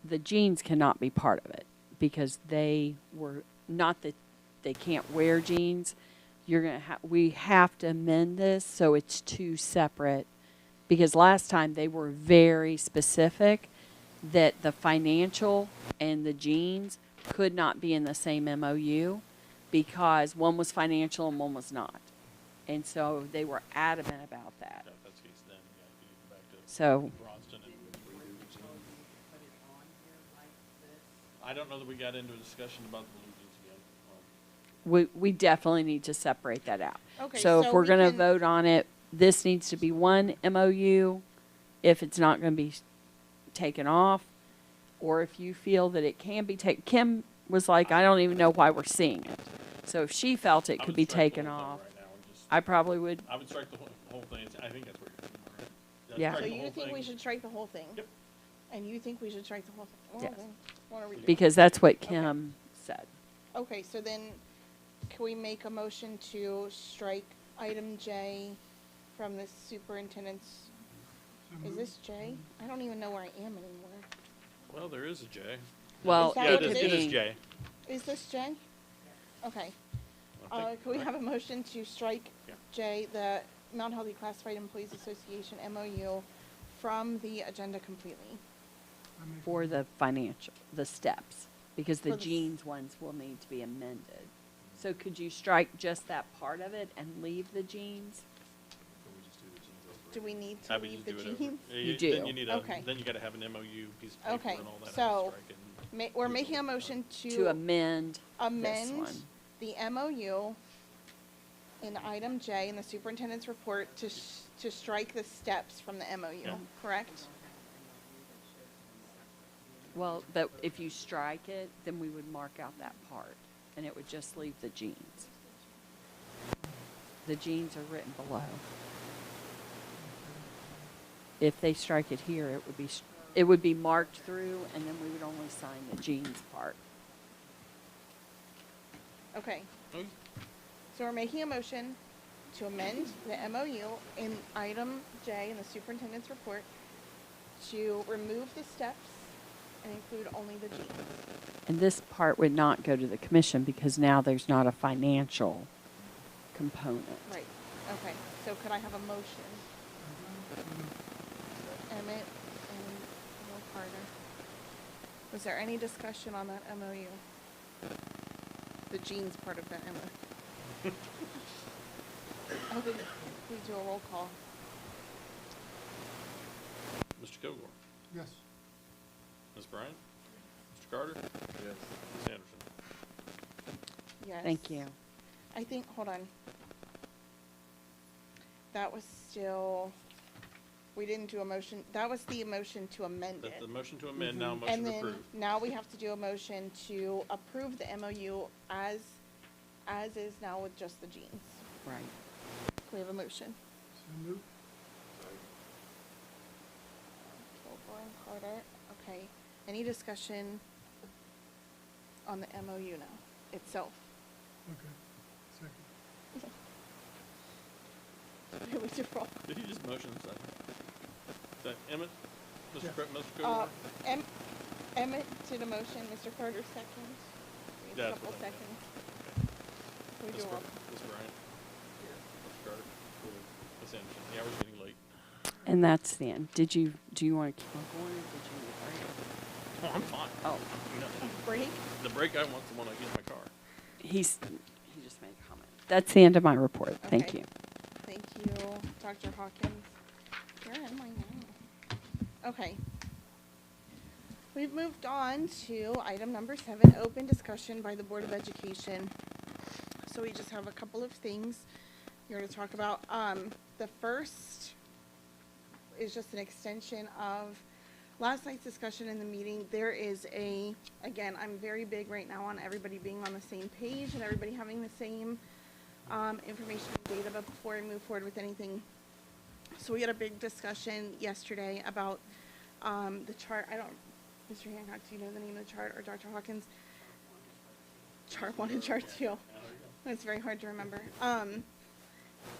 the jeans cannot be part of it because they were not that they can't wear jeans. You're gonna we have to amend this so it's two separate because last time they were very specific that the financial and the jeans could not be in the same MOU because one was financial and one was not. And so they were adamant about that. yeah, that's the case then, yeah, you need to go back to So Bronston and. I don't know that we got into a discussion about the blue jeans again. we definitely need to separate that out. Okay, So if so we're we gonna can- vote on it, this needs to be one MOU. If it's not gonna be taken off, or if you feel that it can be taken, Kim was like, I don't even know why we're seeing it. So if she felt it I could would be strike the taken whole thing off, right now and just- I probably would, I would strike the whole thing. I think that's what you're doing. Right? Yeah. Strike So the you whole think we thing. should strike the whole thing? Yep. And you think we should strike the whole thing? Well, Yes. then, what are we doing? because that's what Kim said. Okay, so then, can we make a motion to strike item J from the superintendent's, is this J? I don't even know where I am anymore. Well, there is a J. Well, Is that Yeah, what it it is, it is is? J. Is this J? Okay. I think- Can we have a motion to strike Yeah. J, the Mount Healthy Classified Employees Association MOU from the agenda completely? For the financial, the steps, because the For the s- jeans ones will need to be amended. So could you strike just that part of it and leave the jeans? Do we need to I would leave just the do it over. jeans? You Then do. you need Okay. then you gotta have an MOU piece of paper Okay, and all that. so strike it and- We're making a motion To amend this amend one. the MOU in item J in the superintendent's report to strike the steps from the MOU, Yeah. correct? Well, but if you strike it, then we would mark out that part, and it would just leave the jeans. The jeans are written below. If they strike it here, it would be marked through, and then we would only sign the jeans part. Okay, Okay. so we're making a motion to amend the MOU in item J in the superintendent's report to remove the steps and include only the jeans. And this part would not go to the commission because now there's not a financial component. Right, okay, so could I have a motion? Emmett and Will Carter. Was there any discussion on that MOU? The jeans part of that MOU? Okay, please do a roll call. Mr. Kilgore? Yes. Ms. Bryant? Mr. Carter? Yes. Ms. Anderson? Yes. Thank you. I think, hold on. That was still, we didn't do a motion, that was the motion to amend it. That's the motion to amend, now motion And to then approve. now we have to do a motion to approve the MOU as is now with just the jeans. Right. Can we have a motion? So moved. Kilgore and Carter, okay. Any discussion on the MOU now itself? Okay. Second. It was your fault. Did you just motion second? Is that Emmett? Mr. Yes. Mr. Kilgore? Emmett did a motion, Mr. Carter second. We have a That's couple what I meant. seconds. Can we Ms. do a roll? Ms. Bryant? Mr. Carter? Ms. Anderson? The hour's getting late. And that's the end. Do you want to keep on going or did you need a break? Oh, I'm fine. Oh. No, Break? the break I want's the one I get in my car. He just made a comment. That's the end of my report. Thank Okay. you. Thank you, Dr. Hawkins. Where am I now? Okay. We've moved on to item number 7, open discussion by the Board of Education. So we just have a couple of things here to talk about. The first is just an extension of last night's discussion in the meeting. There is again, I'm very big right now on everybody being on the same page and everybody having the same information and data, but before I move forward with anything, so we had a big discussion yesterday about the chart. Mr. Hancock, do you know the name of the chart, or Dr. Hawkins? Chart 1 and Chart 2. That's very hard to remember.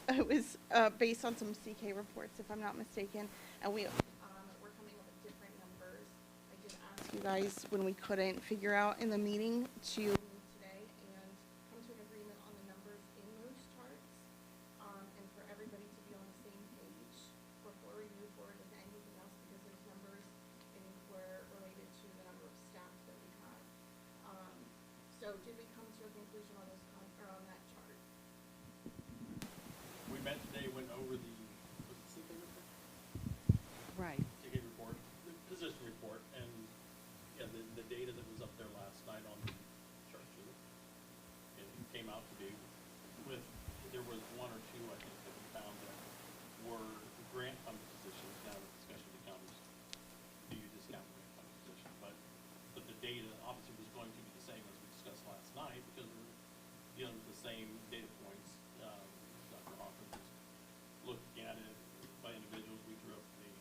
It was based on some CK reports, if I'm not mistaken, and we're coming up with different numbers. I did ask you guys when we couldn't figure out in the meeting to meet today and come to an agreement on the numbers in those charts, and for everybody to be on the same page before we move forward with anything else, because those numbers, I think, were related to the number of staff that we had. So did we come to a conclusion on those on that chart? We met today, went over the, was it CK report? Right. CK report, the position report, and, yeah, the data that was up there last night on the chart sheet. And it came out to be there was one or two, I think, that we found that were grant funded positions. Now the discussion becomes, do you discount grant funded positions? But the data obviously was going to be the same as we discussed last night because we're dealing with the same data points. Dr. Hawkins was looking at it by individuals. We threw up the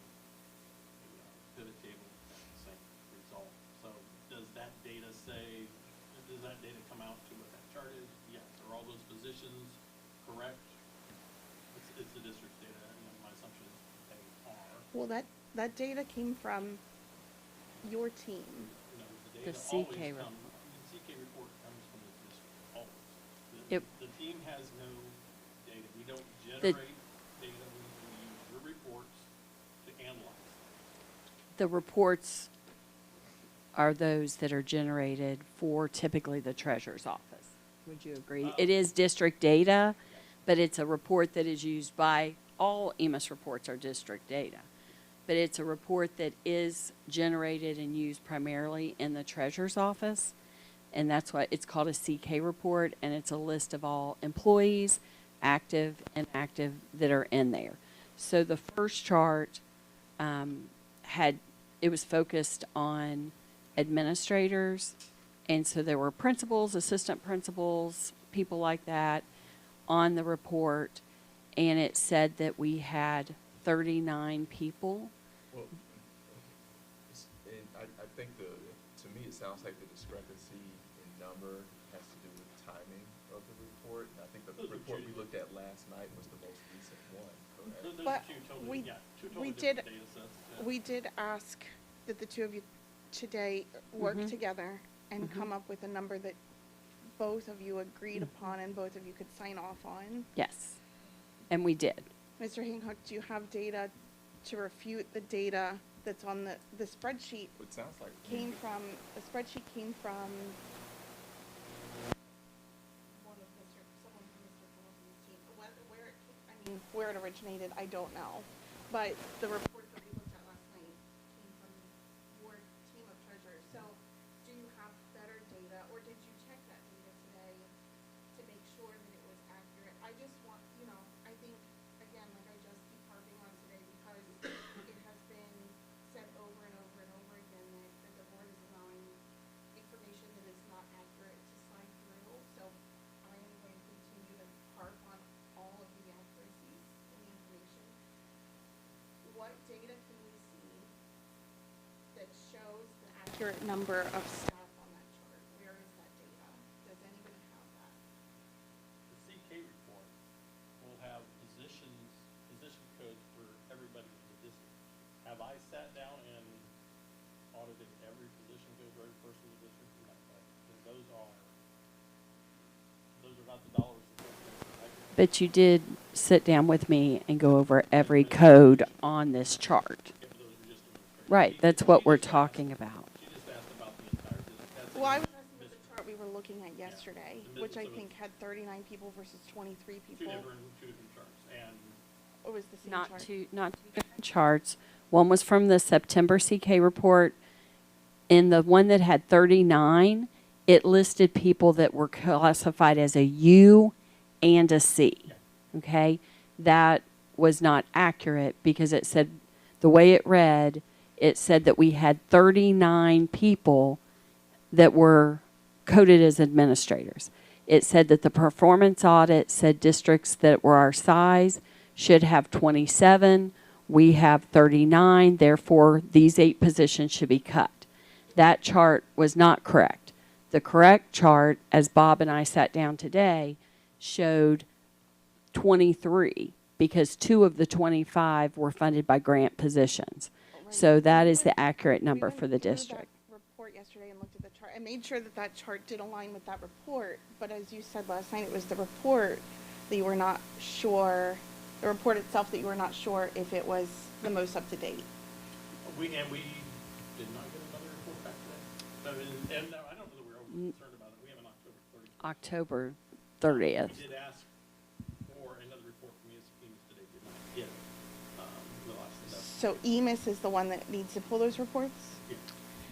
pivot table at the same result. So does that data come out to what that chart is? Yes. Are all those positions correct? It's the district's data, and my assumption is they are. Well, that data came from your team. No, The data CK always report. The CK report comes from the district, always. It- The team has no data. We don't generate data. We use your reports to analyze. The reports are those that are generated for typically the treasurer's office. Would you agree? It is district data, but it's a report that is used by, all EMIS reports are district data. But it's a report that is generated and used primarily in the treasurer's office. And that's why it's called a CK report, and it's a list of all employees, active and inactive, that are in there. So the first chart it was focused on administrators, and so there were principals, assistant principals, people like that on the report, and it said that we had 39 people. Well, and I think to me, it sounds like the discrepancy in number has to do with timing of the report. And I think the report we looked at last night was the most recent one, correct? Those But are two totally, we two totally did different data sets. Yeah. we did ask that the two of you today work Mhm. together and Mhm. come up with a number that both of you agreed upon and both of you could sign off on. Yes. And we did. Mr. Hancock, do you have data to refute the data that's on the spreadsheet? It sounds like. The spreadsheet came from someone from Mr. Pendleton's team. Where it originated, I don't know. But the report that we looked at last night came from your team of treasurers. So do you have better data, or did you check that data today to make sure that it was accurate? I just want, I think, again, like I just keep harping on today because it has been said over and over and over again that the board is allowing information that is not accurate to slide through. So I am going to continue to harp on all of the accuracies in the information. What data can we see that shows the accurate number of staff on that chart? Where is that data? Does anybody have that? The CK report will have position codes for everybody in the district. Have I sat down and audited every position code for every person in the district? No, because those are not the dollars. But you did sit down with me and go over every code on this chart. Right, that's what we're talking about. She just asked about the entire district. That's Well, I was asking about the chart we were looking at yesterday, which I think had 39 people versus 23 two people. different charts. And It was the same Not chart. two different charts. One was from the September CK report. In the one that had 39, it listed people that were classified as a U and a C. Okay? That was not accurate because it said, the way it read, it said that we had 39 people that were coded as administrators. It said that the performance audit said districts that were our size should have 27. We have 39. Therefore, these 8 positions should be cut. That chart was not correct. The correct chart, as Bob and I sat down today, showed 23 because 2 of the 25 were funded by grant positions. So that is the accurate number for the district. That report yesterday and looked at the chart. I made sure that that chart did align with that report, but as you said last night, it was the report that you were not sure, the report itself that you were not sure if it was the most up to date. we did not get another report back today. And I don't know that we're over concerned about it. We have an October 30th. October 30th. We did ask for another report from EMS today. Did not get it. The last So EMIS is the one that needs to pull those reports?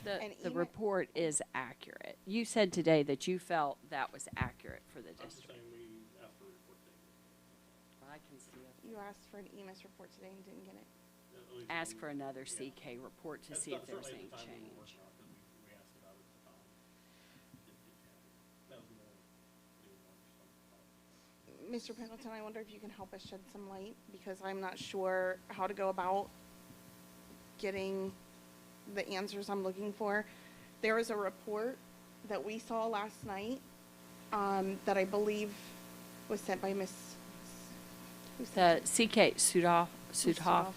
And The EMIS report is accurate. You said today that you felt that was accurate for the I'm just district. saying we asked for a report today. I can see it. You asked for an EMIS report today and didn't get it. At least Ask we- for another CK report to That's see if not- there's certainly any at the time we were change. working on it, 'cause we asked about it at the time. Didn't get it. That was more doing more Mr. Pendleton, I wonder if you can help us shed some light, because I'm not sure how to go about getting the answers I'm looking for. There is a report that we saw last night, that I believe was sent by Miss. who The sent it? CK, Sudhoff, Sudhoff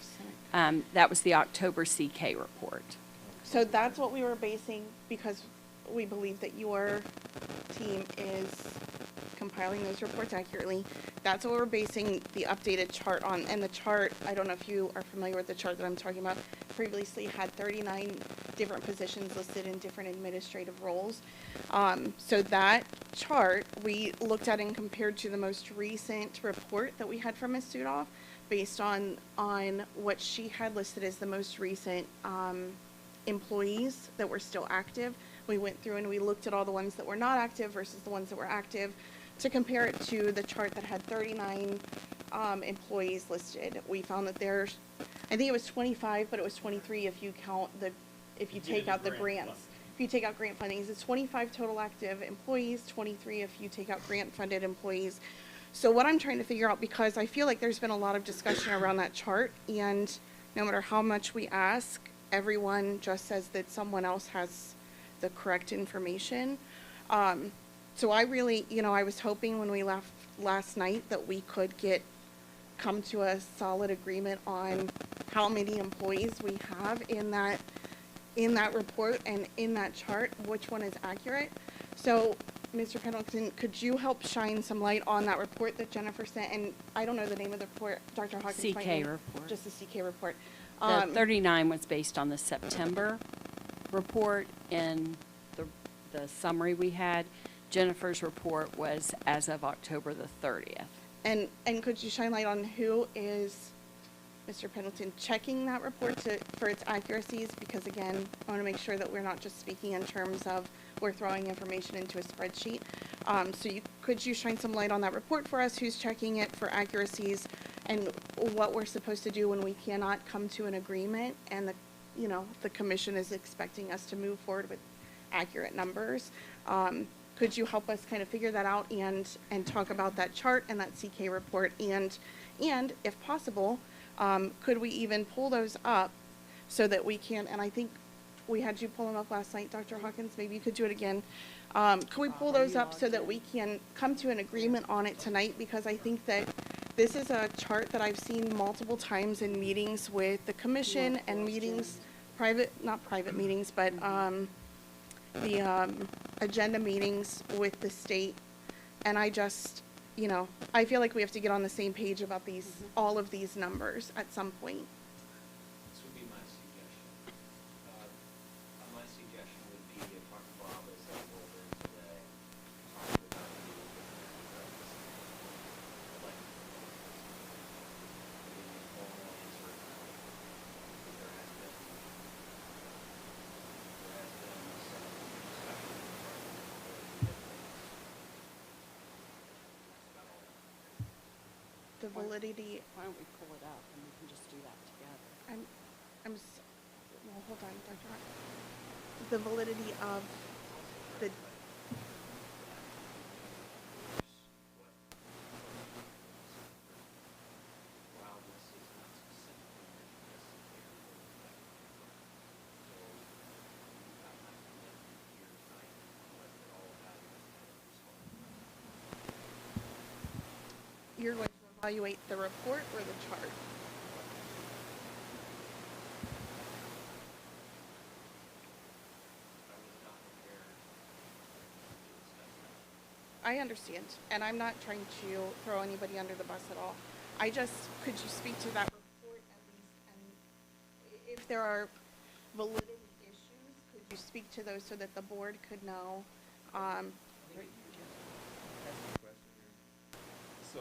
sent it. that was the October CK report. So that's what we were basing, because we believe that your team is compiling those reports accurately. That's what we're basing the updated chart on. And the chart, I don't know if you are familiar with the chart that I'm talking about, previously had 39 different positions listed in different administrative roles. So that chart, we looked at and compared to the most recent report that we had from Ms. Sudhoff, based on what she had listed as the most recent employees that were still active. We went through and we looked at all the ones that were not active versus the ones that were active to compare it to the chart that had 39 employees listed. We found that there's, I think it was 25, but it was 23 if you count if you take out the grants. If you take out grant fundings, it's 25 total active employees, 23 if you take out grant funded employees. So what I'm trying to figure out, because I feel like there's been a lot of discussion around that chart, and no matter how much we ask, everyone just says that someone else has the correct information. So I really, I was hoping when we left last night that we could come to a solid agreement on how many employees we have in that in that report and in that chart, which one is accurate. So, Mr. Pendleton, could you help shine some light on that report that Jennifer sent? And I don't know the name of the report, Dr. Hawkins. might CK know. report. Just the CK report. The 39 was based on the September report, and the summary we had. Jennifer's report was as of October the 30th. And could you shine light on who is, Mr. Pendleton, checking that report for its accuracies? Because again, I want to make sure that we're not just speaking in terms of we're throwing information into a spreadsheet. So could you shine some light on that report for us? Who's checking it for accuracies, and what we're supposed to do when we cannot come to an agreement and the commission is expecting us to move forward with accurate numbers? Could you help us kind of figure that out and talk about that chart and that CK report? And if possible, could we even pull those up so that we can, and I think we had you pull them up last night, Dr. Hawkins, maybe you could do it again. Could we pull those up so that we can come to an agreement on it tonight? Because I think that this is a chart that I've seen multiple times in meetings with the commission and meetings, not private meetings, but the agenda meetings with the state. And I just, I feel like we have to get on the same page about all of these numbers at some point. This would be my suggestion. My suggestion would be to talk to Bob as they roll in today, talk about the The validity, Why don't we pull it up and we can just do that together? well, hold on, Dr. Hawkins. The validity of the, you're going to evaluate the report or the chart? I understand, and I'm not trying to throw anybody under the bus at all. Could you speak to that report at least, and if there are validity issues, could you speak to those so that the board could know? So,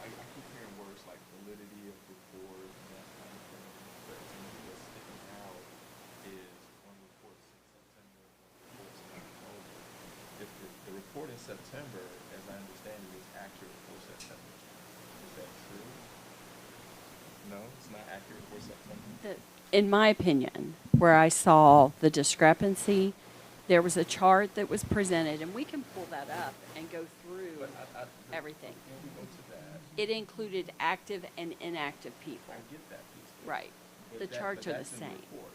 I keep hearing words like validity of report and that kind of thing, but to me what's sticking out is one report in September, one report in October. If the report in September, as I understand it, is accurate for September, is that true? No, it's not accurate for September? In my opinion, where I saw the discrepancy, there was a chart that was presented, and we can pull that up and go through everything. When we go to that, It included active and inactive people. I get that piece. Right. But The charts are the that's in same. report,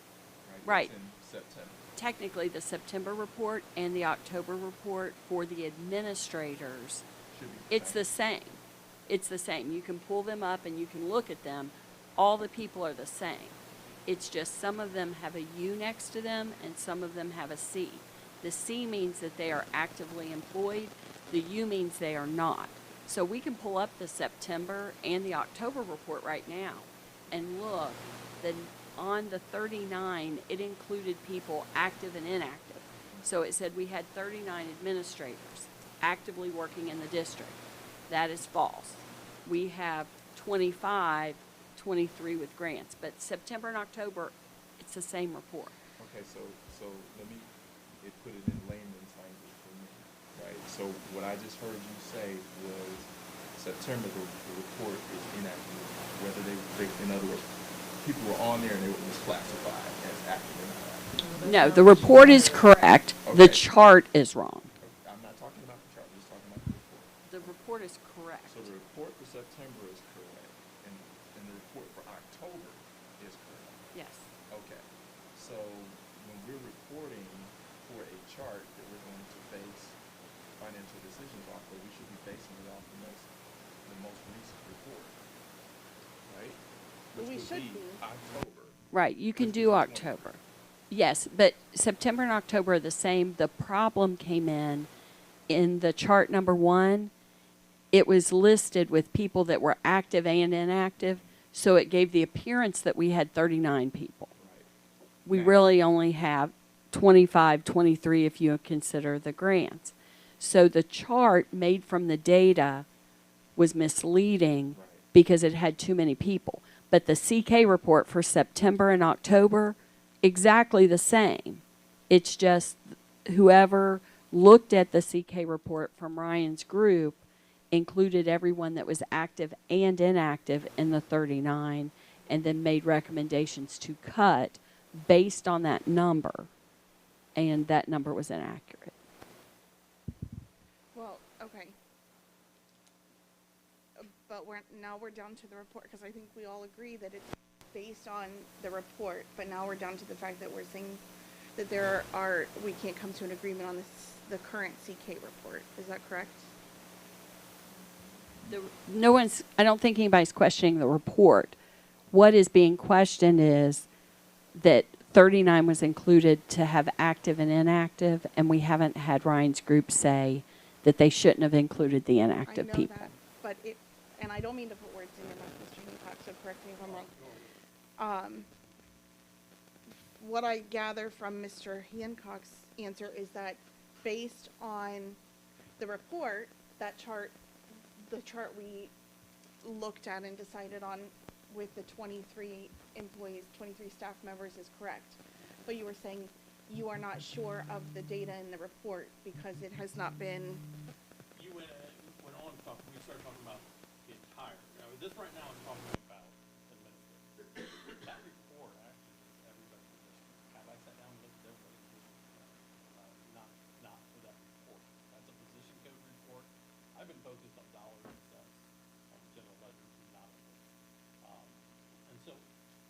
Right. That's in September. Technically, the September report and the October report for the administrators, Should be it's the same. It's the same. You can pull them up and you can look at them. All the people are the same. It's just some of them have a U next to them and some of them have a C. The C means that they are actively employed. The U means they are not. So we can pull up the September and the October report right now and look that on the 39, it included people active and inactive. So it said we had 39 administrators actively working in the district. That is false. We have 25, 23 with grants, but September and October, it's the same report. Okay, so let me put it in layman's language for me, right? So what I just heard you say was September, the report is inactive, whether they in other words, people were on there and they were misclassified as active or not active. No, the report is correct. The Okay. chart is wrong. I'm not talking about the chart, I'm just talking about the report. The report is correct. So the report for September is correct, and the report for October is correct. Yes. Okay, so when we're reporting for a chart that we're going to base financial decisions off of, we should be basing it off the most recent report, right? Which We would should be be. October, Right, you can do October. Yes, but September and October are the same. The problem came in the chart number 1. It was listed with people that were active and inactive, so it gave the appearance that we had 39 people. We really only have 25, 23 if you consider the grants. So the chart made from the data was misleading because it had too many people. But the CK report for September and October, exactly the same. It's just whoever looked at the CK report from Ryan's group included everyone that was active and inactive in the 39 and then made recommendations to cut based on that number. And that number was inaccurate. Well, okay. But now we're down to the report, because I think we all agree that it's based on the report, but now we're down to the fact that we're saying that we can't come to an agreement on the current CK report. Is that correct? I don't think anybody's questioning the report. What is being questioned is that 39 was included to have active and inactive, and we haven't had Ryan's group say that they shouldn't have included the inactive people. That, but and I don't mean to put words in your mouth, Mr. Hancock, so correct me if I'm wrong. What I gather from Mr. Hancock's answer is that based on the report, the chart we looked at and decided on with the 23 employees, 23 staff members is correct. But you were saying you are not sure of the data in the report because it has not been. You went on talking, we started talking about the entire, this right now is talking about administrative. That report, actually, everybody, have I sat down and looked at everybody? Not for that report. That's a position code report. I've been focused on dollars and stuff, on general ledgers and not on this. And so,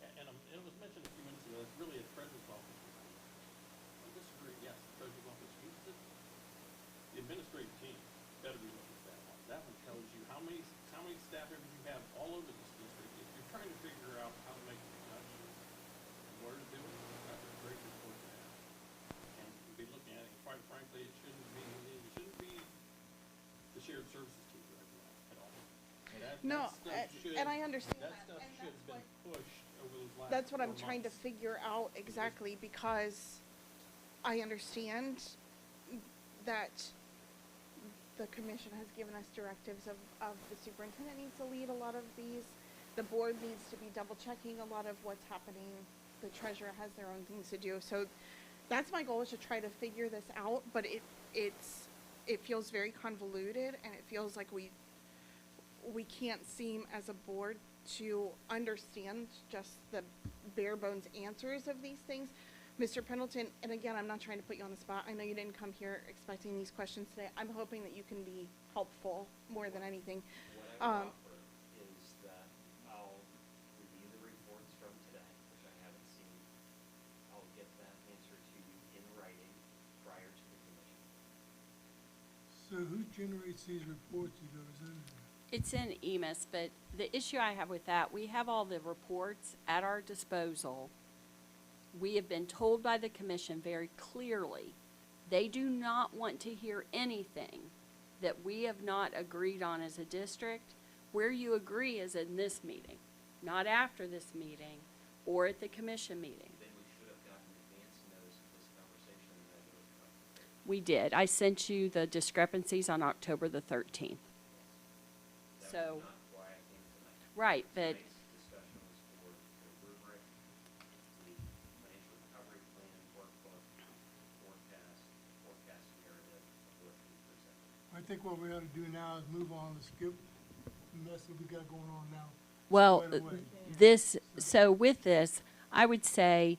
and it was mentioned a few minutes ago, it's really a treasurer's office. I disagree, yes, the treasurer's office uses it. The administrative team better be looking at that one. That one tells you how many staff members you have all over this district. If you're trying to figure out how to make a reduction and where to do it, that's a great report to have. And we'll be looking at it, quite frankly, it shouldn't be the shared services team right now at all. And I understand that. that. Stuff should have been pushed over those last That's what 4 I'm trying to months. figure out exactly, because I understand that the commission has given us directives of the superintendent needs to lead a lot of these. The board needs to be double checking a lot of what's happening. The treasurer has their own things to do. So that's my goal, is to try to figure this out, but it feels very convoluted, and it feels like we can't seem as a board to understand just the bare bones answers of these things. Mr. Pendleton, and again, I'm not trying to put you on the spot. I know you didn't come here expecting these questions today. I'm hoping that you can be helpful more than anything. What I would offer is that I'll review the reports from today, which I haven't seen. I'll get that answer to you in writing prior to the commission. So who generates these reports, you know, is that? It's in EMIS, but the issue I have with that, we have all the reports at our disposal. We have been told by the commission very clearly, they do not want to hear anything that we have not agreed on as a district. Where you agree is in this meeting, not after this meeting or at the commission meeting. Then we should have gotten advance notice of this conversation that it was about. We did. I sent you the discrepancies on October the 13th. That So, was not why I came tonight. right, but Tonight's discussion was for the rubric, the financial recovery plan, workbook, forecast narrative of what we presented. I think what we ought to do now is move on and skip the mess that we got going on now. well, Right away. so with this, I would say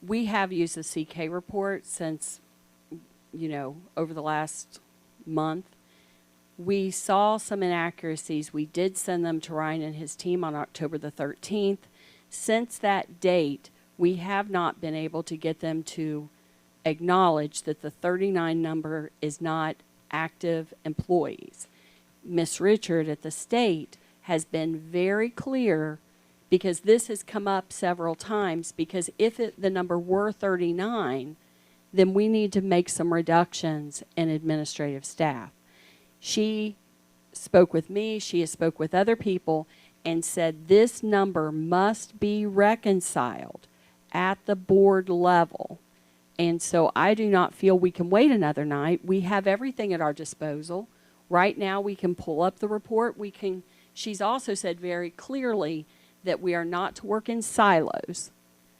we have used the CK report since, over the last month. We saw some inaccuracies. We did send them to Ryan and his team on October the 13th. Since that date, we have not been able to get them to acknowledge that the 39 number is not active employees. Miss Richard at the state has been very clear because this has come up several times, because if the number were 39, then we need to make some reductions in administrative staff. She spoke with me, she has spoke with other people, and said this number must be reconciled at the board level. And so I do not feel we can wait another night. We have everything at our disposal. Right now we can pull up the report. She's also said very clearly that we are not to work in silos.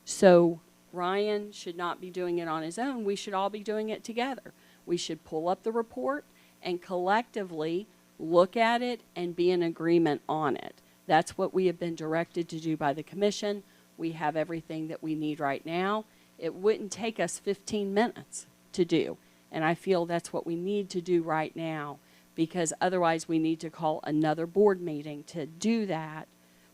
So Ryan should not be doing it on his own. We should all be doing it together. We should pull up the report and collectively look at it and be in agreement on it. That's what we have been directed to do by the commission. We have everything that we need right now. It wouldn't take us 15 minutes to do. And I feel that's what we need to do right now, because otherwise we need to call another board meeting to do that,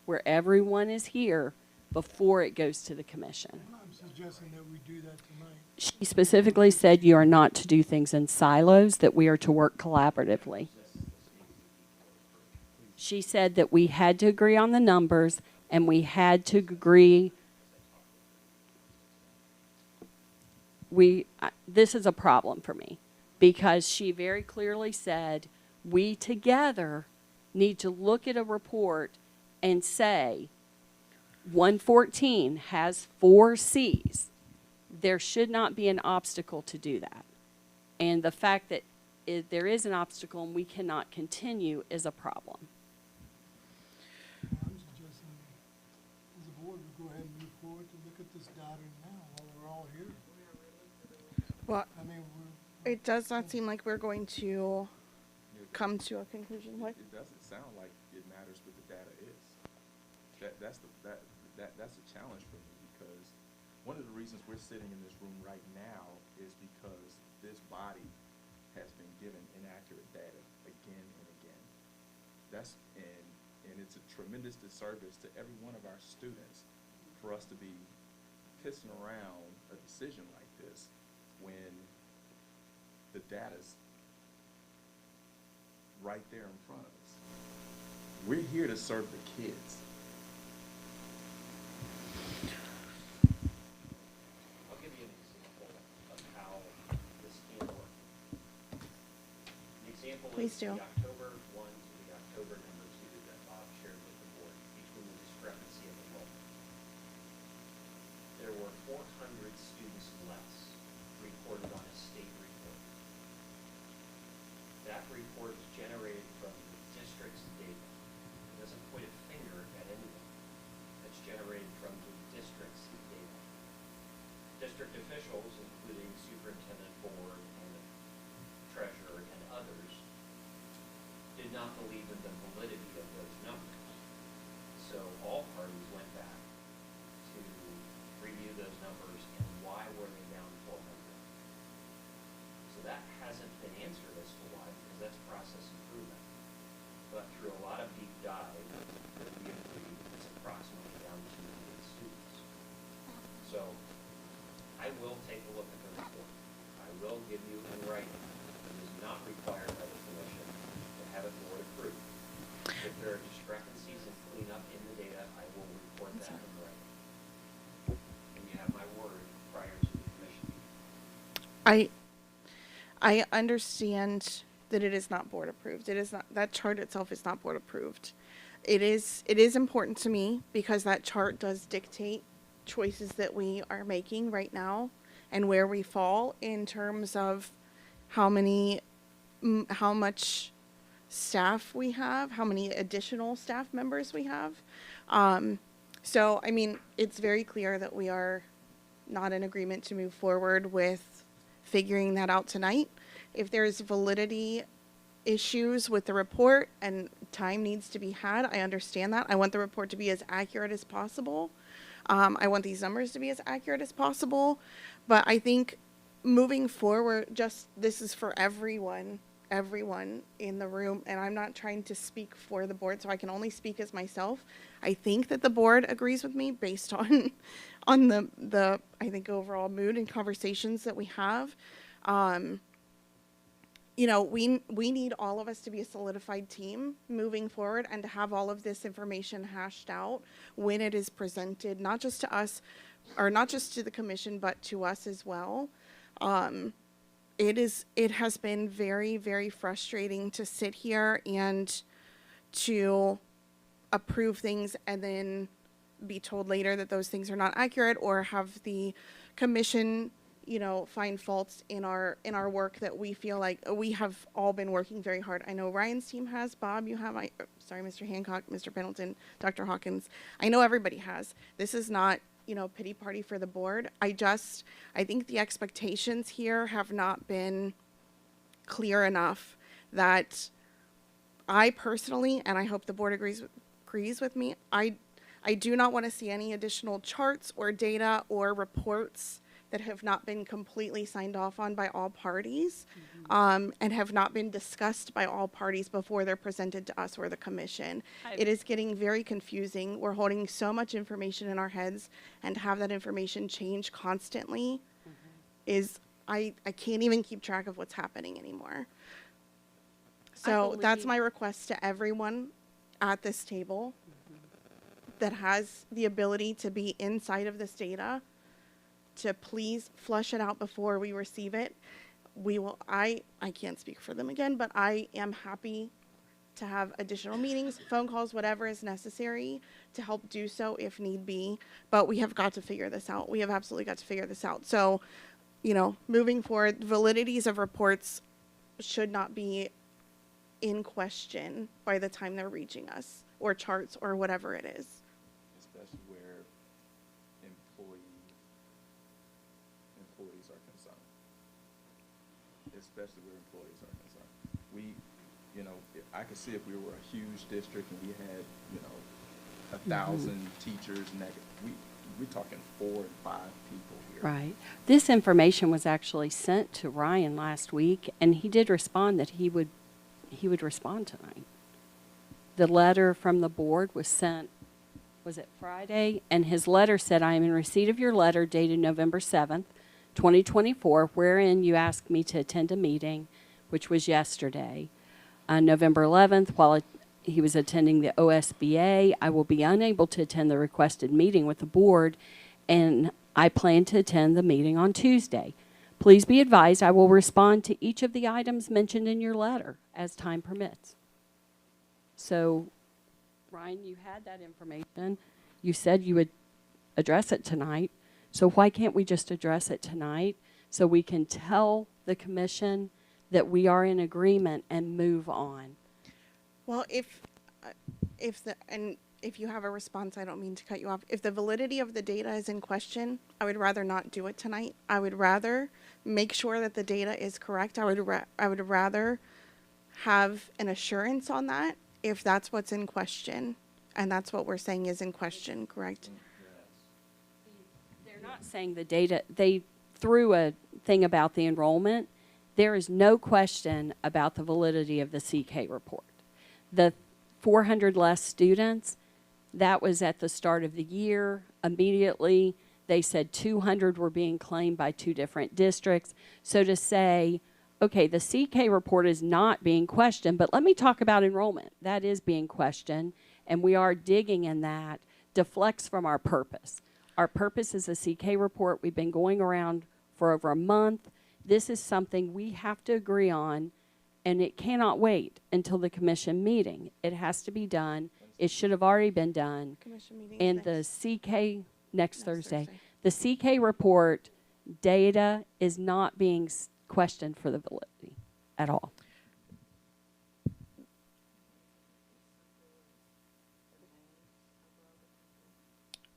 where everyone is here before it goes to the commission. I'm suggesting that we do that tonight. She specifically said you are not to do things in silos, that we are to work collaboratively. She said that we had to agree on the numbers and we had to agree. This is a problem for me, because she very clearly said we together need to look at a report and say 114 has 4 C's. There should not be an obstacle to do that. And the fact that there is an obstacle and we cannot continue is a problem. I'm suggesting, as a board, we go ahead and move forward to look at this data now while we're all here. Well, I mean, it does not seem like we're going to come to a conclusion. What? It doesn't sound like it matters what the data is. That's a challenge for me, because one of the reasons we're sitting in this room right now is because this body has been given inaccurate data again and again. And it's a tremendous disservice to every one of our students for us to be pissing around a decision like this when the data's right there in front of us. We're here to serve the kids. I'll give you an example of how this can work. The example Please is do. the October 1 to the October number 2 that Bob shared with the board between the discrepancy of enrollment. There were 400 students less reported on a state report. That report is generated from the district's data. It doesn't point a finger at anyone. It's generated from the district's data. District officials, including superintendent, board, and the treasurer, and others, did not believe in the validity of those numbers. So all parties went back to review those numbers, and why were they down 1,200? So that hasn't been answered as to why, because that's process improvement. But through a lot of deep dive, that we agreed it's approximately down 200 students. So I will take a look at the report. I will give you in writing. It is not required by the commission to have it board approved. If there are discrepancies and cleanup in the data, I will report that in writing. And you have my word prior to the commission. I understand that it is not board approved. It is not, that chart itself is not board approved. It is important to me because that chart does dictate choices that we are making right now and where we fall in terms of how much staff we have, how many additional staff members we have. So, I mean, it's very clear that we are not in agreement to move forward with figuring that out tonight. If there's validity issues with the report and time needs to be had, I understand that. I want the report to be as accurate as possible. I want these numbers to be as accurate as possible. But I think moving forward, this is for everyone in the room, and I'm not trying to speak for the board, so I can only speak as myself. I think that the board agrees with me based on the I think overall mood and conversations that we have. you know, we need all of us to be a solidified team moving forward and to have all of this information hashed out when it is presented, not just to us, or not just to the commission, but to us as well. It has been very, very frustrating to sit here and to approve things and then be told later that those things are not accurate, or have the commission, you know, find faults in our work that we feel like we have all been working very hard. I know Ryan's team has, Bob, you have, sorry, Mr. Hancock, Mr. Pendleton, Dr. Hawkins. I know everybody has. This is not, you know, pity party for the board. I think the expectations here have not been clear enough that I personally, and I hope the board agrees with me, I do not want to see any additional charts or data or reports that have not been completely signed off on by all parties, and have not been discussed by all parties before they're presented to us or the commission. It is getting very confusing. We're holding so much information in our heads, and to have that information change constantly is, I can't even keep track of what's happening anymore. So that's my request to everyone at this table that has the ability to be inside of this data, to please flush it out before we receive it. We will, I can't speak for them again, but I am happy to have additional meetings, phone calls, whatever is necessary to help do so if need be. But we have got to figure this out. We have absolutely got to figure this out. So, you know, moving forward, validities of reports should not be in question by the time they're reaching us, or charts, or whatever it is. Especially where employees are concerned. Especially where employees are concerned. We, you know, I could see if we were a huge district and we had, you know, 1,000 teachers, and we're talking 4 and 5 people here. Right. This information was actually sent to Ryan last week, and he did respond that he would respond tonight. The letter from the board was sent, was it Friday? And his letter said, I am in receipt of your letter dated November 7th, 2024, wherein you asked me to attend a meeting, which was yesterday. On November 11th, while he was attending the OSBA, I will be unable to attend the requested meeting with the board, and I plan to attend the meeting on Tuesday. Please be advised I will respond to each of the items mentioned in your letter as time permits. So, Ryan, you had that information. You said you would address it tonight. So why can't we just address it tonight so we can tell the commission that we are in agreement and move on? Well, if you have a response, I don't mean to cut you off. If the validity of the data is in question, I would rather not do it tonight. I would rather make sure that the data is correct. I would rather have an assurance on that if that's what's in question, and that's what we're saying is in question, correct? They're not saying the data. They threw a thing about the enrollment. There is no question about the validity of the CK report. The 400 less students, that was at the start of the year. Immediately, they said 200 were being claimed by 2 different districts. So to say, okay, the CK report is not being questioned, but let me talk about enrollment. That is being questioned, and we are digging in that, deflects from our purpose. Our purpose is a CK report. We've been going around for over a month. This is something we have to agree on, and it cannot wait until the commission meeting. It has to be done. It should have already been done. Commission meeting And the CK, next Thursday. The CK report data is not being questioned for the validity at all.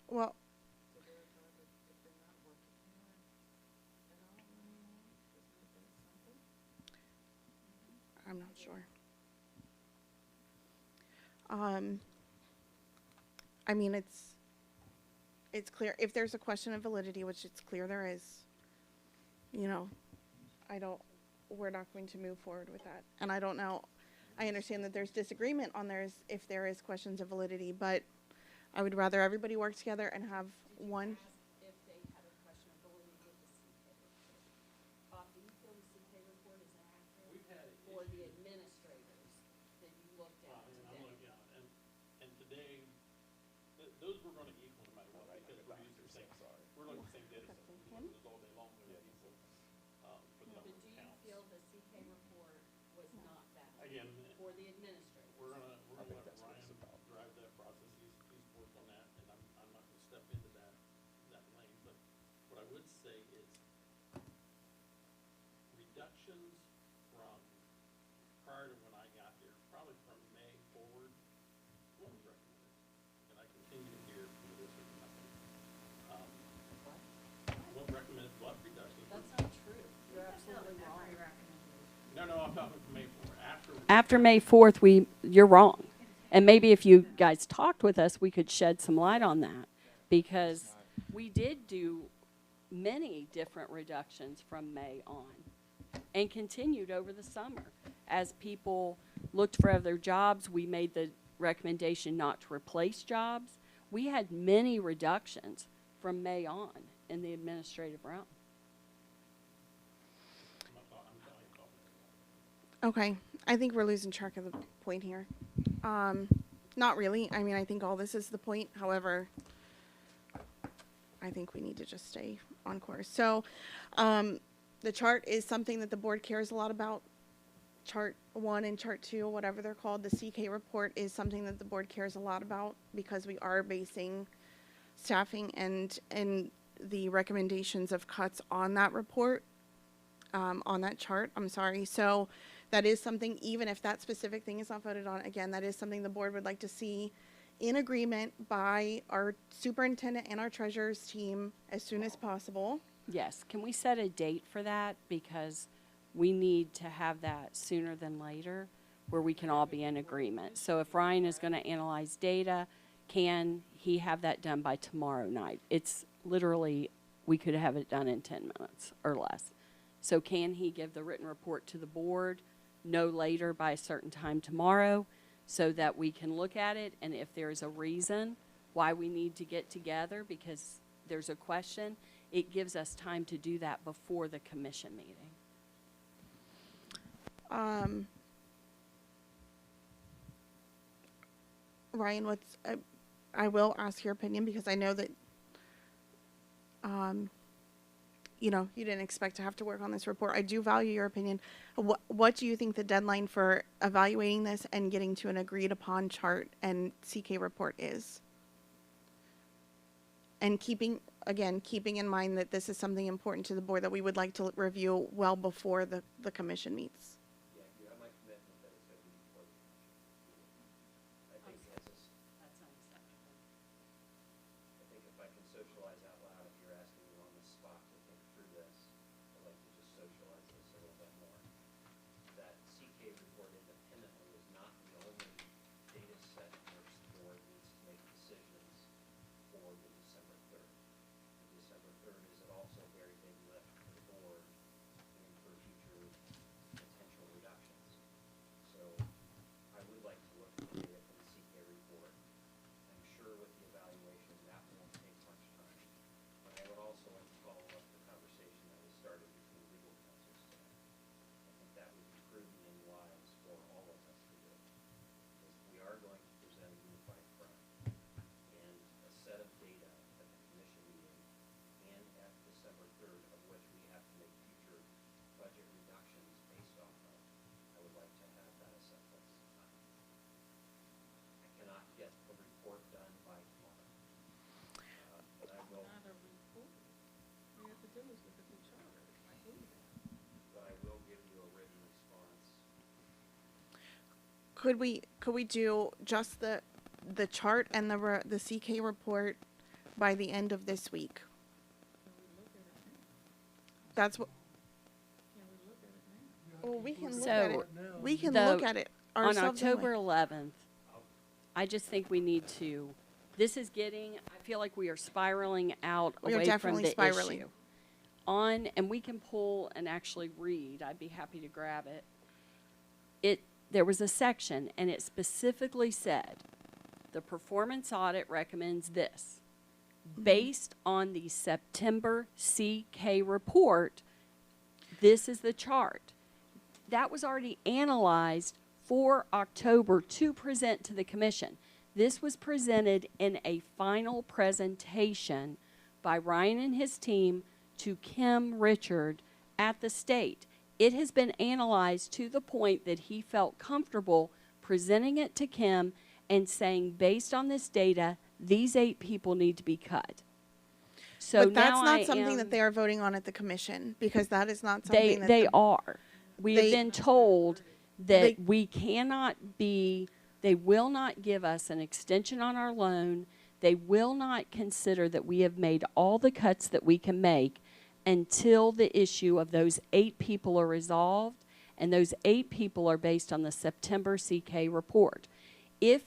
Well, I'm not sure. I mean, it's clear if there's a question of validity, which it's clear there is, you know, we're not going to move forward with that. And I don't know, I understand that there's disagreement on if there is questions of validity, but I would rather everybody work together and have one. If they had a question of validity of the CK report. Bob, do you feel the CK report is accurate? We've had would say is reductions from prior to when I got here, probably from May forward, what was recommended? And I continue to hear from the district company. What recommended what reductions? That's not true. You're absolutely wrong. No, I'm talking from May forward. After May 4th, you're wrong. And maybe if you guys talked with us, we could shed some light on that, because we did do many different reductions from May on and continued over the summer. As people looked for other jobs, we made the recommendation not to replace jobs. We had many reductions from May on in the administrative realm. Okay, I think we're losing track of the point here. Not really. I mean, I think all this is the point. However, I think we need to just stay on course. So, the chart is something that the board cares a lot about. Chart 1 and chart 2, whatever they're called, the CK report is something that the board cares a lot about, because we are basing staffing and the recommendations of cuts on that report, on that chart. I'm sorry. So that is something, even if that specific thing is not voted on, again, that is something the board would like to see in agreement by our superintendent and our treasurer's team as soon as possible. Yes, can we set a date for that? Because we need to have that sooner than later, where we can all be in agreement. So if Ryan is going to analyze data, can he have that done by tomorrow night? It's literally, we could have it done in 10 minutes or less. So can he give the written report to the board no later by a certain time tomorrow, so that we can look at it, and if there's a reason why we need to get together because there's a question, it gives us time to do that before the commission meeting. Ryan, I will ask your opinion, because I know that, you know, you didn't expect to have to work on this report. I do value your opinion. What do you think the deadline for evaluating this and getting to an agreed upon chart and CK report is? And keeping in mind that this is something important to the board that we would like to review well before the commission meets. Yeah, you have my commitment that it's going to be before the commission. I think That's unacceptable. I think if I can socialize out loud, if you're asking me on the spot to think through this, I'd like to just socialize this a little bit more. That CK report independently is not the only data set in which the board needs to make decisions for the December 3rd. The December 3rd is also a very big lift for the board and for future potential reductions. So I would like to look at the data from the CK report. I'm sure with the evaluation that won't take much time. But I would also like to follow up the conversation that was started between legal counsels today. I think that would be prudent and wise for all of us to do. Because we are going to present a unified front and a set of data at the commission meeting and at December 3rd, of which we have to make future budget reductions based off of. I would like to have that acceptance time. I cannot get the report done by tomorrow. But I will. But I will give you a written response. Could we do just the chart and the CK report by the end of this week? That's what. Well, we can look at it. We can look at it On ourselves anyway. October 11th, I just think we need to, this is getting, I feel like we are spiraling out We are away from definitely the spiraling. issue. And we can pull and actually read, I'd be happy to grab it. There was a section, and it specifically said, the performance audit recommends this. Based on the September CK report, this is the chart. That was already analyzed for October to present to the commission. This was presented in a final presentation by Ryan and his team to Kim Richard at the state. It has been analyzed to the point that he felt comfortable presenting it to Kim and saying, based on this data, these 8 people need to be cut. So But that's now not I something am- that they are voting on at the commission, because that is not something that They the- are. We have They- been told that They- we cannot be, they will not give us an extension on our loan. They will not consider that we have made all the cuts that we can make until the issue of those 8 people are resolved, and those 8 people are based on the September CK report. If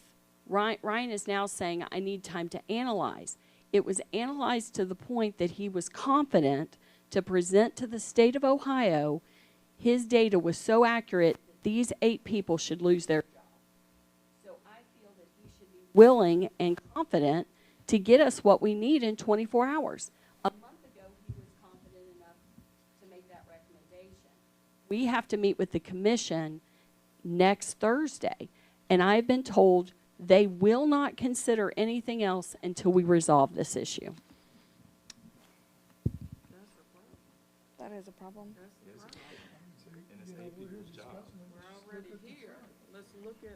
Ryan is now saying, I need time to analyze, it was analyzed to the point that he was confident to present to the state of Ohio his data was so accurate, these 8 people should lose their job. So I feel that he should be willing and confident to get us what we need in 24 hours. A month ago, he was confident enough to make that recommendation. We have to meet with the commission next Thursday, and I've been told they will not consider anything else until we resolve this issue. That is a problem.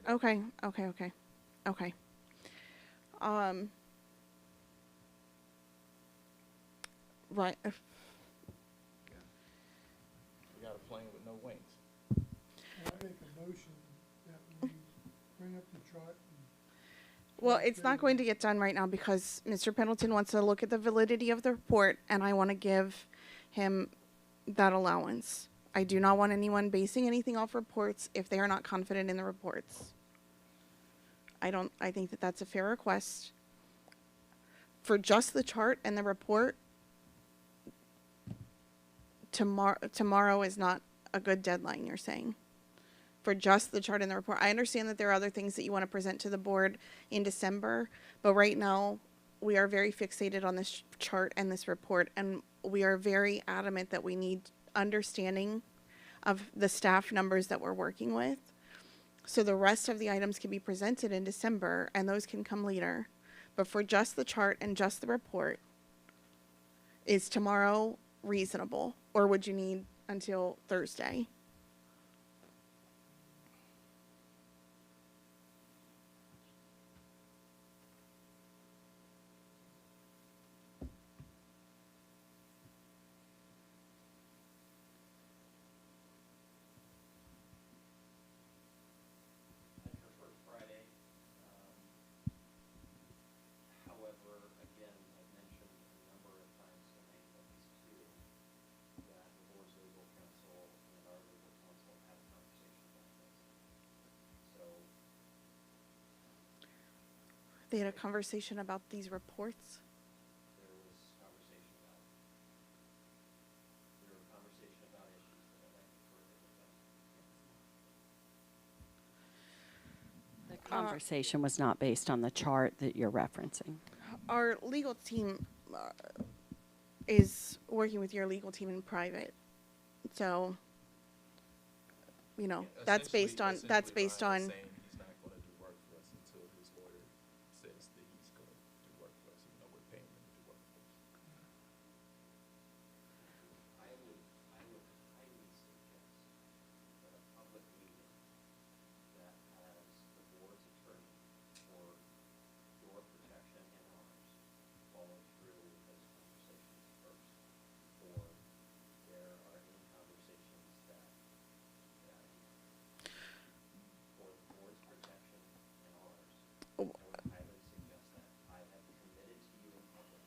Okay, okay, okay, okay. Right. We got a plane with no wings. I make a motion that we bring up the chart and Well, it's not going to get done right now because Mr. Pendleton wants to look at the validity of the report, and I want to give him that allowance. I do not want anyone basing anything off reports if they are not confident in the reports. I think that that's a fair request. For just the chart and the report, tomorrow is not a good deadline, you're saying? For just the chart and the report. I understand that there are other things that you want to present to the board in December, but right now we are very fixated on this chart and this report, and we are very adamant that we need understanding of the staff numbers that we're working with. So the rest of the items can be presented in December, and those can come later. But for just the chart and just the report, is tomorrow reasonable, or would you need until Thursday? I prefer Friday. However, again, I've mentioned a number of times tonight, at least 2, that the board's legal counsel and our legal counsel have conversations about this. So They had a conversation about these reports. there was conversation about issues that I'd like to further discuss. The conversation was not based on the chart that you're referencing. Our legal team is working with your legal team in private. So, you know, that's based on, Ryan is saying he's not gonna do work for us until his lawyer says that he's gonna do work for us, even though we're paying him to do work for us. I would highly suggest that a public meeting that has the board's attorney for your protection and ours follow through with those conversations first, before there are any conversations that for the board's protection and ours, I would highly suggest that. I have committed to you in public,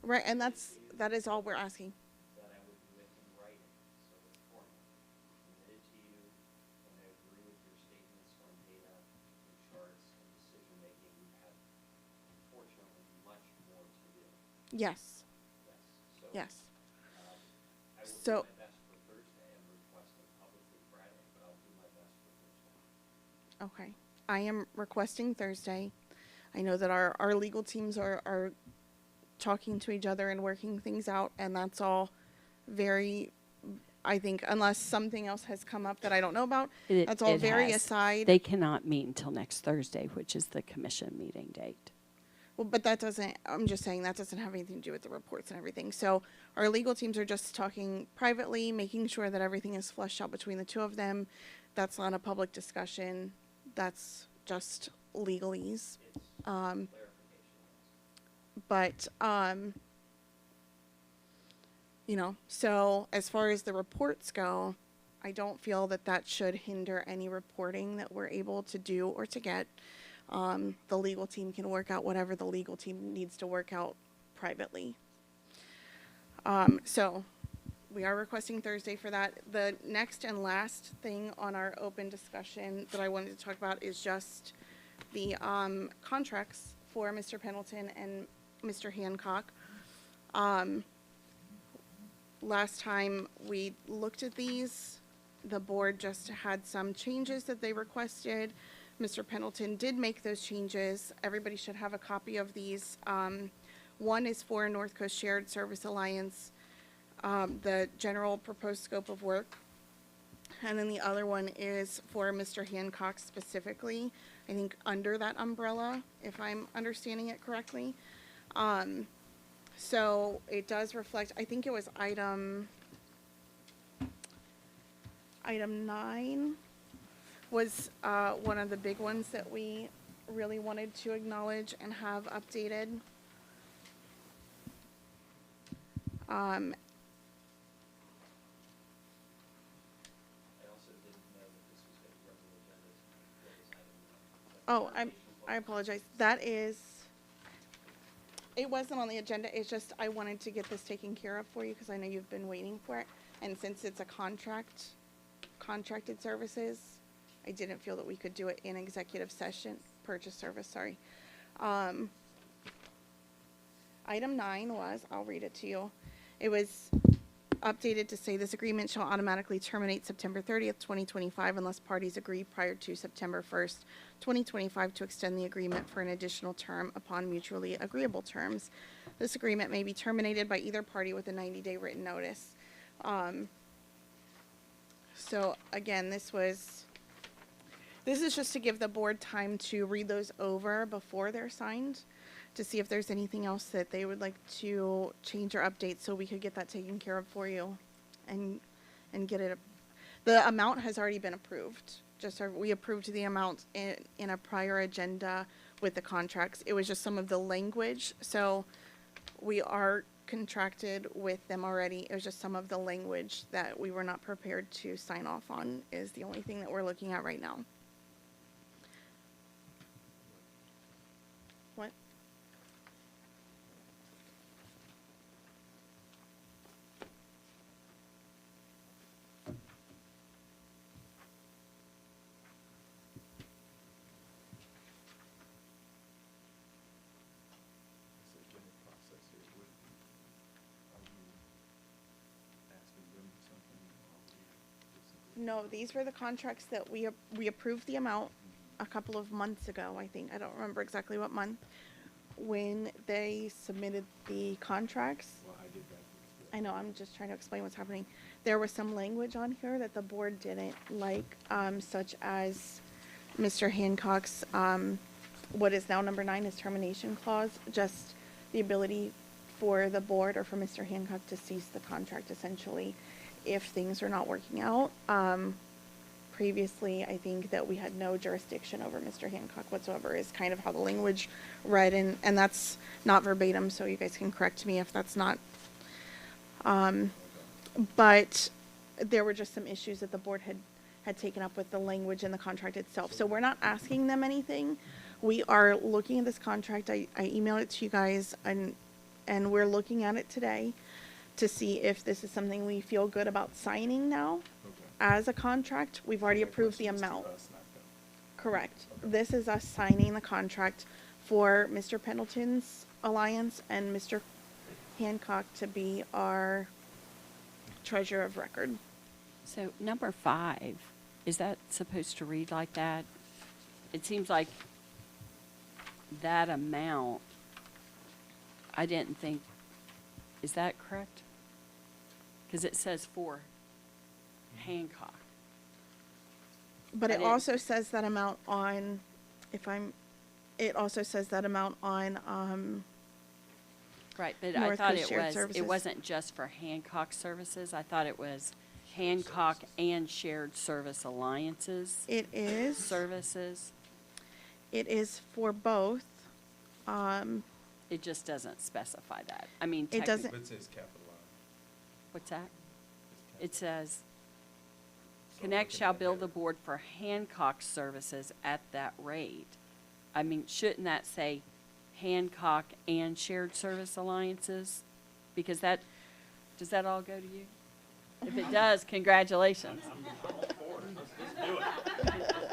right, and that is all we're asking. that I would do it in writing, so it's formal. Committed to you, and I agree with your statements on data and charts and decision-making. You have, unfortunately, much more to do. Yes, Yes. So, yes. I will So- do my best for Thursday. I'm requesting publicly Friday, but I'll do my best for Thursday. Okay. I am requesting Thursday. I know that our legal teams are talking to each other and working things out, and that's all very, I think, unless something else has come up that I don't know about, that's all It very has. aside. They cannot meet until next Thursday, which is the commission meeting date. Well, but that doesn't, I'm just saying that doesn't have anything to do with the reports and everything. So our legal teams are just talking privately, making sure that everything is flushed out between the 2 of them. That's not a public discussion. That's just legalese. It's Um, clarification, yes. but, you know, so as far as the reports go, I don't feel that that should hinder any reporting that we're able to do or to get. The legal team can work out whatever the legal team needs to work out privately. So we are requesting Thursday for that. The next and last thing on our open discussion that I wanted to talk about is just the contracts for Mr. Pendleton and Mr. Hancock. Last time we looked at these, the board just had some changes that they requested. Mr. Pendleton did make those changes. Everybody should have a copy of these. One is for North Coast Shared Service Alliance, the general proposed scope of work. And then the other one is for Mr. Hancock specifically, I think under that umbrella, if I'm understanding it correctly. So it does reflect, I think it was item 9 was one of the big ones that we really wanted to acknowledge and have updated. Oh, I apologize. That is, it wasn't on the agenda. It's just I wanted to get this taken care of for you because I know you've been waiting for it. And since it's a contracted services, I didn't feel that we could do it in executive session, purchase service, sorry. Item 9 was, I'll read it to you. It was updated to say this agreement shall automatically terminate September 30th, 2025 unless parties agree prior to September 1st, 2025 to extend the agreement for an additional term upon mutually agreeable terms. This agreement may be terminated by either party with a 90-day written notice. So again, this is just to give the board time to read those over before they're signed, to see if there's anything else that they would like to change or update so we could get that taken care of for you and get it. The amount has already been approved. We approved the amount in a prior agenda with the contracts. It was just some of the language. So we are contracted with them already. It was just some of the language that we were not prepared to sign off on is the only thing that we're looking at right now. What? No, these were the contracts that we approved the amount a couple of months ago, I think. I don't remember exactly what month, when they submitted the contracts. Well, I did that. I know, I'm just trying to explain what's happening. There was some language on here that the board didn't like, such as Mr. Hancock's, what is now number 9 is termination clause, just the ability for the board or for Mr. Hancock to cease the contract essentially if things are not working out. Previously, I think that we had no jurisdiction over Mr. Hancock whatsoever is kind of how the language read, and that's not verbatim, so you guys can correct me if that's not. But there were just some issues that the board had taken up with the language in the contract itself. So we're not asking them anything. We are looking at this contract. I emailed it to you guys, and we're looking at it today to see if this is something we feel good about signing now. As a contract. We've already approved the amount. Correct. This is us signing the contract for Mr. Pendleton's alliance and Mr. Hancock to be our treasurer of record. So number 5, is that supposed to read like that? It seems like that amount, I didn't think, is that correct? Because it says for Hancock. But it also says that amount on, it also says that amount on, Right, but North I thought Coast Shared Services. it wasn't just for Hancock services. I thought it was Hancock and Shared Service Alliances. It is. Services. It is for both. It just doesn't specify that. I mean, It doesn't- It says capitalized. What's that? It says, Connect shall bill the board for Hancock services at that rate. I mean, shouldn't that say Hancock and Shared Service Alliances? Because that, does that all go to you? If it does, congratulations.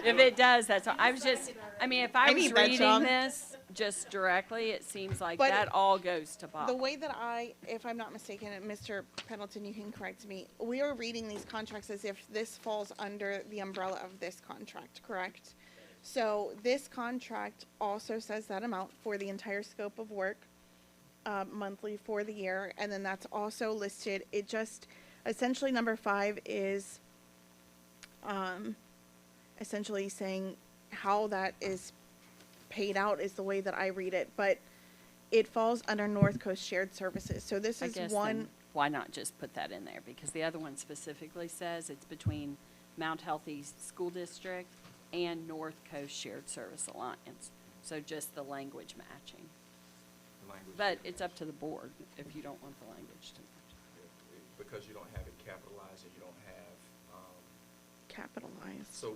If it does, that's all. I was just, I mean, if I was need that reading job. this just directly, it seems like But that all goes to Bob. The way that if I'm not mistaken, and Mr. Pendleton, you can correct me, we are reading these contracts as if this falls under the umbrella of this contract, correct? So this contract also says that amount for the entire scope of work, monthly for the year, and then that's also listed. It just, essentially number 5 is, essentially saying how that is paid out is the way that I read it, but it falls under North Coast Shared Services. So this I is guess one. then why not just put that in there? Because the other one specifically says it's between Mount Healthy School District and North Coast Shared Service Alliance. So just the language matching. But it's up to the board if you don't want the language to match. Because you don't have it capitalized and you don't have, Capitalized. so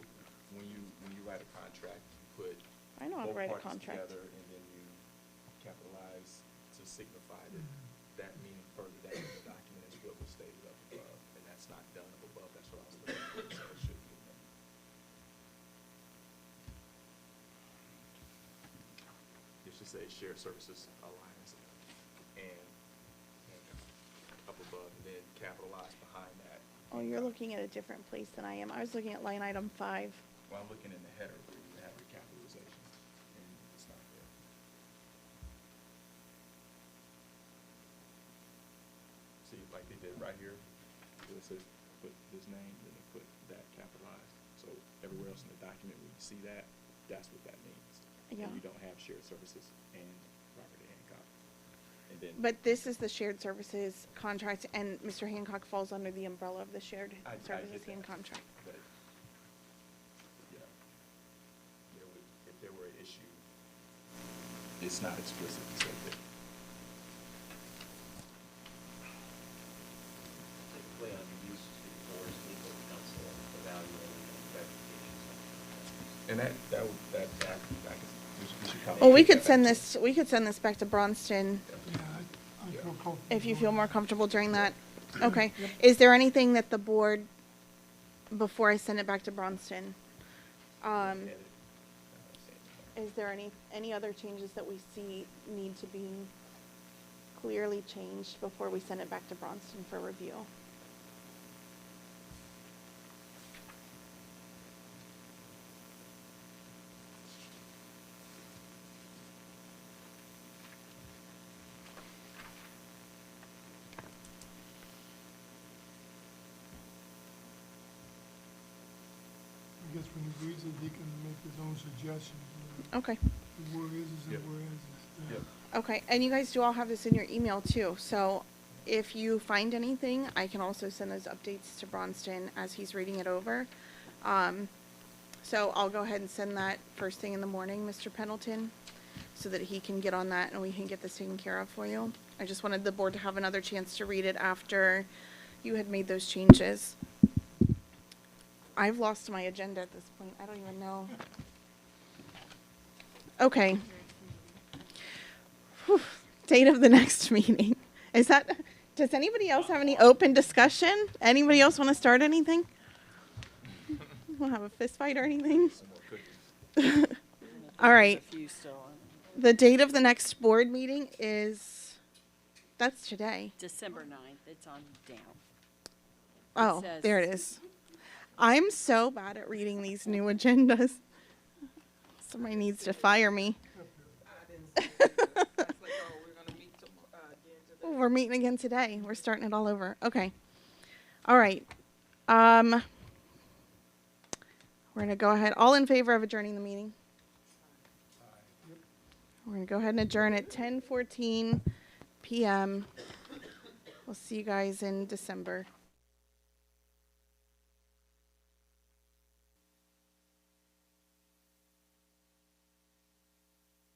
when you write a contract, you put I know how to both write a parties contract. together and then you capitalize to signify that that meaning further that in the document is what was stated up above, and that's not done up above. That's what I was looking for, so it should be in there. It should say Shared Services Alliance and up above, and then capitalize behind that. Oh, you're looking at a different place than I am. I was looking at line item 5. Well, I'm looking in the header where you have the capitalization, and it's not there. See, like they did right here, where it says put his name, and they put that capitalized. So everywhere else in the document, when you see that, that's what that means. Yeah. And you don't have shared services and Robert A. Hancock. And then. But this is the shared services contract, and Mr. Hancock falls under the umbrella of the shared I get services that. and contract. But, yeah, if there were an issue, it's not explicitly said there. Typically, on use boards, legal counsel evaluating verifications. And that we should probably. Well, we take could that send back this, we could send this back to Braunston Yeah, I feel comfortable. if you feel doing more that. comfortable during that. Okay. Is there anything that the board, before I send it back to Braunston, is there any other changes that we see need to be clearly changed before we send it back to Braunston for review? I guess when he reads it, he can make his own suggestions. Okay. The whereas is Yep. and whereas is. Yep. Okay, and you guys do all have this in your email too, so if you find anything, I can also send those updates to Braunston as he's reading it over. So I'll go ahead and send that first thing in the morning, Mr. Pendleton, so that he can get on that and we can get this taken care of for you. I just wanted the board to have another chance to read it after you had made those changes. I've lost my agenda at this point, I don't even know. Okay. Whew. Date of the next meeting. Is that, does anybody else have any open discussion? Anybody else want to start anything? We'll have a fist fight or anything? Some more cookies. All right. There's a few still on. The date of the next board meeting is, that's today. December 9th, it's on down. Oh, says- there it is. I'm so bad at reading these new agendas. Somebody needs to fire me. We're meeting again today. We're starting it all over. Okay. All right. We're gonna go ahead. All in favor of adjourning the meeting? We're gonna go ahead and adjourn at 10:14 p.m. We'll see you guys in December.